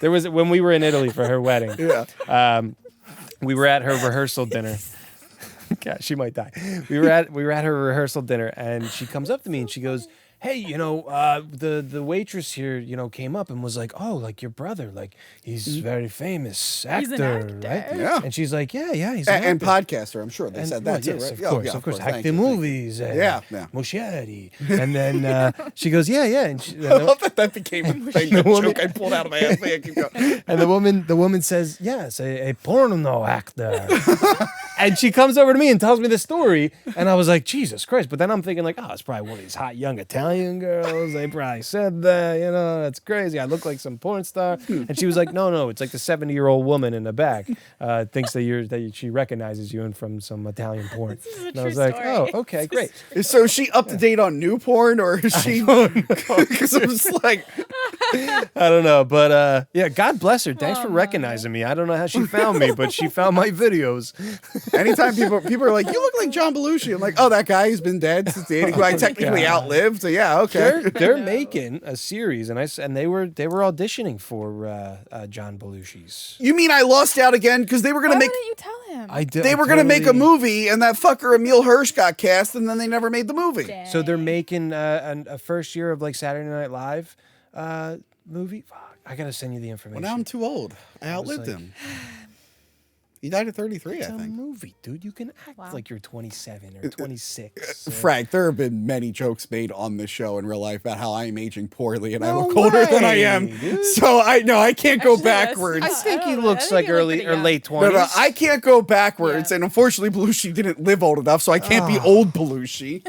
There was when we were in Italy for her wedding. yeah. We were at her rehearsal dinner. God, she might die. We were at her rehearsal dinner, and she comes up to me and she goes, "Hey, the waitress here, came up and was like, oh, like your brother, like he's very famous actor, He's an actor. right?" Yeah. And she's like, yeah, he's an And actor. podcaster, I'm sure they And, said well, that too, yes, right? of course, Thank acting you, thank you. movies, Yeah. Moscheri. And then she goes, yeah, and, I love that became a thing, a joke I pulled out of my ass. I keep going. and the woman says, yes, a porno actor. And she comes over to me and tells me the story, and I was like, Jesus Christ. But then I'm thinking like, oh, it's probably one of these hot young Italian girls. They probably said that, that's crazy. I look like some porn star. And she was like, no, it's like the 70-year-old woman in the back thinks that she recognizes you and from some Italian porn. And I was like, story. oh, okay, great. So is she up to date on new porn, or is she? Because it was like, I don't know, but yeah, God bless her. Thanks for recognizing me. I don't know how she found me, but she found my videos. anytime people are like, "You look like John Belushi," I'm like, "Oh, that guy who's been dead since the '80s, who I technically outlived." So yeah, okay. They're making a series, and they were auditioning for John Belushi's. You mean I lost out again because they were Why gonna make? wouldn't you tell him. They were going to make a movie, and that fucker Emil Hirsch got cast, and then they never made the movie. Dang. So they're making a first year of like Saturday Night Live movie. Fuck, I gotta send you the information. Well, now I'm too old. I outlived him. He died at 33, It's I a think. movie, dude. You can act like you're 27 or 26. Frank, there have been many jokes made on this show in real life about how I am aging poorly and I No look older than I way, am. dude. So I can't go Actually, that's- backwards. I think I he don't know. looks I think like you look early pretty or young. late 20s. No, I can't go backwards, Yeah. and unfortunately, Belushi didn't live old enough, so I can't be old Belushi.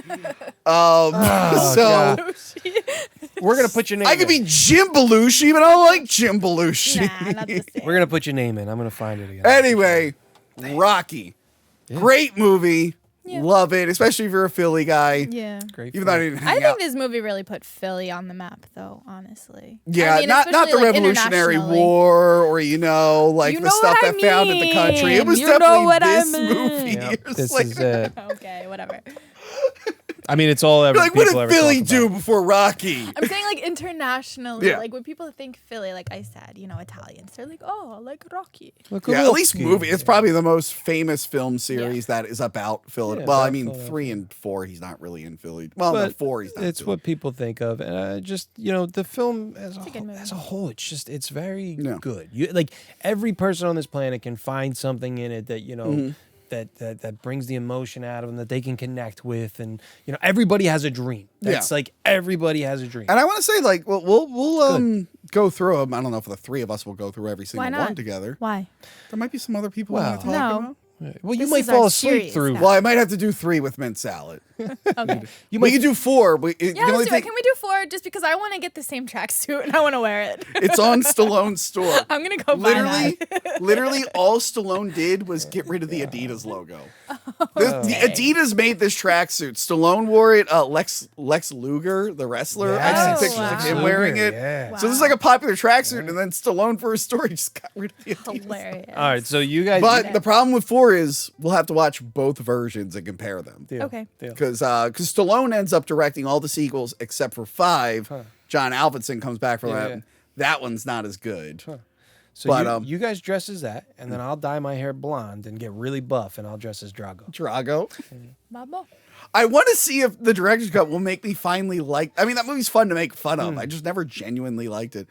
So God. We're gonna put your name. I could in. be Jim Belushi, but I don't like Jim Belushi. Nah, not the same. We're gonna put your name in. I'm gonna find it again. Anyway, Rocky, great movie, love it, especially if you're a Philly guy. Yeah. Great. Even though I film. didn't I hang think out. this movie really put Philly on the map, though, honestly. Yeah, I mean, not the especially, like, Revolutionary internationally. War or like You the know stuff what that I founded the country. It mean. was You know definitely what I this mean. movie. Yep, It was this like, is Okay, whatever. I mean, it's all ever. like, what people did ever Philly talk do about. before Rocky? I'm saying, like, internationally. Yeah. Like, when people think Philly, like I said, Italians, they're like, oh, like Rocky. Look Yeah, at least Lupski. movie. It's probably the most famous film series that is about Philly. Yeah, Well, I about mean, Philadelphia. 3 and 4, he's not really in Philly. Well, no, But 4, he's not. It's Philly. what people think of, and just the film a good movie. as a whole, it's very Yeah. good. You like every person on this planet can find something in it that Mm-hmm. that brings the emotion out of them that they can connect with, and everybody has a dream. That's like everybody has a dream. And I want to say, like, we'll go through them. I don't know if the 3 of us will go through every single Why not? one together. Why? There might be some other people we want to talk No. about. Well, you This might is our fall asleep series through. now. Well, I might have to do 3 with mint salad. Okay. We can do 4. Yeah, let's do it. Can we do 4? Just because I want to get the same tracksuit and I want to wear it. It's on Stallone's store. I'm going to go buy that. Literally, all Stallone did was get rid of the Adidas logo. The Adidas made this tracksuit. Stallone wore it. Lex Luger, the wrestler, I've Yes. seen pictures of him Wow. wearing it. Yeah. So this is like a popular tracksuit, and then Stallone for his story just got rid of the Adidas. Hilarious. All right, so you guys. But the problem with 4 is we'll have to watch both versions and compare them. Deal, Okay. deal. Because Stallone ends up directing all the sequels except for 5. John Alvinson comes back for that. yeah. That one's not as good. So But, you guys dress as that, and then I'll dye my hair blonde and get really buff, and I'll dress as Drago. Drago. Babo. I want to see if the director's cut will make me finally like. I mean, that movie's fun to make fun of. I just never genuinely liked it.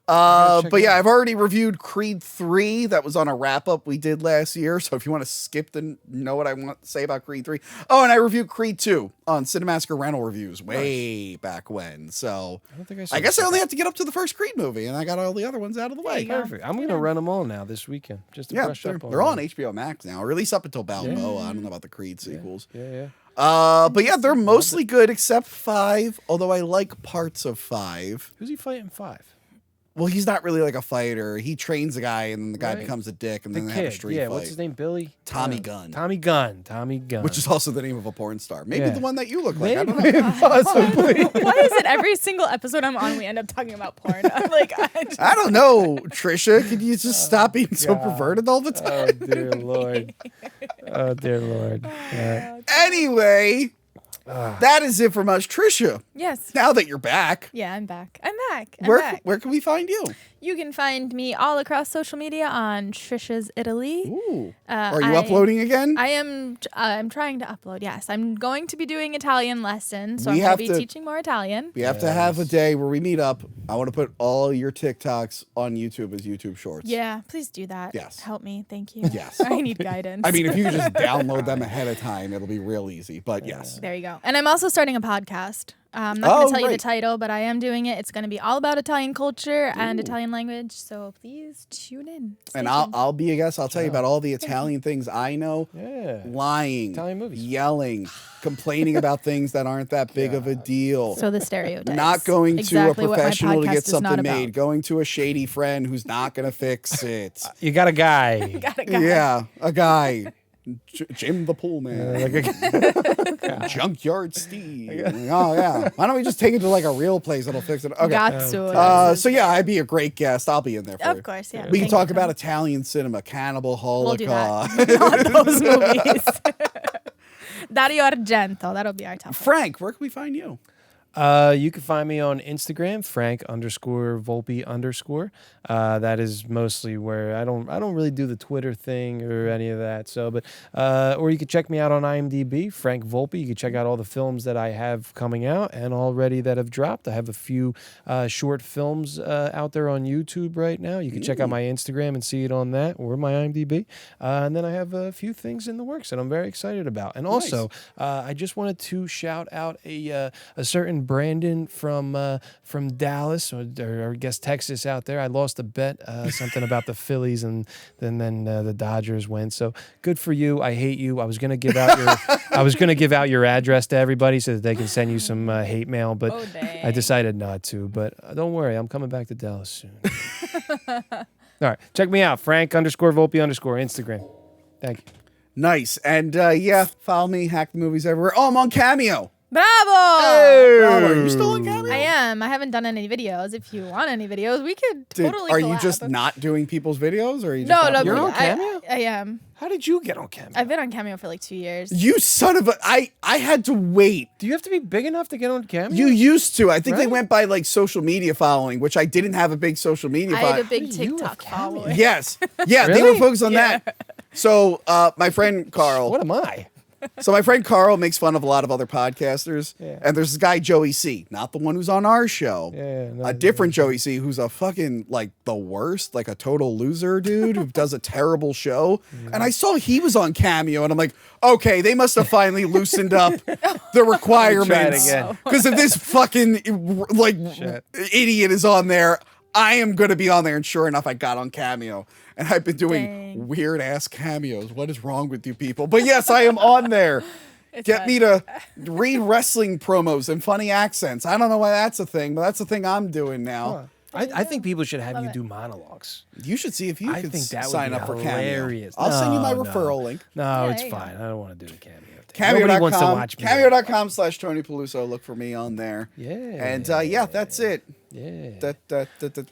check But it yeah, out. I've already reviewed Creed 3. That was on a wrap up we did last year. So if you want to skip to know what I want to say about Creed 3. Oh, and I reviewed Creed 2 on Cinemassacre Rental Reviews way back when. So I don't think I saw I guess that. I only have to get up to the first Creed movie, and I got all the other ones out of the way. Perfect. I'm gonna run them all now this weekend just to Yeah, brush up on. they're all on them. HBO Max now, or at least up until Balboa. I don't know about the Creed sequels. Yeah. But yeah, they're mostly good except 5, although I like parts of 5. Who's he fighting 5? Well, he's not really like a fighter. He trains a guy, and then the guy Right. becomes a dick, and The then they have a kid. street Yeah. fight. What's his name? Billy. Tommy Gunn. Tommy Gunn. Which is also the name of a porn star. Maybe Yeah. the one that you look like. I don't know. Maybe, possibly. Why is it every single episode I'm on, we end up talking about porn? I'm like, I don't know, Trisha. Could you just stop being so perverted all the time? Oh dear Lord. Oh dear Lord. Anyway, that is it from us, Trisha. yes. Now that you're back, Yeah, I'm back. I'm back. where can we find you? You can find me all across social media on Trisha's Italy. Ooh. Are you I- uploading again? I am. I'm trying to upload. Yes, I'm going to be doing Italian lessons, so We I'm going have to be to- teaching more Italian. We have to have a day where we meet up. I want to put all your TikToks on YouTube as YouTube Shorts. Yeah, please do that. Yes. Help me, thank you. Yes. I need guidance. I mean, if you could just download them ahead of time, it'll be real easy. But yes. there you go. And I'm also starting a podcast. I'm not going Oh, to tell you the right. title, but I am doing it. It's going to be all about Italian culture and Italian language. So please tune in. Stay And tuned. I'll be a guest. I'll tell you about all the Italian things I know. Yeah. Lying, Italian movies. yelling, complaining about things that aren't that big of a deal. So the stereotypes. Not going exactly to a what my professional to podcast get is not something about. made. Going to a shady friend who's not going to fix it. You got a guy. Got it, got it. Yeah, a guy. Jim the Pool Man. Junkyard Steve. Oh, yeah. Why don't we just take it to like a real place that'll fix it? Okay. Gazzo. So yeah, I'd be a great guest. I'll be in there for you. Of course, yeah. We can Thank talk you. about Italian cinema, Cannibal We'll do Holocaust. that. Not those movies. Dario Argento. That'll be our topic. Frank, where can we find you? You can find me on Instagram, Frank_Volpe_. That is mostly where I don't really do the Twitter thing or any of that. So, but or you can check me out on IMDb, Frank Volpe. You can check out all the films that I have coming out and already that have dropped. I have a few short films out there on YouTube right now. You can check out my Instagram and see it on that or my IMDb. And then I have a few things in the works that I'm very excited about. And also, I just wanted to shout out a certain Brandon from Dallas or I guess Texas out there. I lost a bet, something about the Phillies, and then the Dodgers went. So good for you. I hate you. I was gonna give out your address to everybody so that they can send you some hate mail, but I decided not to. But don't worry, I'm coming back to Dallas soon. All right, check me out, Frank_Volpe_ Instagram. Thank you. Nice. And follow me, Hack the Movies everywhere. Oh, I'm on Cameo. Bravo! Bravo. Are you still on Cameo? I am. I haven't done any videos. If you want any videos, we could totally Are collab. you just not doing people's videos? Or are you No, just You're on Cameo? I am. How did you get on Cameo? I've been on Cameo for like 2 years. You son of a... I had to wait. Do you have to be big enough to get on Cameo? You used to. I think they Right? went by like social media following, which I didn't have a big social media I had a following. big How do you have TikTok Cameo? following. Yes. Yeah, they Really? were focused on that. So my friend Carl... What am I? So my friend Carl makes fun of a lot of other podcasters, Yeah. and there's this guy Joey C, not the one who's on our show, Yeah, a different Joey C, who's a fucking like the worst, like a total loser dude who does a terrible show. And I saw he was on Cameo, and I'm like, okay, they must have finally loosened up the requirements again. because if this fucking like Shit. idiot is on there, I am gonna be on there. And sure enough, I got on Cameo. And I've been doing Dang. weird ass cameos. What is wrong with you people? But yes, I am on there. Get me to read wrestling promos and funny accents. I don't know why that's a thing, but that's the thing I'm doing now. I think people should have you do monologues. You should see if you I could think that would sign be up for hilarious. Cameo. I'll send you my No, referral no. link. No, Yeah, it's there you fine. I don't want to do the Cameo thing. Cameo.com. Nobody wants to watch me. Cameo.com/Tony Peluso. Look for me on there. Yeah. And that's it. Yeah.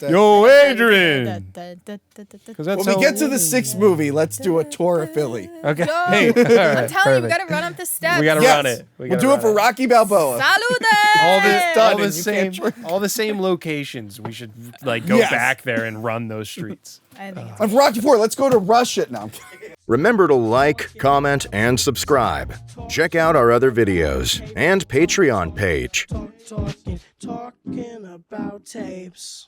Yo, Adrian. Because that's When we how- get to the 6th movie, let's do a tour of Philly. Okay. Yo, Hey, I'm telling you, we perfect. gotta run up the steps. We gotta Yes, run it. we'll do it for Rocky Balboa. Salute! all done all and the you same, can't all the same locations. We should like go Yes. back there and run those streets. I think it's On Rocky 4, let's go to Russia now. Remember to like, comment, and subscribe. Check out our other videos and Patreon page. Talking about tapes.